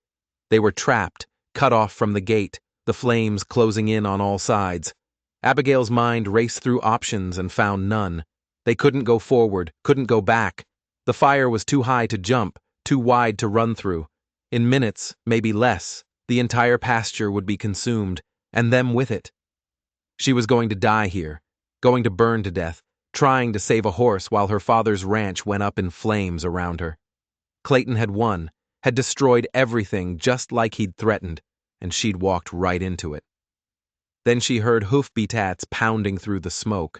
They were trapped, cut off from the gate, the flames closing in on all sides. Abigail's mind raced through options and found none. They couldn't go forward, couldn't go back. The fire was too high to jump, too wide to run through. In minutes, maybe less, the entire pasture would be consumed, and them with it. She was going to die here, going to burn to death, trying to save a horse while her father's ranch went up in flames around her. Clayton had won, had destroyed everything just like he'd threatened, and she'd walked right into it. Then she heard hoof-beats pounding through the smoke,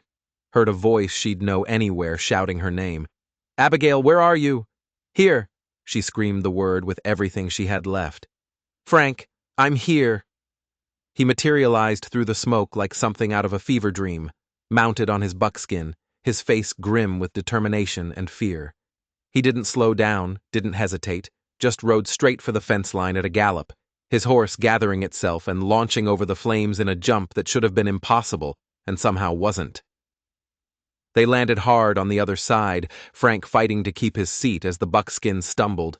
heard a voice she'd know anywhere shouting her name. "Abigail, where are you?" "Here," she screamed the word with everything she had left. "Frank, I'm here." He materialized through the smoke like something out of a fever dream, mounted on his buckskin, his face grim with determination and fear. He didn't slow down, didn't hesitate, just rode straight for the fence line at a gallop, his horse gathering itself and launching over the flames in a jump that should have been impossible and somehow wasn't. They landed hard on the other side, Frank fighting to keep his seat as the buckskin stumbled.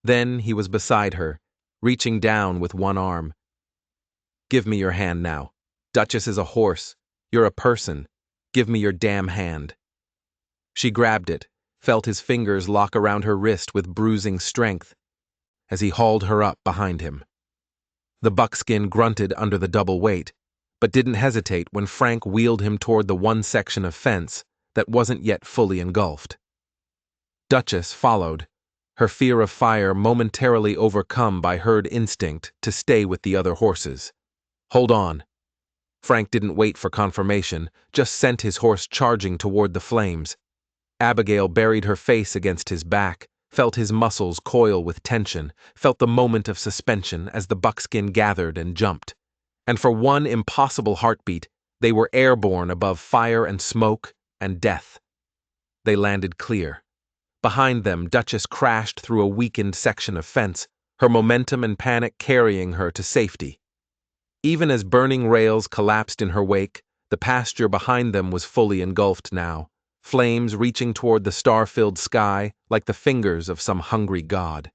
Then he was beside her, reaching down with one arm. "Give me your hand now. Duchess is a horse. You're a person. Give me your damn hand." She grabbed it, felt his fingers lock around her wrist with bruising strength as he hauled her up behind him. The buckskin grunted under the double weight, but didn't hesitate when Frank wheeled him toward the one section of fence that wasn't yet fully engulfed. Duchess followed, her fear of fire momentarily overcome by herd instinct to stay with the other horses. "Hold on." Frank didn't wait for confirmation, just sent his horse charging toward the flames. Abigail buried her face against his back, felt his muscles coil with tension, felt the moment of suspension as the buckskin gathered and jumped. And for one impossible heartbeat, they were airborne above fire and smoke and death. They landed clear. Behind them, Duchess crashed through a weakened section of fence, her momentum and panic carrying her to safety. Even as burning rails collapsed in her wake, the pasture behind them was fully engulfed now, flames reaching toward the star-filled sky like the fingers of some hungry god.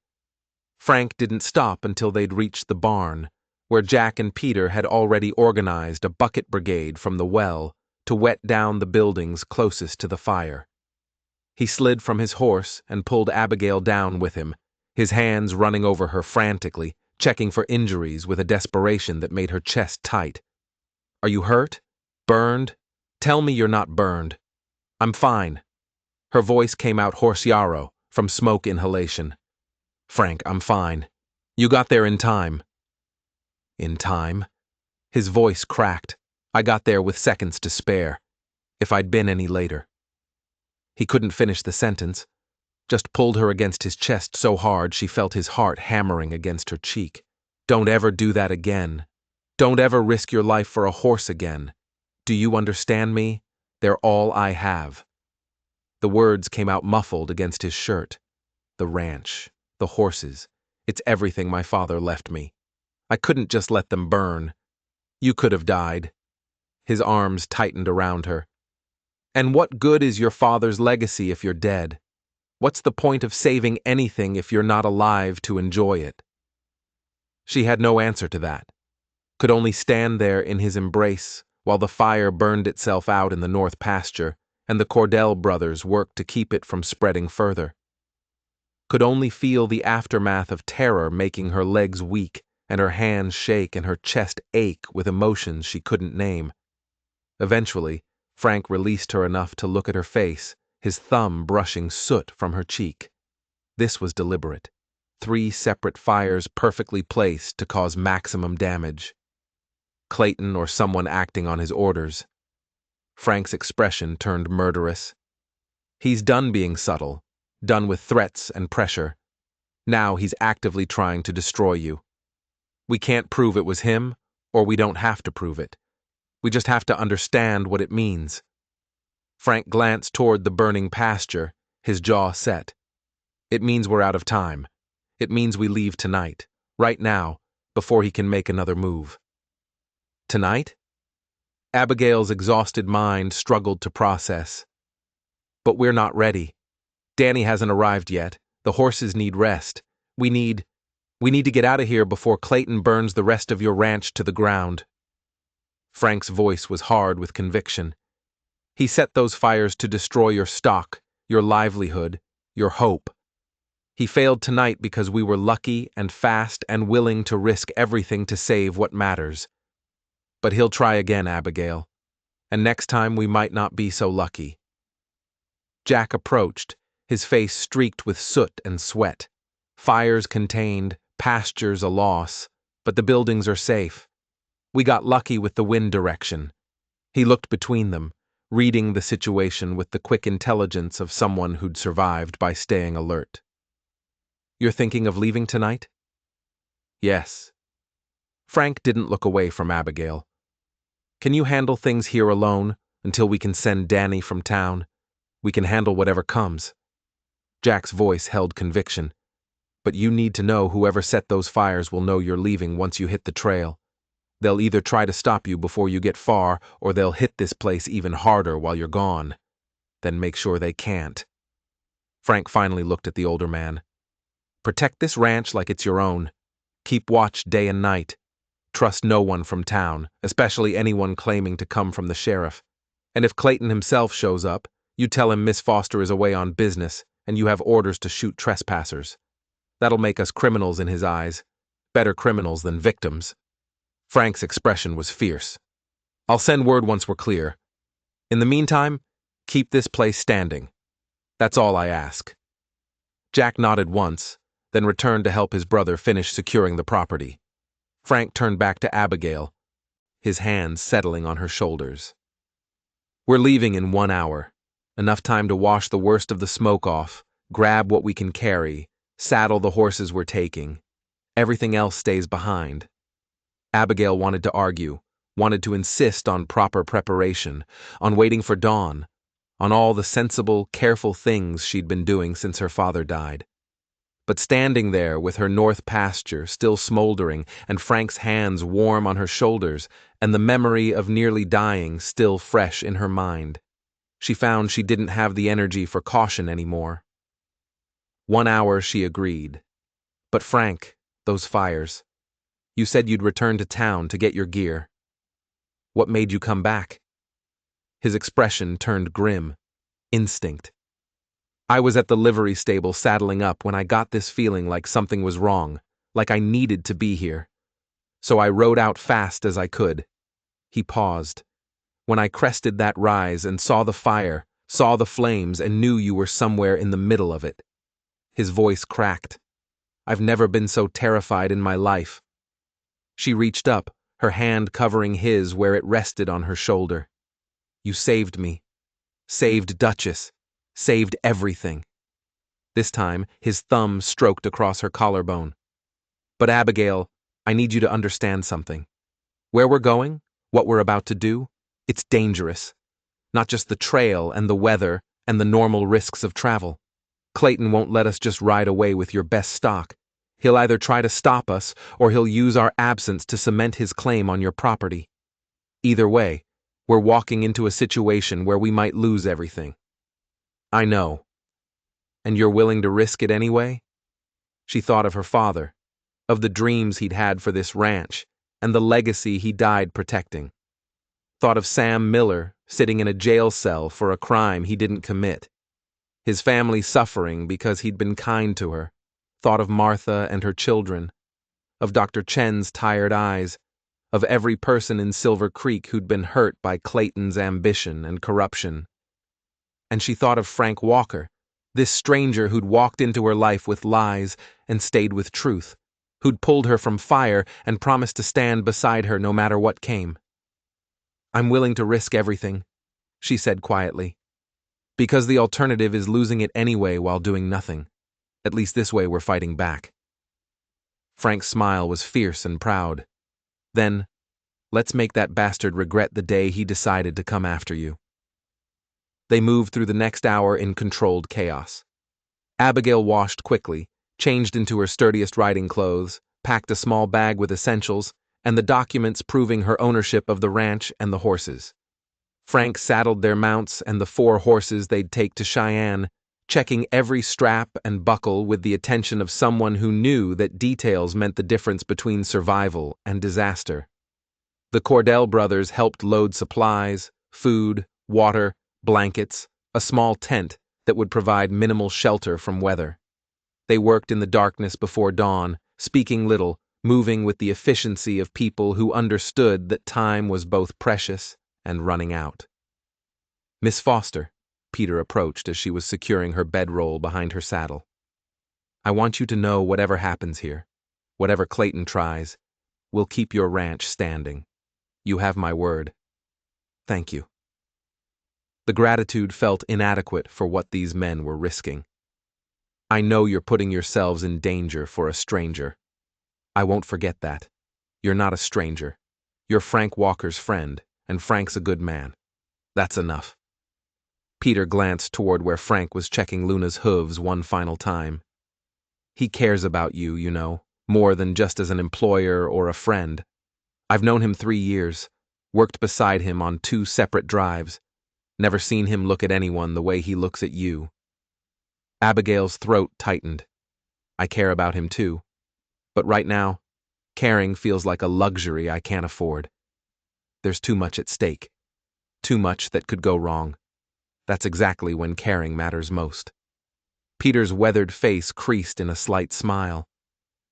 Frank didn't stop until they'd reached the barn, where Jack and Peter had already organized a bucket brigade from the well to wet down the buildings closest to the fire. He slid from his horse and pulled Abigail down with him, his hands running over her frantically, checking for injuries with a desperation that made her chest tight. "Are you hurt? Burned? Tell me you're not burned." "I'm fine." Her voice came out hoarse yarrow from smoke inhalation. "Frank, I'm fine. You got there in time." "In time?" His voice cracked. "I got there with seconds to spare. If I'd been any later." He couldn't finish the sentence, just pulled her against his chest so hard she felt his heart hammering against her cheek. "Don't ever do that again. Don't ever risk your life for a horse again. Do you understand me? They're all I have." The words came out muffled against his shirt. "The ranch, the horses, it's everything my father left me. I couldn't just let them burn. You could have died." His arms tightened around her. "And what good is your father's legacy if you're dead? What's the point of saving anything if you're not alive to enjoy it?" She had no answer to that, could only stand there in his embrace while the fire burned itself out in the north pasture and the Cordell brothers worked to keep it from spreading further. Could only feel the aftermath of terror making her legs weak and her hands shake and her chest ache with emotions she couldn't name. Eventually, Frank released her enough to look at her face, his thumb brushing soot from her cheek. This was deliberate. 3 separate fires perfectly placed to cause maximum damage. Clayton or someone acting on his orders. Frank's expression turned murderous. He's done being subtle, done with threats and pressure. Now he's actively trying to destroy you. We can't prove it was him, or we don't have to prove it. We just have to understand what it means. Frank glanced toward the burning pasture, his jaw set. It means we're out of time. It means we leave tonight, right now, before he can make another move. Tonight? Abigail's exhausted mind struggled to process. But we're not ready. Danny hasn't arrived yet. The horses need rest. We need to get out of here before Clayton burns the rest of your ranch to the ground. Frank's voice was hard with conviction. He set those fires to destroy your stock, your livelihood, your hope. He failed tonight because we were lucky and fast and willing to risk everything to save what matters. But he'll try again, Abigail. And next time we might not be so lucky. Jack approached, his face streaked with soot and sweat. Fires contained, pastures a loss, but the buildings are safe. We got lucky with the wind direction. He looked between them, reading the situation with the quick intelligence of someone who'd survived by staying alert. You're thinking of leaving tonight? Yes. Frank didn't look away from Abigail. Can you handle things here alone until we can send Danny from town? We can handle whatever comes. Jack's voice held conviction. But you need to know whoever set those fires will know you're leaving once you hit the trail. They'll either try to stop you before you get far, or they'll hit this place even harder while you're gone. Then make sure they can't. Frank finally looked at the older man. Protect this ranch like it's your own. Keep watch day and night. Trust no one from town, especially anyone claiming to come from the sheriff. And if Clayton himself shows up, you tell him Miss Foster is away on business, and you have orders to shoot trespassers. That'll make us criminals in his eyes. Better criminals than victims. Frank's expression was fierce. I'll send word once we're clear. In the meantime, keep this place standing. That's all I ask. Jack nodded once, then returned to help his brother finish securing the property. Frank turned back to Abigail, his hands settling on her shoulders. We're leaving in 1 hour. Enough time to wash the worst of the smoke off, grab what we can carry, saddle the horses we're taking. Everything else stays behind. Abigail wanted to argue, wanted to insist on proper preparation, on waiting for dawn, on all the sensible, careful things she'd been doing since her father died. But standing there with her north pasture still smoldering and Frank's hands warm on her shoulders and the memory of nearly dying still fresh in her mind, she found she didn't have the energy for caution anymore. 1 hour, she agreed. But Frank, those fires. You said you'd return to town to get your gear. What made you come back? His expression turned grim. Instinct. I was at the livery stable saddling up when I got this feeling like something was wrong, like I needed to be here. So I rode out fast as I could. He paused. When I crested that rise and saw the fire, saw the flames and knew you were somewhere in the middle of it. His voice cracked. I've never been so terrified in my life. She reached up, her hand covering his where it rested on her shoulder. You saved me. Saved Duchess. Saved everything. This time, his thumb stroked across her collarbone. But Abigail, I need you to understand something. Where we're going, what we're about to do, it's dangerous. Not just the trail and the weather and the normal risks of travel. Clayton won't let us just ride away with your best stock. He'll either try to stop us or he'll use our absence to cement his claim on your property. Either way, we're walking into a situation where we might lose everything. I know. And you're willing to risk it anyway? She thought of her father, of the dreams he'd had for this ranch, and the legacy he died protecting. Thought of Sam Miller sitting in a jail cell for a crime he didn't commit. His family suffering because he'd been kind to her. Thought of Martha and her children. Of Dr. Chen's tired eyes. Of every person in Silver Creek who'd been hurt by Clayton's ambition and corruption. And she thought of Frank Walker, this stranger who'd walked into her life with lies and stayed with truth. who'd pulled her from fire and promised to stand beside her no matter what came. "I'm willing to risk everything," she said quietly, "because the alternative is losing it anyway while doing nothing. At least this way we're fighting back." Frank's smile was fierce and proud. "Then, let's make that bastard regret the day he decided to come after you." They moved through the next hour in controlled chaos. Abigail washed quickly, changed into her sturdiest riding clothes, packed a small bag with essentials, and the documents proving her ownership of the ranch and the horses. Frank saddled their mounts and the 4 horses they'd take to Cheyenne, checking every strap and buckle with the attention of someone who knew that details meant the difference between survival and disaster. The Cordell brothers helped load supplies, food, water, blankets, a small tent that would provide minimal shelter from weather. They worked in the darkness before dawn, speaking little, moving with the efficiency of people who understood that time was both precious and running out. "Miss Foster," Peter approached as she was securing her bedroll behind her saddle. "I want you to know whatever happens here, whatever Clayton tries, we'll keep your ranch standing. You have my word." "Thank you." The gratitude felt inadequate for what these men were risking. "I know you're putting yourselves in danger for a stranger. I won't forget that. You're not a stranger. You're Frank Walker's friend, and Frank's a good man. That's enough." Peter glanced toward where Frank was checking Luna's hooves one final time. "He cares about you, you know, more than just as an employer or a friend. I've known him 3 years, worked beside him on 2 separate drives, never seen him look at anyone the way he looks at you." Abigail's throat tightened. "I care about him too. But right now, caring feels like a luxury I can't afford. There's too much at stake. Too much that could go wrong. That's exactly when caring matters most." Peter's weathered face creased in a slight smile.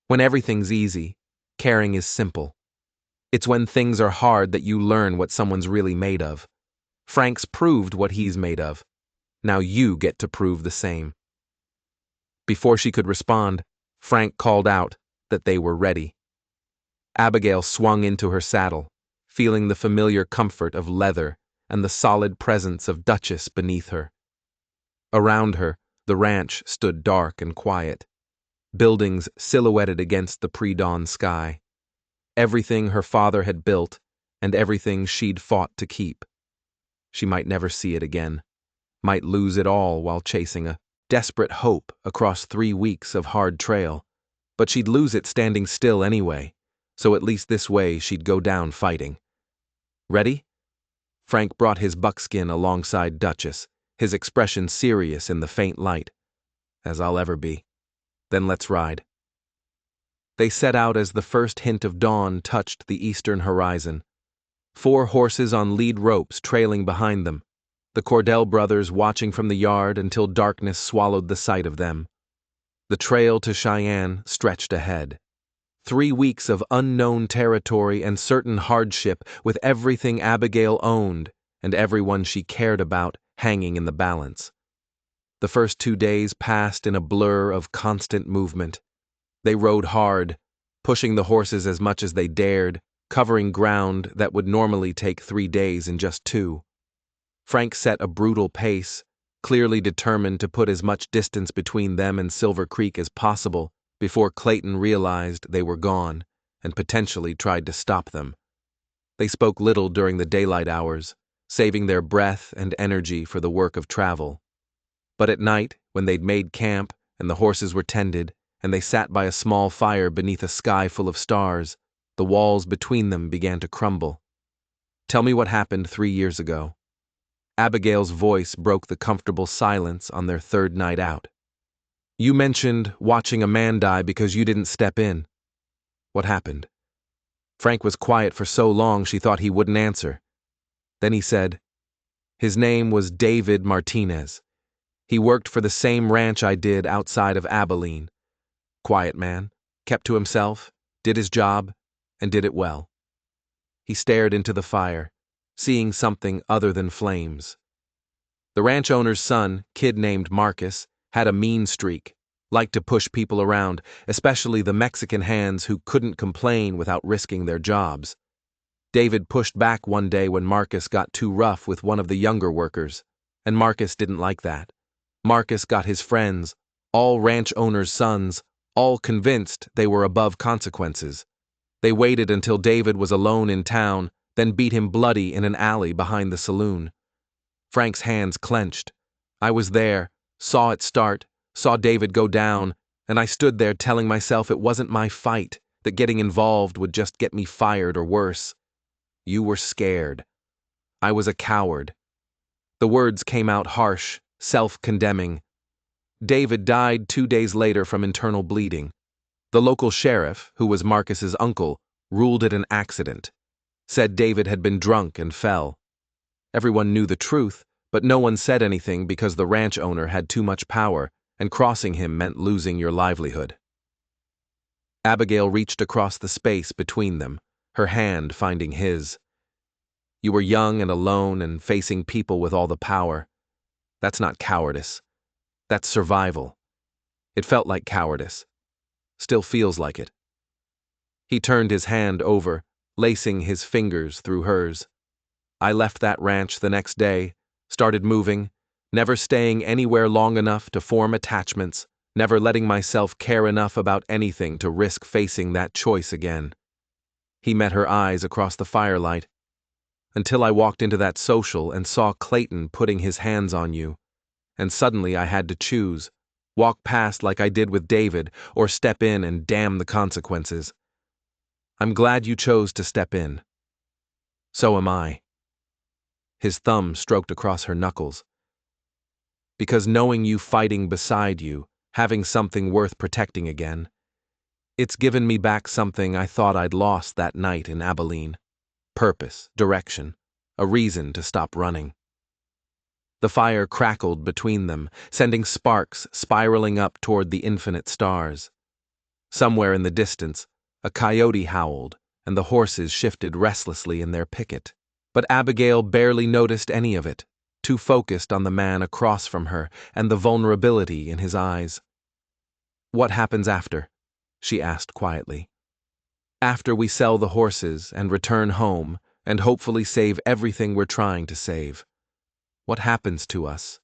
When everything's easy, caring is simple. It's when things are hard that you learn what someone's really made of. Frank's proved what he's made of. Now you get to prove the same. Before she could respond, Frank called out that they were ready. Abigail swung into her saddle, feeling the familiar comfort of leather and the solid presence of Duchess beneath her. Around her, the ranch stood dark and quiet, buildings silhouetted against the pre-dawn sky. Everything her father had built, and everything she'd fought to keep. She might never see it again, might lose it all while chasing a desperate hope across 3 weeks of hard trail, but she'd lose it standing still anyway, so at least this way she'd go down fighting. "Ready?" Frank brought his buckskin alongside Duchess, his expression serious in the faint light. "As I'll ever be. Then let's ride." They set out as the first hint of dawn touched the eastern horizon. 4 horses on lead ropes trailing behind them, the Cordell brothers watching from the yard until darkness swallowed the sight of them. The trail to Cheyenne stretched ahead. 3 weeks of unknown territory and certain hardship, with everything Abigail owned and everyone she cared about hanging in the balance. The first 2 days passed in a blur of constant movement. They rode hard, pushing the horses as much as they dared, covering ground that would normally take 3 days in just 2. Frank set a brutal pace, clearly determined to put as much distance between them and Silver Creek as possible before Clayton realized they were gone and potentially tried to stop them. They spoke little during the daylight hours, saving their breath and energy for the work of travel. But at night, when they'd made camp and the horses were tended, and they sat by a small fire beneath a sky full of stars, the walls between them began to crumble. "Tell me what happened 3 years ago." Abigail's voice broke the comfortable silence on their 3rd night out. "You mentioned watching a man die because you didn't step in. What happened?" Frank was quiet for so long she thought he wouldn't answer. Then he said, "His name was David Martinez. He worked for the same ranch I did outside of Abilene. Quiet man, kept to himself, did his job, and did it well." He stared into the fire, seeing something other than flames. "The ranch owner's son, kid named Marcus, had a mean streak. liked to push people around, especially the Mexican hands who couldn't complain without risking their jobs. David pushed back one day when Marcus got too rough with one of the younger workers, and Marcus didn't like that. Marcus got his friends, all ranch owners' sons, all convinced they were above consequences. They waited until David was alone in town, then beat him bloody in an alley behind the saloon. Frank's hands clenched. I was there, saw it start, saw David go down, and I stood there telling myself it wasn't my fight, that getting involved would just get me fired or worse. You were scared. I was a coward. The words came out harsh, self-condemning. David died 2 days later from internal bleeding. The local sheriff, who was Marcus's uncle, ruled it an accident. Said David had been drunk and fell. Everyone knew the truth, but no one said anything because the ranch owner had too much power, and crossing him meant losing your livelihood. Abigail reached across the space between them, her hand finding his. You were young and alone and facing people with all the power. That's not cowardice. That's survival. It felt like cowardice. Still feels like it. He turned his hand over, lacing his fingers through hers. I left that ranch the next day, started moving, never staying anywhere long enough to form attachments, never letting myself care enough about anything to risk facing that choice again. He met her eyes across the firelight. Until I walked into that social and saw Clayton putting his hands on you, and suddenly I had to choose, walk past like I did with David, or step in and damn the consequences. I'm glad you chose to step in. So am I. His thumb stroked across her knuckles. Because knowing you fighting beside you, having something worth protecting again, it's given me back something I thought I'd lost that night in Abilene. Purpose, direction, a reason to stop running. The fire crackled between them, sending sparks spiraling up toward the infinite stars. Somewhere in the distance, a coyote howled, and the horses shifted restlessly in their picket. But Abigail barely noticed any of it, too focused on the man across from her and the vulnerability in his eyes. What happens after? She asked quietly. After we sell the horses and return home and hopefully save everything we're trying to save. What happens to us?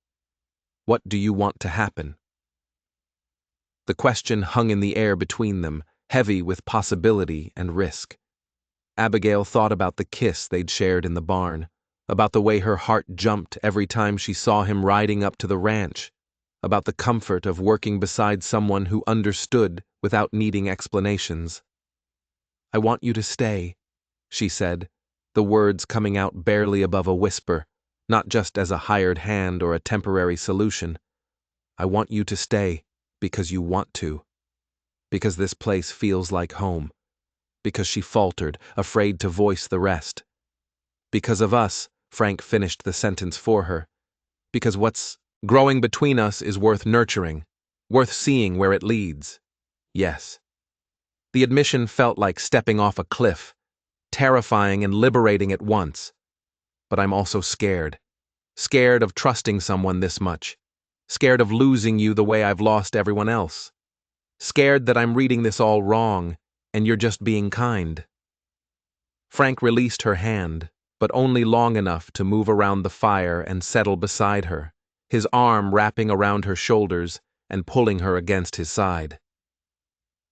What do you want to happen? The question hung in the air between them, heavy with possibility and risk. Abigail thought about the kiss they'd shared in the barn, about the way her heart jumped every time she saw him riding up to the ranch, about the comfort of working beside someone who understood without needing explanations. I want you to stay, she said, the words coming out barely above a whisper, not just as a hired hand or a temporary solution. I want you to stay because you want to, because this place feels like home, because she faltered, afraid to voice the rest. Because of us, Frank finished the sentence for her, because what's growing between us is worth nurturing, worth seeing where it leads. Yes. The admission felt like stepping off a cliff, terrifying and liberating at once. But I'm also scared. Scared of trusting someone this much. Scared of losing you the way I've lost everyone else. Scared that I'm reading this all wrong, and you're just being kind. Frank released her hand, but only long enough to move around the fire and settle beside her, his arm wrapping around her shoulders and pulling her against his side.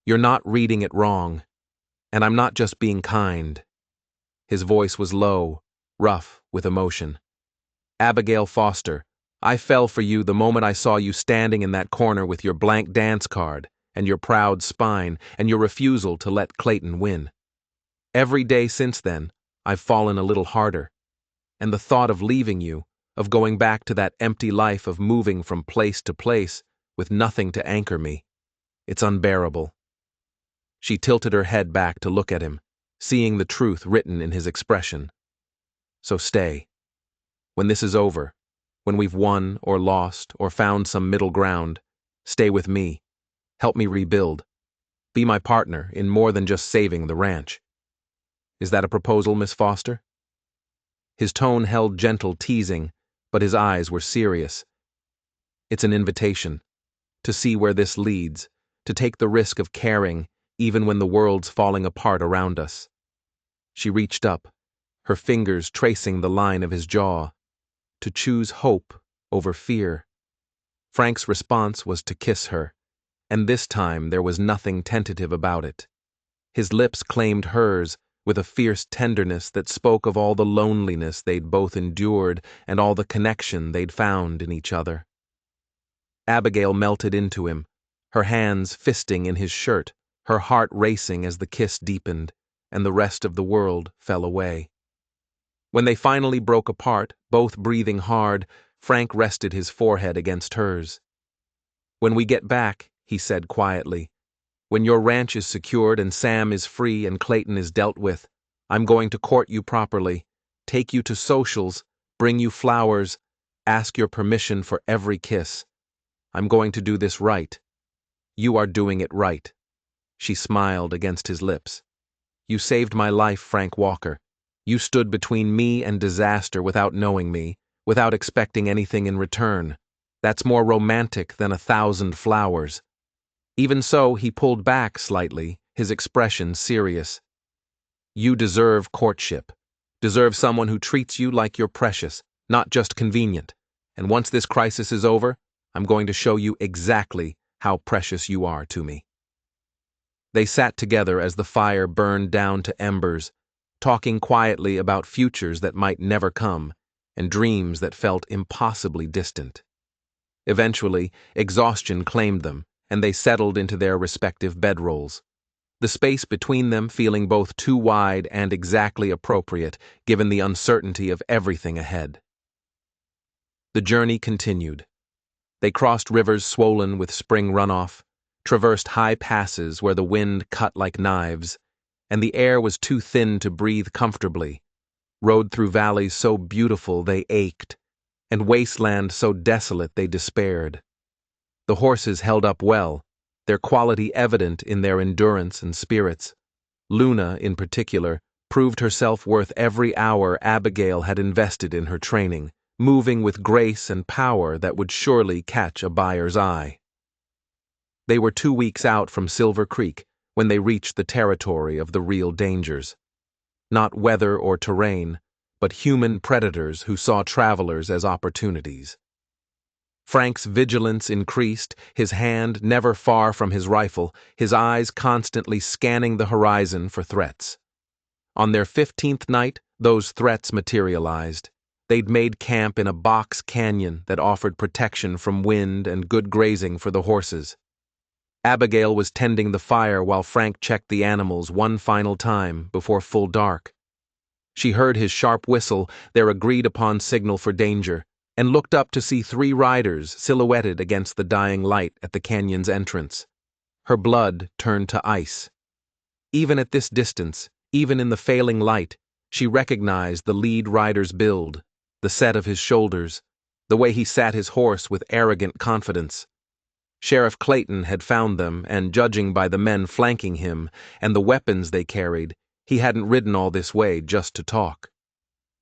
You're not reading it wrong, and I'm not just being kind. His voice was low, rough with emotion. Abigail Foster, I fell for you the moment I saw you standing in that corner with your blank dance card and your proud spine and your refusal to let Clayton win. Every day since then, I've fallen a little harder. And the thought of leaving you, of going back to that empty life of moving from place to place with nothing to anchor me, it's unbearable. She tilted her head back to look at him, seeing the truth written in his expression. So stay. When this is over, when we've won or lost or found some middle ground, stay with me. Help me rebuild. Be my partner in more than just saving the ranch. Is that a proposal, Miss Foster? His tone held gentle teasing, but his eyes were serious. It's an invitation. to see where this leads, to take the risk of caring, even when the world's falling apart around us. She reached up, her fingers tracing the line of his jaw, to choose hope over fear. Frank's response was to kiss her, and this time there was nothing tentative about it. His lips claimed hers with a fierce tenderness that spoke of all the loneliness they'd both endured and all the connection they'd found in each other. Abigail melted into him, her hands fisting in his shirt, her heart racing as the kiss deepened, and the rest of the world fell away. When they finally broke apart, both breathing hard, Frank rested his forehead against hers. "When we get back," he said quietly, "when your ranch is secured and Sam is free and Clayton is dealt with, I'm going to court you properly, take you to socials, bring you flowers, ask your permission for every kiss. I'm going to do this right. You are doing it right." She smiled against his lips. "You saved my life, Frank Walker. You stood between me and disaster without knowing me, without expecting anything in return. That's more romantic than 1,000 flowers." Even so, he pulled back slightly, his expression serious. "You deserve courtship. Deserve someone who treats you like you're precious, not just convenient. And once this crisis is over, I'm going to show you exactly how precious you are to me." They sat together as the fire burned down to embers, talking quietly about futures that might never come, and dreams that felt impossibly distant. Eventually, exhaustion claimed them, and they settled into their respective bedrolls, the space between them feeling both too wide and exactly appropriate given the uncertainty of everything ahead. The journey continued. They crossed rivers swollen with spring runoff, traversed high passes where the wind cut like knives, and the air was too thin to breathe comfortably, rode through valleys so beautiful they ached, and wasteland so desolate they despaired. The horses held up well, their quality evident in their endurance and spirits. Luna, in particular, proved herself worth every hour Abigail had invested in her training, moving with grace and power that would surely catch a buyer's eye. They were 2 weeks out from Silver Creek when they reached the territory of the real dangers. Not weather or terrain, but human predators who saw travelers as opportunities. Frank's vigilance increased, his hand never far from his rifle, his eyes constantly scanning the horizon for threats. On their 15th night, those threats materialized. They'd made camp in a box canyon that offered protection from wind and good grazing for the horses. Abigail was tending the fire while Frank checked the animals one final time before full dark. She heard his sharp whistle, their agreed-upon signal for danger, and looked up to see 3 riders silhouetted against the dying light at the canyon's entrance. Her blood turned to ice. Even at this distance, even in the failing light, she recognized the lead rider's build, the set of his shoulders, the way he sat his horse with arrogant confidence. Sheriff Clayton had found them, and judging by the men flanking him and the weapons they carried, he hadn't ridden all this way just to talk.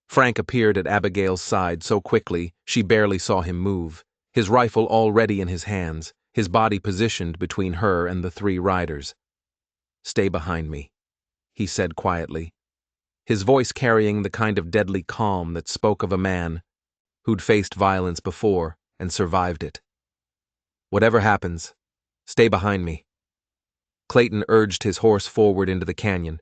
Frank appeared at Abigail's side so quickly she barely saw him move, his rifle already in his hands, his body positioned between her and the 3 riders. "Stay behind me," he said quietly, his voice carrying the kind of deadly calm that spoke of a man who'd faced violence before and survived it. "Whatever happens, stay behind me." Clayton urged his horse forward into the canyon.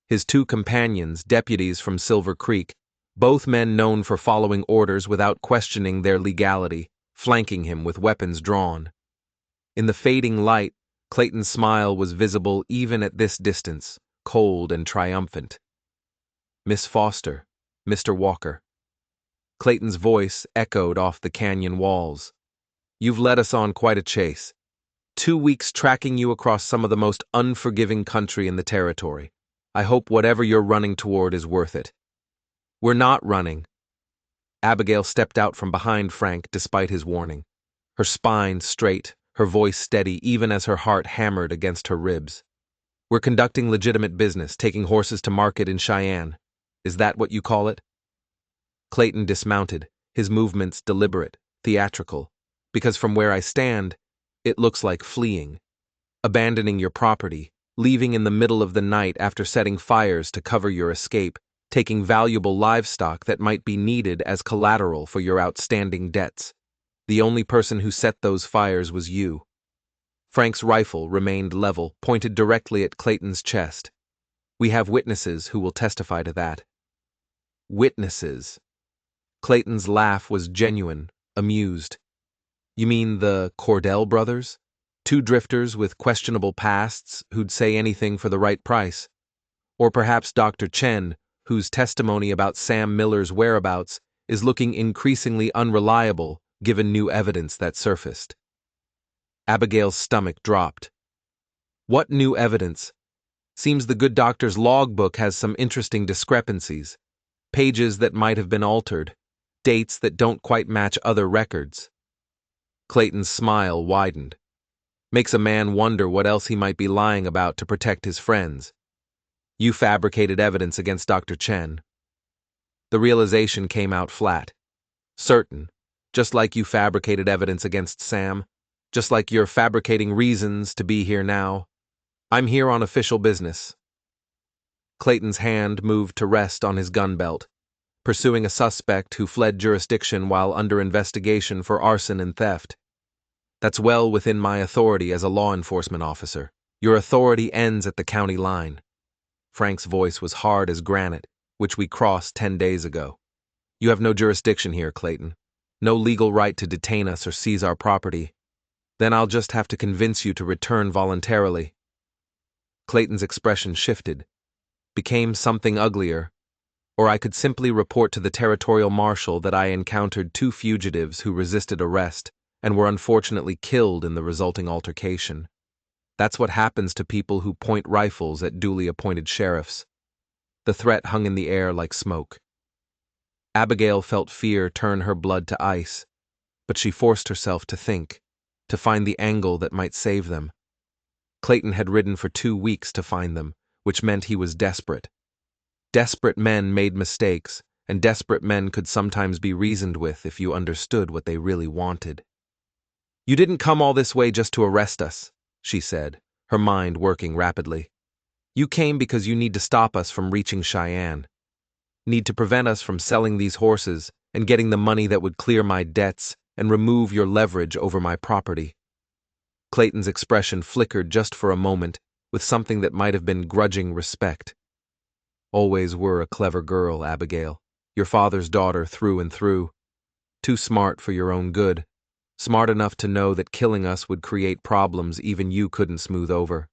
His 2 companions, deputies from Silver Creek, both men known for following orders without questioning their legality, flanking him with weapons drawn. In the fading light, Clayton's smile was visible even at this distance, cold and triumphant. "Miss Foster, Mr. Walker." Clayton's voice echoed off the canyon walls. "You've led us on quite a chase. 2 weeks tracking you across some of the most unforgiving country in the territory. I hope whatever you're running toward is worth it." "We're not running." Abigail stepped out from behind Frank despite his warning, her spine straight, her voice steady even as her heart hammered against her ribs. "We're conducting legitimate business, taking horses to market in Cheyenne. Is that what you call it?" Clayton dismounted, his movements deliberate, theatrical, "Because from where I stand, It looks like fleeing, abandoning your property, leaving in the middle of the night after setting fires to cover your escape, taking valuable livestock that might be needed as collateral for your outstanding debts. The only person who set those fires was you. Frank's rifle remained level, pointed directly at Clayton's chest. We have witnesses who will testify to that. Witnesses. Clayton's laugh was genuine, amused. You mean the Cordell brothers? Two drifters with questionable pasts who'd say anything for the right price. Or perhaps Dr. Chen, whose testimony about Sam Miller's whereabouts is looking increasingly unreliable given new evidence that surfaced. Abigail's stomach dropped. What new evidence? Seems the good doctor's logbook has some interesting discrepancies. Pages that might have been altered. Dates that don't quite match other records. Clayton's smile widened. Makes a man wonder what else he might be lying about to protect his friends. You fabricated evidence against Dr. Chen. The realization came out flat. Certain. Just like you fabricated evidence against Sam. Just like you're fabricating reasons to be here now. I'm here on official business. Clayton's hand moved to rest on his gun belt, pursuing a suspect who fled jurisdiction while under investigation for arson and theft. That's well within my authority as a law enforcement officer. Your authority ends at the county line. Frank's voice was hard as granite, which we crossed 10 days ago. You have no jurisdiction here, Clayton. No legal right to detain us or seize our property. Then I'll just have to convince you to return voluntarily. Clayton's expression shifted, became something uglier, or I could simply report to the territorial marshal that I encountered two fugitives who resisted arrest and were unfortunately killed in the resulting altercation. That's what happens to people who point rifles at duly appointed sheriffs. The threat hung in the air like smoke. Abigail felt fear turn her blood to ice, but she forced herself to think, to find the angle that might save them. Clayton had ridden for 2 weeks to find them, which meant he was desperate. Desperate men made mistakes, and desperate men could sometimes be reasoned with if you understood what they really wanted. You didn't come all this way just to arrest us, she said, her mind working rapidly. You came because you need to stop us from reaching Cheyenne. Need to prevent us from selling these horses and getting the money that would clear my debts and remove your leverage over my property. Clayton's expression flickered just for a moment with something that might have been grudging respect. Always were a clever girl, Abigail. Your father's daughter through and through. Too smart for your own good. Smart enough to know that killing us would create problems even you couldn't smooth over.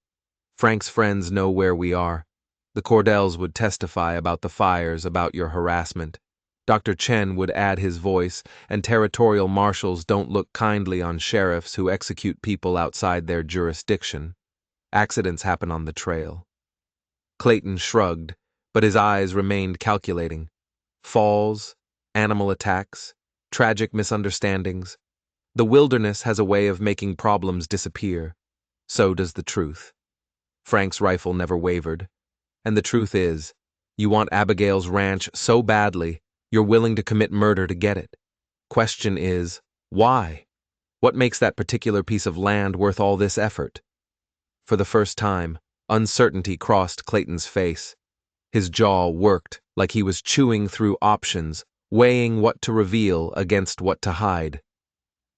Frank's friends know where we are. The Cordells would testify about the fires, about your harassment. Dr. Chen would add his voice, and territorial marshals don't look kindly on sheriffs who execute people outside their jurisdiction. Accidents happen on the trail. Clayton shrugged, but his eyes remained calculating. Falls, animal attacks, tragic misunderstandings. The wilderness has a way of making problems disappear. So does the truth. Frank's rifle never wavered. And the truth is, you want Abigail's ranch so badly, you're willing to commit murder to get it. Question is, why? What makes that particular piece of land worth all this effort? For the first time, uncertainty crossed Clayton's face. His jaw worked like he was chewing through options, weighing what to reveal against what to hide.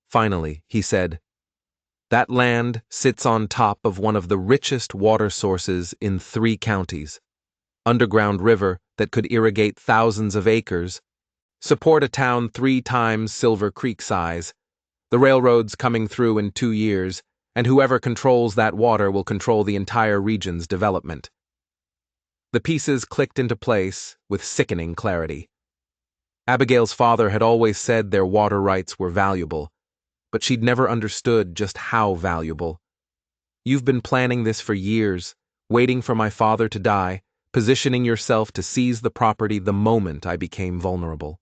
Finally, he said, that land sits on top of one of the richest water sources in 3 counties. Underground river that could irrigate thousands of acres, support a town 3 times Silver Creek size. The railroad's coming through in 2 years, and whoever controls that water will control the entire region's development. The pieces clicked into place with sickening clarity. Abigail's father had always said their water rights were valuable, but she'd never understood just how valuable. You've been planning this for years, waiting for my father to die, positioning yourself to seize the property the moment I became vulnerable.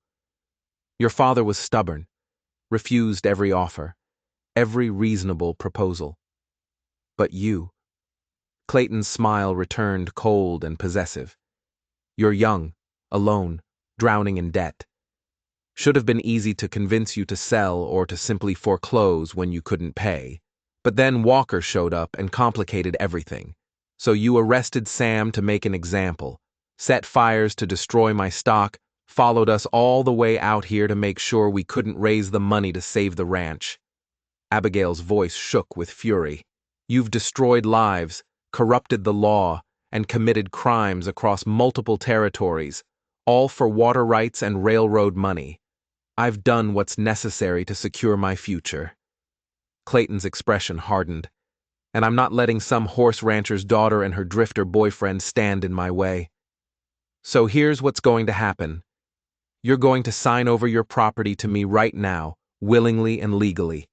Your father was stubborn, refused every offer, every reasonable proposal. But you. Clayton's smile returned cold and possessive. You're young, alone, drowning in debt. Should have been easy to convince you to sell or to simply foreclose when you couldn't pay. But then Walker showed up and complicated everything. So you arrested Sam to make an example, set fires to destroy my stock, followed us all the way out here to make sure we couldn't raise the money to save the ranch. Abigail's voice shook with fury. You've destroyed lives, corrupted the law, and committed crimes across multiple territories, all for water rights and railroad money. I've done what's necessary to secure my future. Clayton's expression hardened. And I'm not letting some horse rancher's daughter and her drifter boyfriend stand in my way. So here's what's going to happen. You're going to sign over your property to me right now, willingly and legally.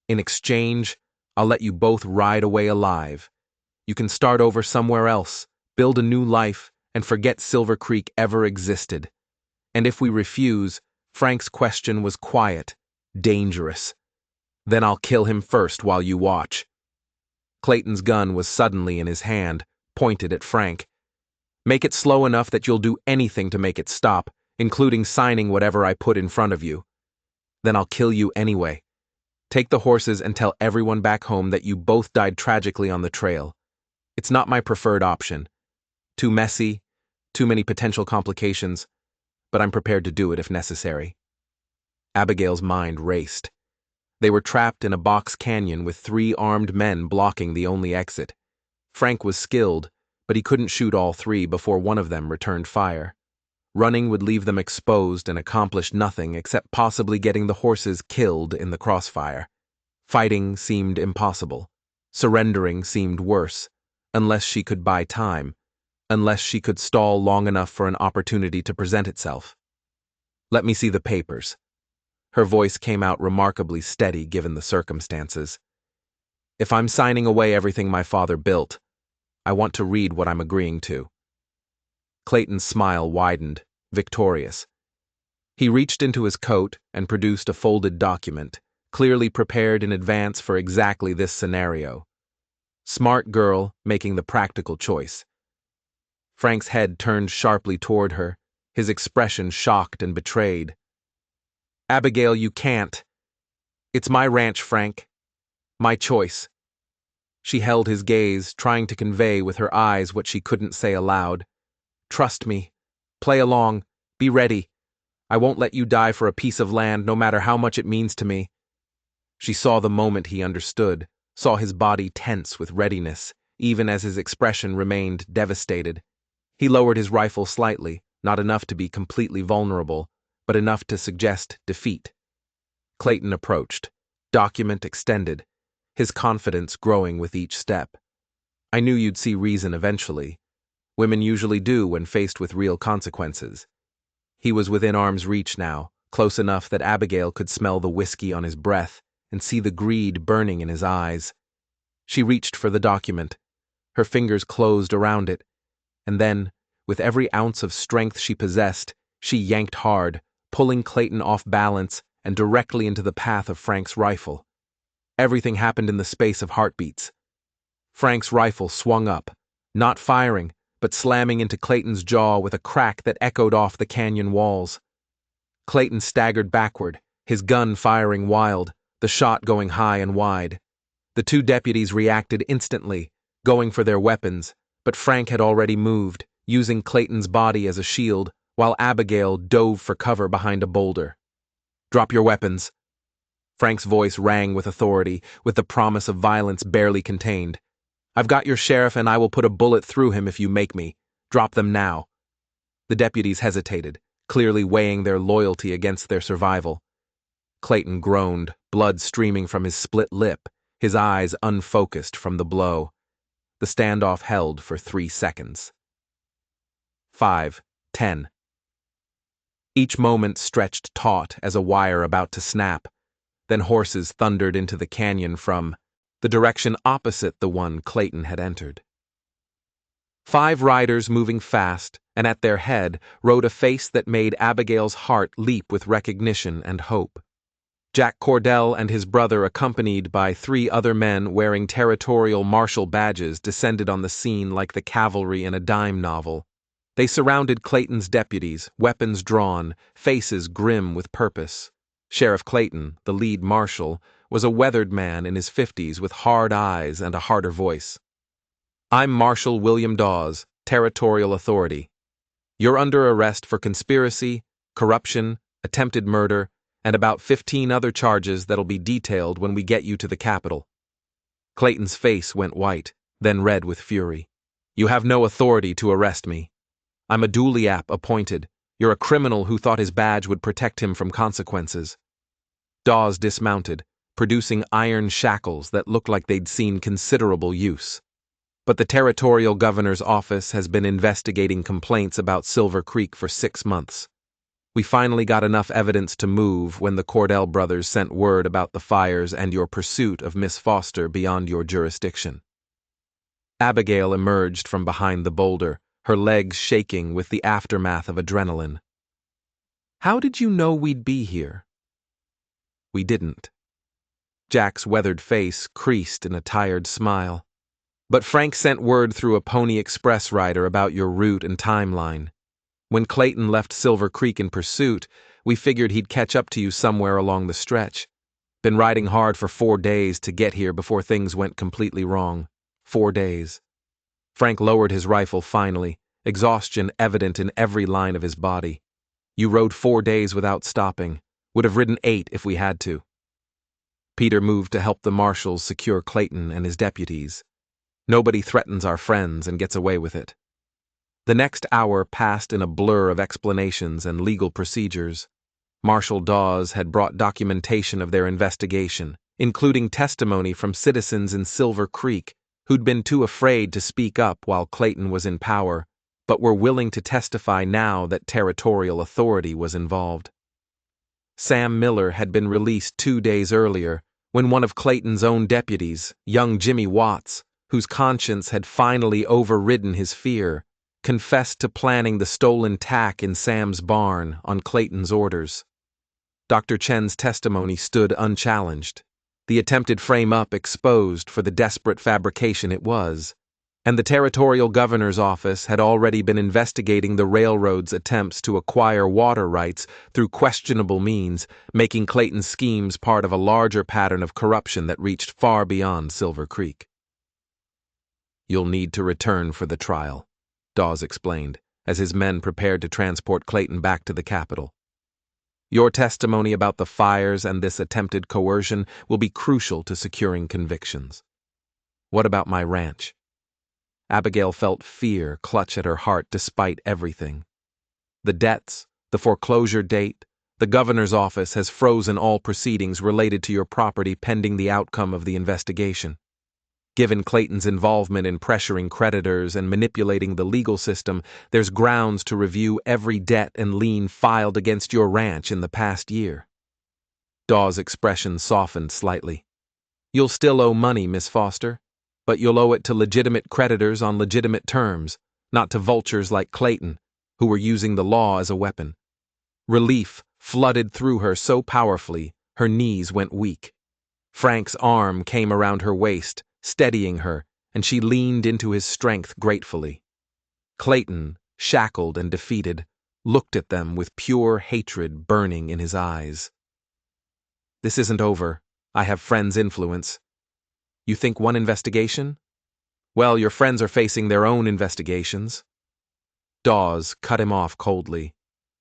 In exchange, I'll let you both ride away alive. You can start over somewhere else, build a new life, and forget Silver Creek ever existed. And if we refuse, Frank's question was quiet, dangerous. Then I'll kill him first while you watch. Clayton's gun was suddenly in his hand, pointed at Frank. Make it slow enough that you'll do anything to make it stop, including signing whatever I put in front of you. Then I'll kill you anyway. Take the horses and tell everyone back home that you both died tragically on the trail. It's not my preferred option. Too messy, too many potential complications, but I'm prepared to do it if necessary. Abigail's mind raced. They were trapped in a box canyon with 3 armed men blocking the only exit. Frank was skilled, but he couldn't shoot all 3 before one of them returned fire. Running would leave them exposed and accomplish nothing except possibly getting the horses killed in the crossfire. Fighting seemed impossible. Surrendering seemed worse, unless she could buy time, unless she could stall long enough for an opportunity to present itself. Let me see the papers. Her voice came out remarkably steady given the circumstances. If I'm signing away everything my father built, I want to read what I'm agreeing to. Clayton's smile widened, victorious. He reached into his coat and produced a folded document, clearly prepared in advance for exactly this scenario. Smart girl making the practical choice. Frank's head turned sharply toward her, his expression shocked and betrayed. Abigail, you can't. It's my ranch, Frank. My choice. She held his gaze, trying to convey with her eyes what she couldn't say aloud. Trust me. Play along. Be ready. I won't let you die for a piece of land, no matter how much it means to me. She saw the moment he understood, saw his body tense with readiness, even as his expression remained devastated. He lowered his rifle slightly, not enough to be completely vulnerable, but enough to suggest defeat. Clayton approached, document extended, his confidence growing with each step. I knew you'd see reason eventually. Women usually do when faced with real consequences. He was within arm's reach now, close enough that Abigail could smell the whiskey on his breath and see the greed burning in his eyes. She reached for the document. Her fingers closed around it, and then, with every ounce of strength she possessed, she yanked hard, pulling Clayton off balance and directly into the path of Frank's rifle. Everything happened in the space of heartbeats. Frank's rifle swung up, not firing, but slamming into Clayton's jaw with a crack that echoed off the canyon walls. Clayton staggered backward, his gun firing wild, the shot going high and wide. The 2 deputies reacted instantly, going for their weapons, but Frank had already moved, using Clayton's body as a shield, while Abigail dove for cover behind a boulder. Drop your weapons. Frank's voice rang with authority, with the promise of violence barely contained. I've got your sheriff and I will put a bullet through him if you make me. Drop them now. The deputies hesitated, clearly weighing their loyalty against their survival. Clayton groaned, blood streaming from his split lip, his eyes unfocused from the blow. The standoff held for 3 seconds. 5, 10. Each moment stretched taut as a wire about to snap. Then horses thundered into the canyon from the direction opposite the one Clayton had entered. 5 riders moving fast, and at their head rode a face that made Abigail's heart leap with recognition and hope. Jack Cordell and his brother, accompanied by 3 other men wearing territorial marshal badges, descended on the scene like the cavalry in a dime novel. They surrounded Clayton's deputies, weapons drawn, faces grim with purpose. Sheriff Clayton, the lead marshal, was a weathered man in his 50s with hard eyes and a harder voice. "I'm Marshal William Dawes, Territorial Authority. You're under arrest for conspiracy, corruption, attempted murder, and about 15 other charges that'll be detailed when we get you to the Capitol." Clayton's face went white, then red with fury. "You have no authority to arrest me. I'm a duly appointed. You're a criminal who thought his badge would protect him from consequences." Dawes dismounted, producing iron shackles that looked like they'd seen considerable use. "But the territorial governor's office has been investigating complaints about Silver Creek for 6 months. We finally got enough evidence to move when the Cordell brothers sent word about the fires and your pursuit of Miss Foster beyond your jurisdiction." Abigail emerged from behind the boulder, her legs shaking with the aftermath of adrenaline. "How did you know we'd be here?" "We didn't." Jack's weathered face creased in a tired smile. "But Frank sent word through a Pony Express rider about your route and timeline. When Clayton left Silver Creek in pursuit, we figured he'd catch up to you somewhere along the stretch. Been riding hard for 4 days to get here before things went completely wrong. 4 days." Frank lowered his rifle finally, exhaustion evident in every line of his body. "You rode 4 days without stopping. Would have ridden 8 if we had to." Peter moved to help the marshals secure Clayton and his deputies. "Nobody threatens our friends and gets away with it." The next hour passed in a blur of explanations and legal procedures. Marshal Dawes had brought documentation of their investigation, including testimony from citizens in Silver Creek who'd been too afraid to speak up while Clayton was in power, but were willing to testify now that territorial authority was involved. Sam Miller had been released 2 days earlier when one of Clayton's own deputies, young Jimmy Watts, whose conscience had finally overridden his fear, confessed to planning the stolen tack in Sam's barn on Clayton's orders. Dr. Chen's testimony stood unchallenged, the attempted frame-up exposed for the desperate fabrication it was, and the territorial governor's office had already been investigating the railroad's attempts to acquire water rights through questionable means, making Clayton's schemes part of a larger pattern of corruption that reached far beyond Silver Creek. "You'll need to return for the trial," Dawes explained, as his men prepared to transport Clayton back to the Capitol. "Your testimony about the fires and this attempted coercion will be crucial to securing convictions." "What about my ranch?" Abigail felt fear clutch at her heart despite everything. "The debts, the foreclosure date, the governor's office has frozen all proceedings related to your property pending the outcome of the investigation. Given Clayton's involvement in pressuring creditors and manipulating the legal system, there's grounds to review every debt and lien filed against your ranch in the past year." Dawes' expression softened slightly. "You'll still owe money, Miss Foster, but you'll owe it to legitimate creditors on legitimate terms, not to vultures like Clayton, who were using the law as a weapon." Relief flooded through her so powerfully, her knees went weak. Frank's arm came around her waist, steadying her, and she leaned into his strength gratefully. Clayton, shackled and defeated, looked at them with pure hatred burning in his eyes. "This isn't over. I have friends' influence. You think one investigation? Well, your friends are facing their own investigations." Dawes cut him off coldly.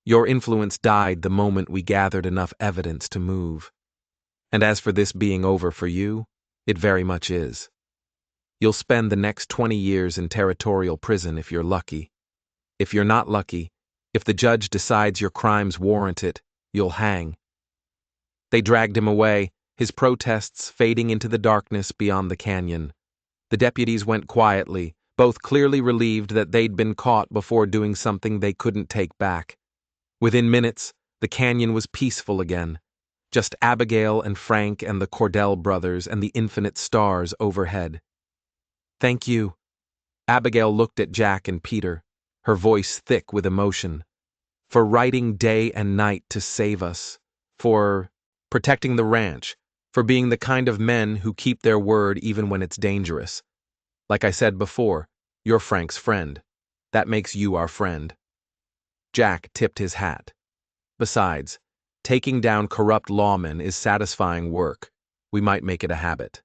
"Your influence died the moment we gathered enough evidence to move. And as for this being over for you, it very much is. You'll spend the next 20 years in territorial prison if you're lucky. If you're not lucky, if the judge decides your crimes warrant it, you'll hang." They dragged him away, his protests fading into the darkness beyond the canyon. The deputies went quietly, both clearly relieved that they'd been caught before doing something they couldn't take back. Within minutes, the canyon was peaceful again. Just Abigail and Frank and the Cordell brothers and the infinite stars overhead. "Thank you." Abigail looked at Jack and Peter, her voice thick with emotion. "For riding day and night to save us. For protecting the ranch. For being the kind of men who keep their word even when it's dangerous. Like I said before, you're Frank's friend. That makes you our friend." Jack tipped his hat. "Besides, taking down corrupt lawmen is satisfying work. We might make it a habit.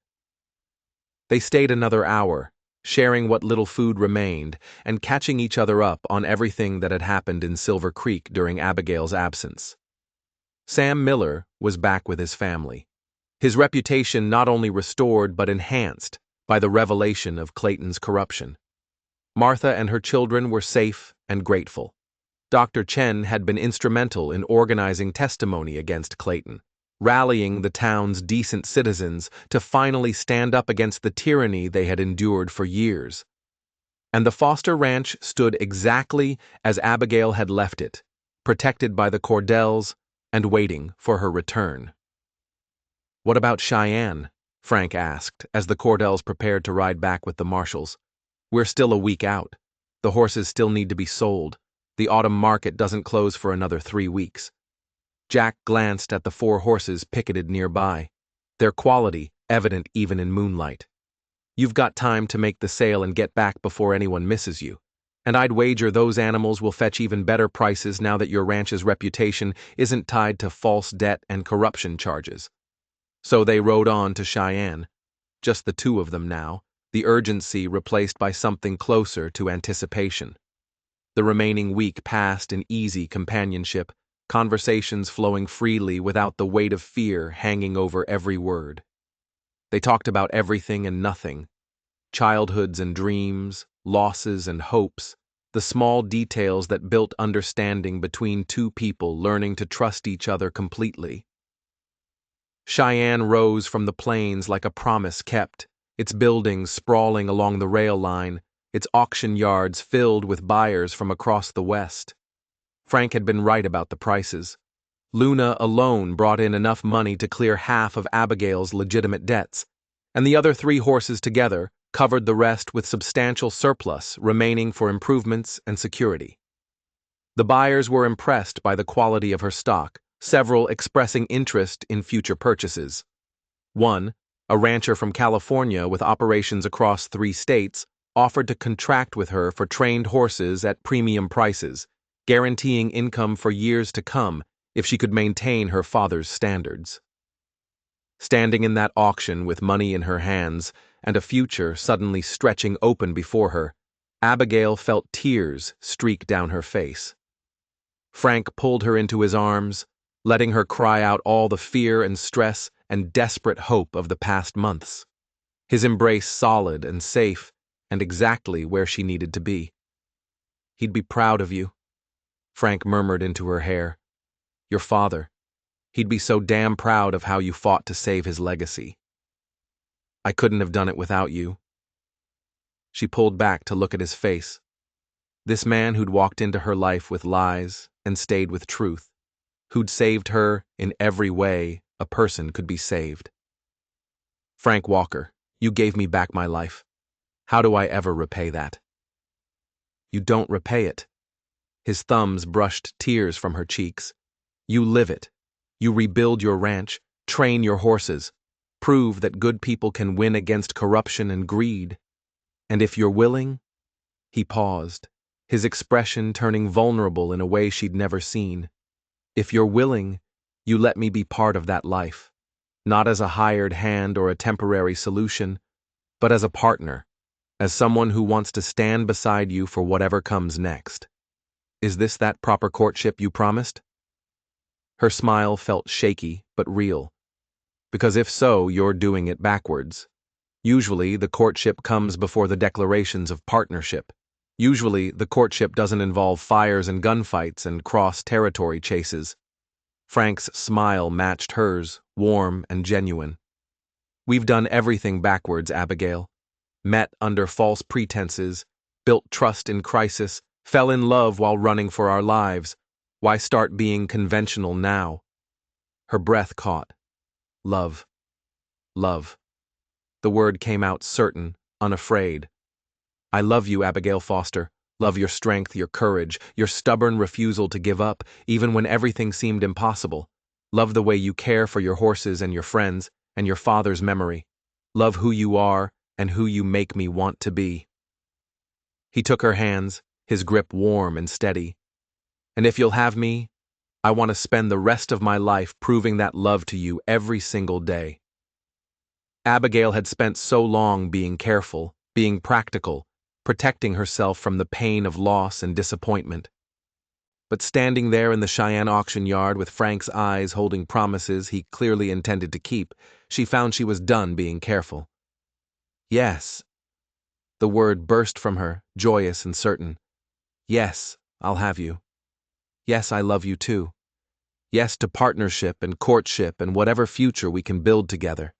They stayed another hour, sharing what little food remained and catching each other up on everything that had happened in Silver Creek during Abigail's absence. Sam Miller was back with his family, his reputation not only restored but enhanced by the revelation of Clayton's corruption. Martha and her children were safe and grateful. Dr. Chen had been instrumental in organizing testimony against Clayton, rallying the town's decent citizens to finally stand up against the tyranny they had endured for years. And the Foster Ranch stood exactly as Abigail had left it, protected by the Cordells and waiting for her return. "What about Cheyenne?" Frank asked as the Cordells prepared to ride back with the marshals. "We're still a week out. The horses still need to be sold. The autumn market doesn't close for another 3 weeks." Jack glanced at the 4 horses picketed nearby, their quality evident even in moonlight. "You've got time to make the sale and get back before anyone misses you. And I'd wager those animals will fetch even better prices now that your ranch's reputation isn't tied to false debt and corruption charges." So they rode on to Cheyenne, just the 2 of them now, the urgency replaced by something closer to anticipation. The remaining week passed in easy companionship, conversations flowing freely without the weight of fear hanging over every word. They talked about everything and nothing, childhoods and dreams, losses and hopes, the small details that built understanding between 2 people learning to trust each other completely. Cheyenne rose from the plains like a promise kept, its buildings sprawling along the rail line, its auction yards filled with buyers from across the West. Frank had been right about the prices. Luna alone brought in enough money to clear half of Abigail's legitimate debts, and the other 3 horses together covered the rest with substantial surplus remaining for improvements and security. The buyers were impressed by the quality of her stock, several expressing interest in future purchases. One, a rancher from California with operations across 3 states, offered to contract with her for trained horses at premium prices, guaranteeing income for years to come if she could maintain her father's standards. Standing in that auction with money in her hands and a future suddenly stretching open before her, Abigail felt tears streak down her face. Frank pulled her into his arms, letting her cry out all the fear and stress and desperate hope of the past months. His embrace solid and safe, and exactly where she needed to be. "He'd be proud of you," Frank murmured into her hair. "Your father. He'd be so damn proud of how you fought to save his legacy." "I couldn't have done it without you." She pulled back to look at his face. This man who'd walked into her life with lies and stayed with truth, who'd saved her in every way a person could be saved. "Frank Walker, you gave me back my life. How do I ever repay that?" "You don't repay it." His thumbs brushed tears from her cheeks. "You live it. You rebuild your ranch, train your horses, prove that good people can win against corruption and greed. And if you're willing—" He paused, his expression turning vulnerable in a way she'd never seen. "If you're willing, you let me be part of that life, not as a hired hand or a temporary solution, but as a partner, as someone who wants to stand beside you for whatever comes next. Is this that proper courtship you promised?" Her smile felt shaky but real. "Because if so, you're doing it backwards. Usually, the courtship comes before the declarations of partnership. Usually, the courtship doesn't involve fires and gunfights and cross-territory chases." Frank's smile matched hers, warm and genuine. "We've done everything backwards, Abigail. Met under false pretenses, built trust in crisis, fell in love while running for our lives. Why start being conventional now?" Her breath caught. Love. Love. The word came out certain, unafraid. "I love you, Abigail Foster. Love your strength, your courage, your stubborn refusal to give up, even when everything seemed impossible. Love the way you care for your horses and your friends, and your father's memory. Love who you are and who you make me want to be." He took her hands, his grip warm and steady. "And if you'll have me, I want to spend the rest of my life proving that love to you every single day." Abigail had spent so long being careful, being practical, protecting herself from the pain of loss and disappointment. But standing there in the Cheyenne auction yard with Frank's eyes holding promises he clearly intended to keep, she found she was done being careful. Yes. The word burst from her, joyous and certain. Yes, I'll have you. Yes, I love you too. Yes to partnership and courtship and whatever future we can build together.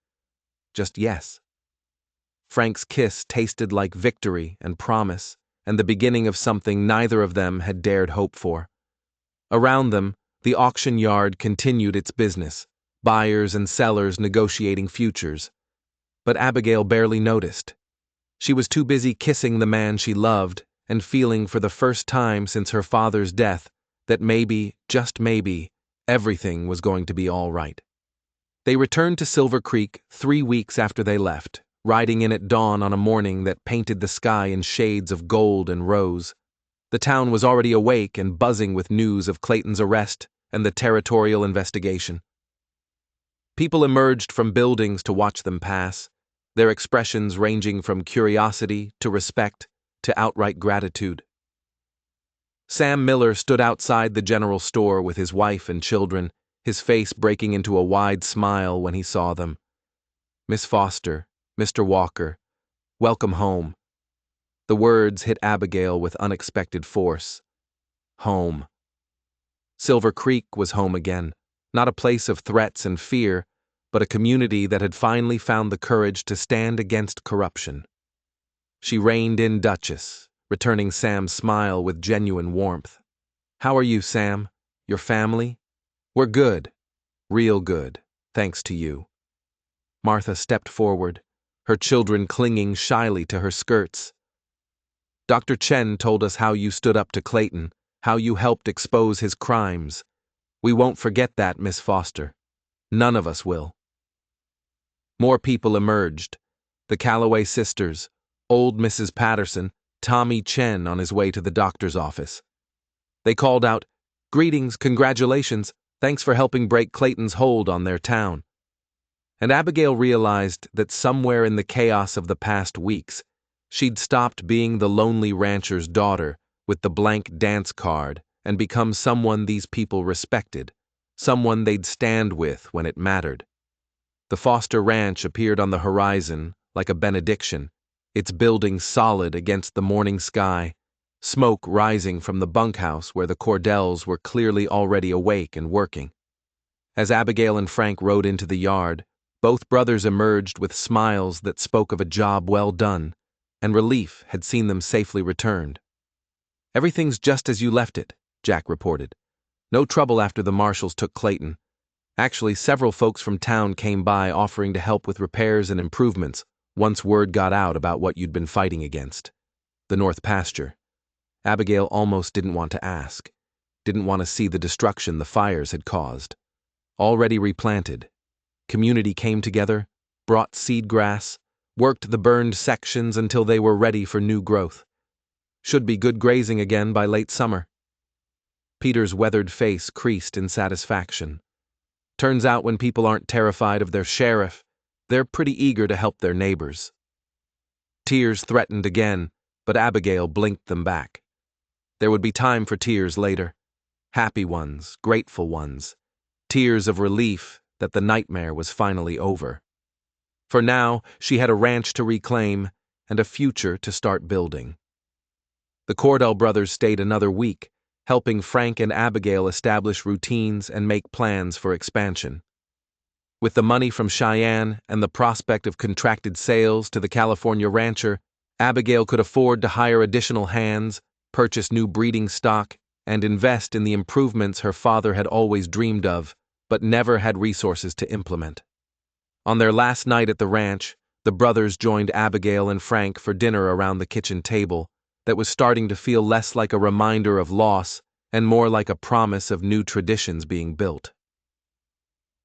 Just yes. Frank's kiss tasted like victory and promise, and the beginning of something neither of them had dared hope for. Around them, the auction yard continued its business, buyers and sellers negotiating futures. But Abigail barely noticed. She was too busy kissing the man she loved and feeling for the first time since her father's death that maybe, just maybe, everything was going to be all right. They returned to Silver Creek 3 weeks after they left, riding in at dawn on a morning that painted the sky in shades of gold and rose. The town was already awake and buzzing with news of Clayton's arrest and the territorial investigation. People emerged from buildings to watch them pass, their expressions ranging from curiosity to respect to outright gratitude. Sam Miller stood outside the general store with his wife and children, his face breaking into a wide smile when he saw them. Miss Foster, Mr. Walker, welcome home. The words hit Abigail with unexpected force. Home. Silver Creek was home again, not a place of threats and fear, but a community that had finally found the courage to stand against corruption. She reined in Duchess, returning Sam's smile with genuine warmth. How are you, Sam? Your family? We're good. Real good, thanks to you. Martha stepped forward, her children clinging shyly to her skirts. Dr. Chen told us how you stood up to Clayton, how you helped expose his crimes. We won't forget that, Miss Foster. None of us will. More people emerged. The Calloway sisters, old Mrs. Patterson, Tommy Chen on his way to the doctor's office. They called out, "Greetings, congratulations, thanks for helping break Clayton's hold on their town." And Abigail realized that somewhere in the chaos of the past weeks, she'd stopped being the lonely rancher's daughter with the blank dance card and become someone these people respected, someone they'd stand with when it mattered. The Foster Ranch appeared on the horizon like a benediction, its buildings solid against the morning sky, smoke rising from the bunkhouse where the Cordells were clearly already awake and working. As Abigail and Frank rode into the yard, both brothers emerged with smiles that spoke of a job well done, and relief had seen them safely returned. "Everything's just as you left it," Jack reported. "No trouble after the marshals took Clayton. Actually, several folks from town came by offering to help with repairs and improvements once word got out about what you'd been fighting against. The North Pasture." Abigail almost didn't want to ask, didn't want to see the destruction the fires had caused. Already replanted. Community came together, brought seed grass, worked the burned sections until they were ready for new growth. Should be good grazing again by late summer. Peter's weathered face creased in satisfaction. Turns out when people aren't terrified of their sheriff, they're pretty eager to help their neighbors. Tears threatened again, but Abigail blinked them back. There would be time for tears later. Happy ones, grateful ones. Tears of relief that the nightmare was finally over. For now, she had a ranch to reclaim and a future to start building. The Cordell brothers stayed another week, helping Frank and Abigail establish routines and make plans for expansion. With the money from Cheyenne and the prospect of contracted sales to the California rancher, Abigail could afford to hire additional hands, purchase new breeding stock, and invest in the improvements her father had always dreamed of, but never had resources to implement. On their last night at the ranch, the brothers joined Abigail and Frank for dinner around the kitchen table that was starting to feel less like a reminder of loss and more like a promise of new traditions being built.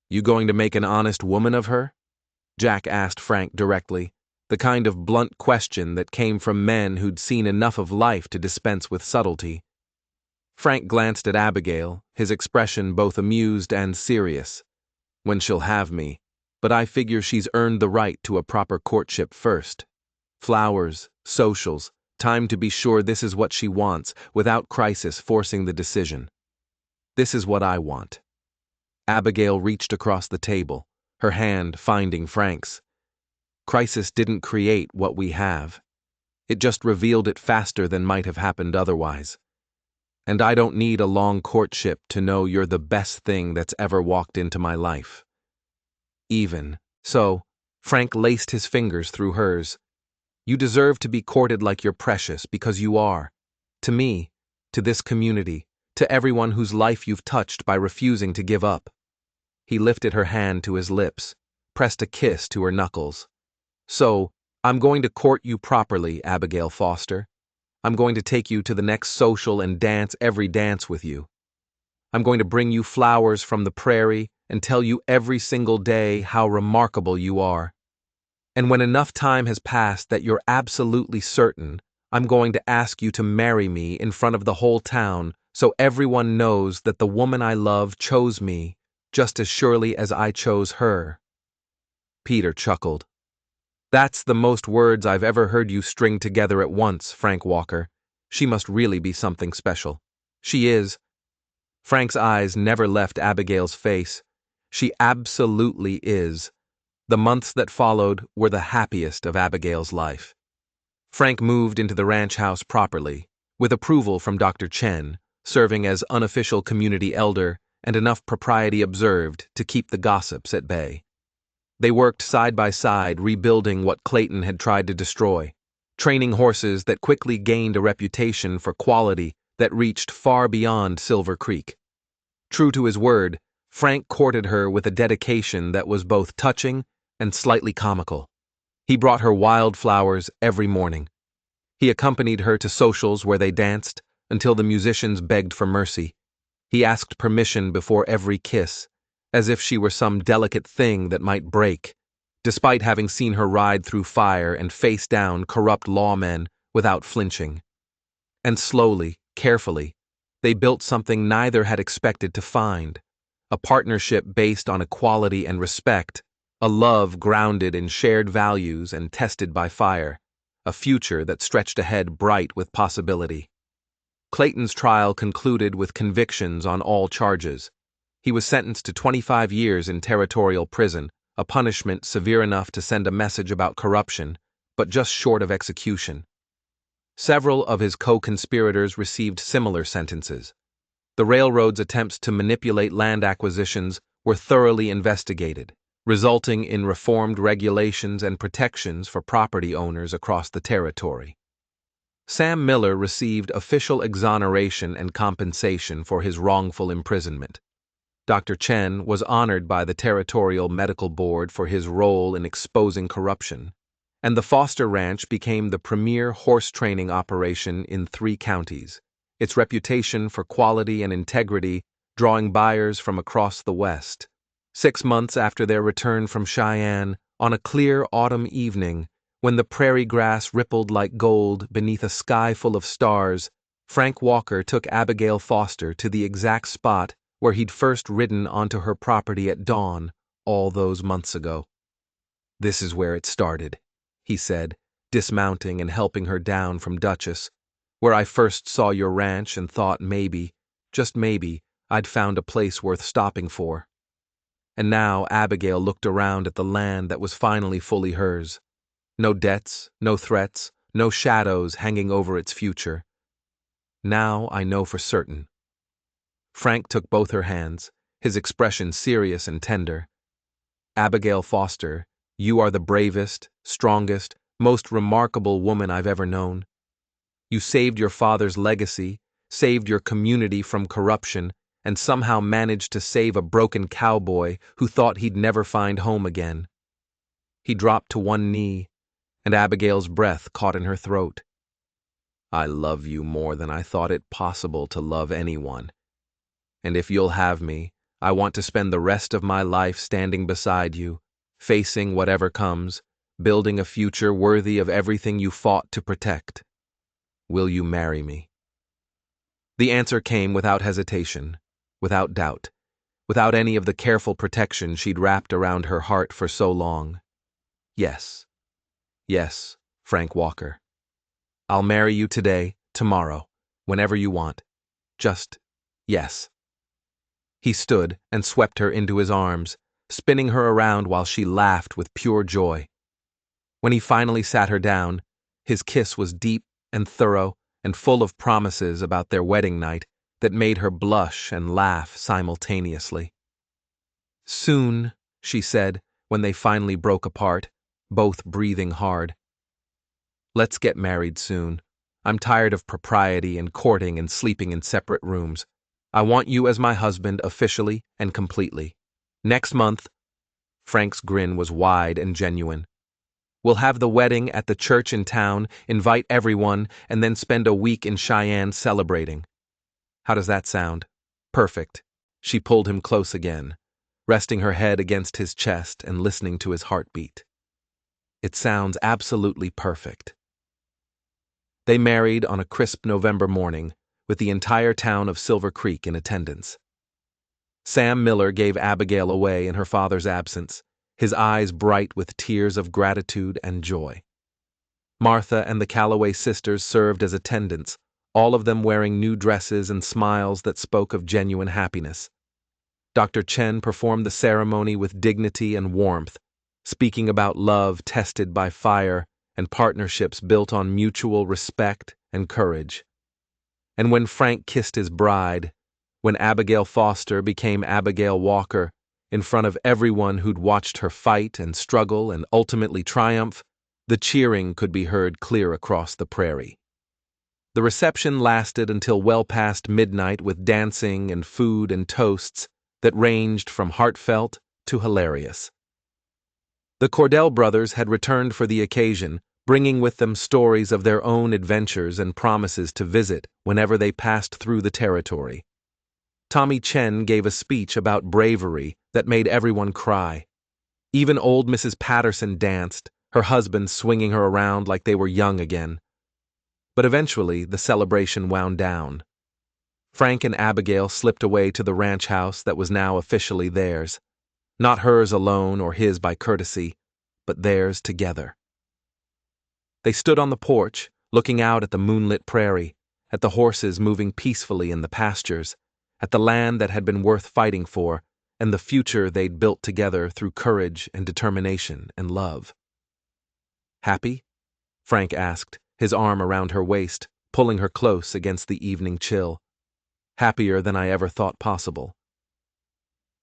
"You going to make an honest woman of her?" Jack asked Frank directly, the kind of blunt question that came from men who'd seen enough of life to dispense with subtlety. Frank glanced at Abigail, his expression both amused and serious. "When she'll have me, but I figure she's earned the right to a proper courtship first. Flowers, socials, time to be sure this is what she wants, without crisis forcing the decision. This is what I want. Abigail reached across the table, her hand finding Frank's. Crisis didn't create what we have. It just revealed it faster than might have happened otherwise. And I don't need a long courtship to know you're the best thing that's ever walked into my life. Even so, Frank laced his fingers through hers. You deserve to be courted like you're precious, because you are. To me, to this community, to everyone whose life you've touched by refusing to give up. He lifted her hand to his lips, pressed a kiss to her knuckles. So, I'm going to court you properly, Abigail Foster. I'm going to take you to the next social and dance every dance with you. I'm going to bring you flowers from the prairie and tell you every single day how remarkable you are. And when enough time has passed that you're absolutely certain, I'm going to ask you to marry me in front of the whole town so everyone knows that the woman I love chose me just as surely as I chose her. Peter chuckled. That's the most words I've ever heard you string together at once, Frank Walker. She must really be something special. She is. Frank's eyes never left Abigail's face. She absolutely is. The months that followed were the happiest of Abigail's life. Frank moved into the ranch house properly, with approval from Dr. Chen, serving as unofficial community elder and enough propriety observed to keep the gossips at bay. They worked side by side, rebuilding what Clayton had tried to destroy, training horses that quickly gained a reputation for quality that reached far beyond Silver Creek. True to his word, Frank courted her with a dedication that was both touching and slightly comical. He brought her wildflowers every morning. He accompanied her to socials where they danced until the musicians begged for mercy. He asked permission before every kiss, as if she were some delicate thing that might break, despite having seen her ride through fire and face down corrupt lawmen without flinching. And slowly, carefully, they built something neither had expected to find, a partnership based on equality and respect, a love grounded in shared values and tested by fire, a future that stretched ahead bright with possibility. Clayton's trial concluded with convictions on all charges. He was sentenced to 25 years in territorial prison, a punishment severe enough to send a message about corruption, but just short of execution. Several of his co-conspirators received similar sentences. The railroad's attempts to manipulate land acquisitions were thoroughly investigated, resulting in reformed regulations and protections for property owners across the territory. Sam Miller received official exoneration and compensation for his wrongful imprisonment. Dr. Chen was honored by the Territorial Medical Board for his role in exposing corruption, and the Foster Ranch became the premier horse training operation in 3 counties, its reputation for quality and integrity drawing buyers from across the West. 6 months after their return from Cheyenne, on a clear autumn evening, when the prairie grass rippled like gold beneath a sky full of stars, Frank Walker took Abigail Foster to the exact spot where he'd first ridden onto her property at dawn all those months ago. This is where it started, he said, dismounting and helping her down from Duchess, where I first saw your ranch and thought maybe, just maybe, I'd found a place worth stopping for. And now Abigail looked around at the land that was finally fully hers. No debts, no threats, no shadows hanging over its future. Now I know for certain. Frank took both her hands, his expression serious and tender. Abigail Foster, you are the bravest, strongest, most remarkable woman I've ever known. You saved your father's legacy, saved your community from corruption, and somehow managed to save a broken cowboy who thought he'd never find home again. He dropped to one knee, and Abigail's breath caught in her throat. I love you more than I thought it possible to love anyone. And if you'll have me, I want to spend the rest of my life standing beside you, facing whatever comes, building a future worthy of everything you fought to protect. Will you marry me? The answer came without hesitation, without doubt. without any of the careful protection she'd wrapped around her heart for so long. Yes. Yes, Frank Walker. I'll marry you today, tomorrow, whenever you want. Just, yes. He stood and swept her into his arms, spinning her around while she laughed with pure joy. When he finally sat her down, his kiss was deep and thorough and full of promises about their wedding night that made her blush and laugh simultaneously. Soon, she said, when they finally broke apart, both breathing hard. Let's get married soon. I'm tired of propriety and courting and sleeping in separate rooms. I want you as my husband officially and completely. Next month. Frank's grin was wide and genuine. We'll have the wedding at the church in town, invite everyone, and then spend a week in Cheyenne celebrating. How does that sound? Perfect. She pulled him close again, resting her head against his chest and listening to his heartbeat. It sounds absolutely perfect. They married on a crisp November morning, with the entire town of Silver Creek in attendance. Sam Miller gave Abigail away in her father's absence, his eyes bright with tears of gratitude and joy. Martha and the Calloway sisters served as attendants, all of them wearing new dresses and smiles that spoke of genuine happiness. Dr. Chen performed the ceremony with dignity and warmth, speaking about love tested by fire and partnerships built on mutual respect and courage. And when Frank kissed his bride, when Abigail Foster became Abigail Walker, in front of everyone who'd watched her fight and struggle and ultimately triumph, the cheering could be heard clear across the prairie. The reception lasted until well past midnight with dancing and food and toasts that ranged from heartfelt to hilarious. The Cordell brothers had returned for the occasion, bringing with them stories of their own adventures and promises to visit whenever they passed through the territory. Tommy Chen gave a speech about bravery that made everyone cry. Even old Mrs. Patterson danced, her husband swinging her around like they were young again. But eventually, the celebration wound down. Frank and Abigail slipped away to the ranch house that was now officially theirs. Not hers alone or his by courtesy, but theirs together. They stood on the porch, looking out at the moonlit prairie, at the horses moving peacefully in the pastures, at the land that had been worth fighting for, and the future they'd built together through courage and determination and love. Happy? Frank asked, his arm around her waist, pulling her close against the evening chill. Happier than I ever thought possible.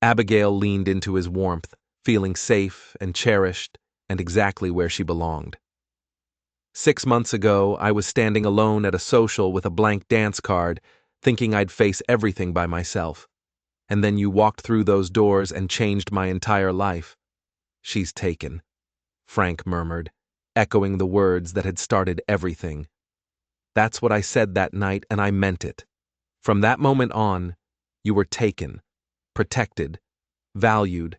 Abigail leaned into his warmth, feeling safe and cherished and exactly where she belonged. 6 months ago, I was standing alone at a social with a blank dance card, thinking I'd face everything by myself. And then you walked through those doors and changed my entire life. She's taken, Frank murmured, echoing the words that had started everything. That's what I said that night, and I meant it. From that moment on, you were taken, protected, valued,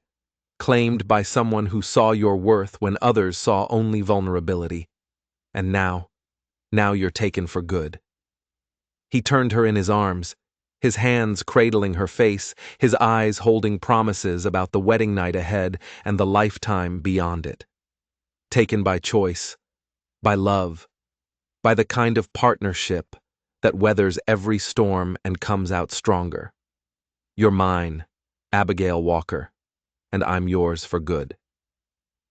claimed by someone who saw your worth when others saw only vulnerability. And now you're taken for good. He turned her in his arms, his hands cradling her face, his eyes holding promises about the wedding night ahead and the lifetime beyond it. Taken by choice, by love, by the kind of partnership that weathers every storm and comes out stronger. You're mine, Abigail Walker, and I'm yours for good.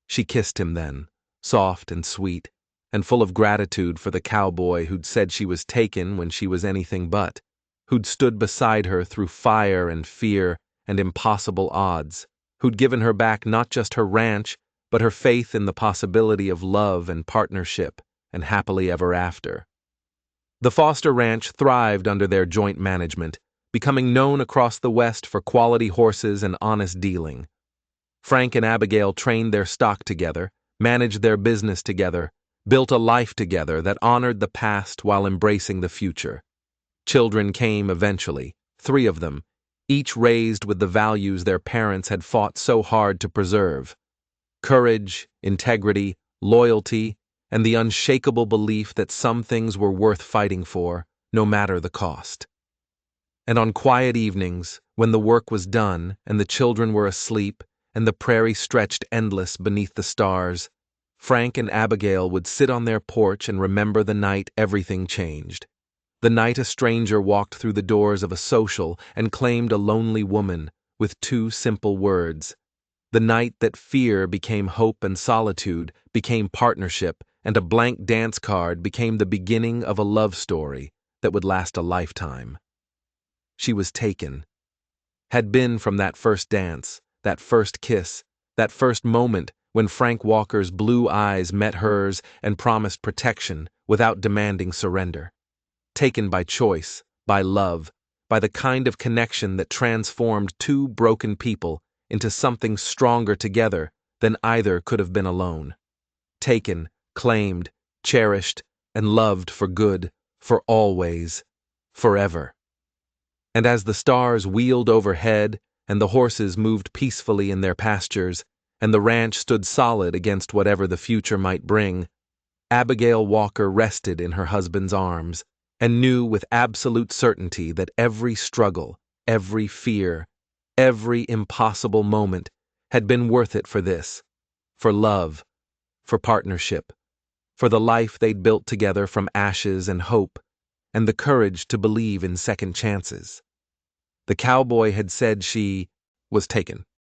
She kissed him then, soft and sweet, and full of gratitude for the cowboy who'd said she was taken when she was anything but, who'd stood beside her through fire and fear and impossible odds, who'd given her back not just her ranch, but her faith in the possibility of love and partnership and happily ever after. The Foster Ranch thrived under their joint management, becoming known across the West for quality horses and honest dealing. Frank and Abigail trained their stock together, managed their business together, built a life together that honored the past while embracing the future. Children came eventually, 3 of them, each raised with the values their parents had fought so hard to preserve: courage, integrity, loyalty, and the unshakable belief that some things were worth fighting for, no matter the cost. And on quiet evenings, when the work was done and the children were asleep and the prairie stretched endless beneath the stars, Frank and Abigail would sit on their porch and remember the night everything changed. The night a stranger walked through the doors of a social and claimed a lonely woman with two simple words. The night that fear became hope and solitude became partnership, and a blank dance card became the beginning of a love story that would last a lifetime. She was taken. Had been from that first dance, that first kiss, that first moment when Frank Walker's blue eyes met hers and promised protection without demanding surrender. Taken by choice, by love, by the kind of connection that transformed two broken people into something stronger together than either could have been alone. Taken, claimed, cherished, and loved for good, for always, forever. And as the stars wheeled overhead, and the horses moved peacefully in their pastures, and the ranch stood solid against whatever the future might bring, Abigail Walker rested in her husband's arms, and knew with absolute certainty that every struggle, every fear, every impossible moment had been worth it for this, for love, for partnership, for the life they'd built together from ashes and hope, and the courage to believe in second chances. The cowboy had said she was taken.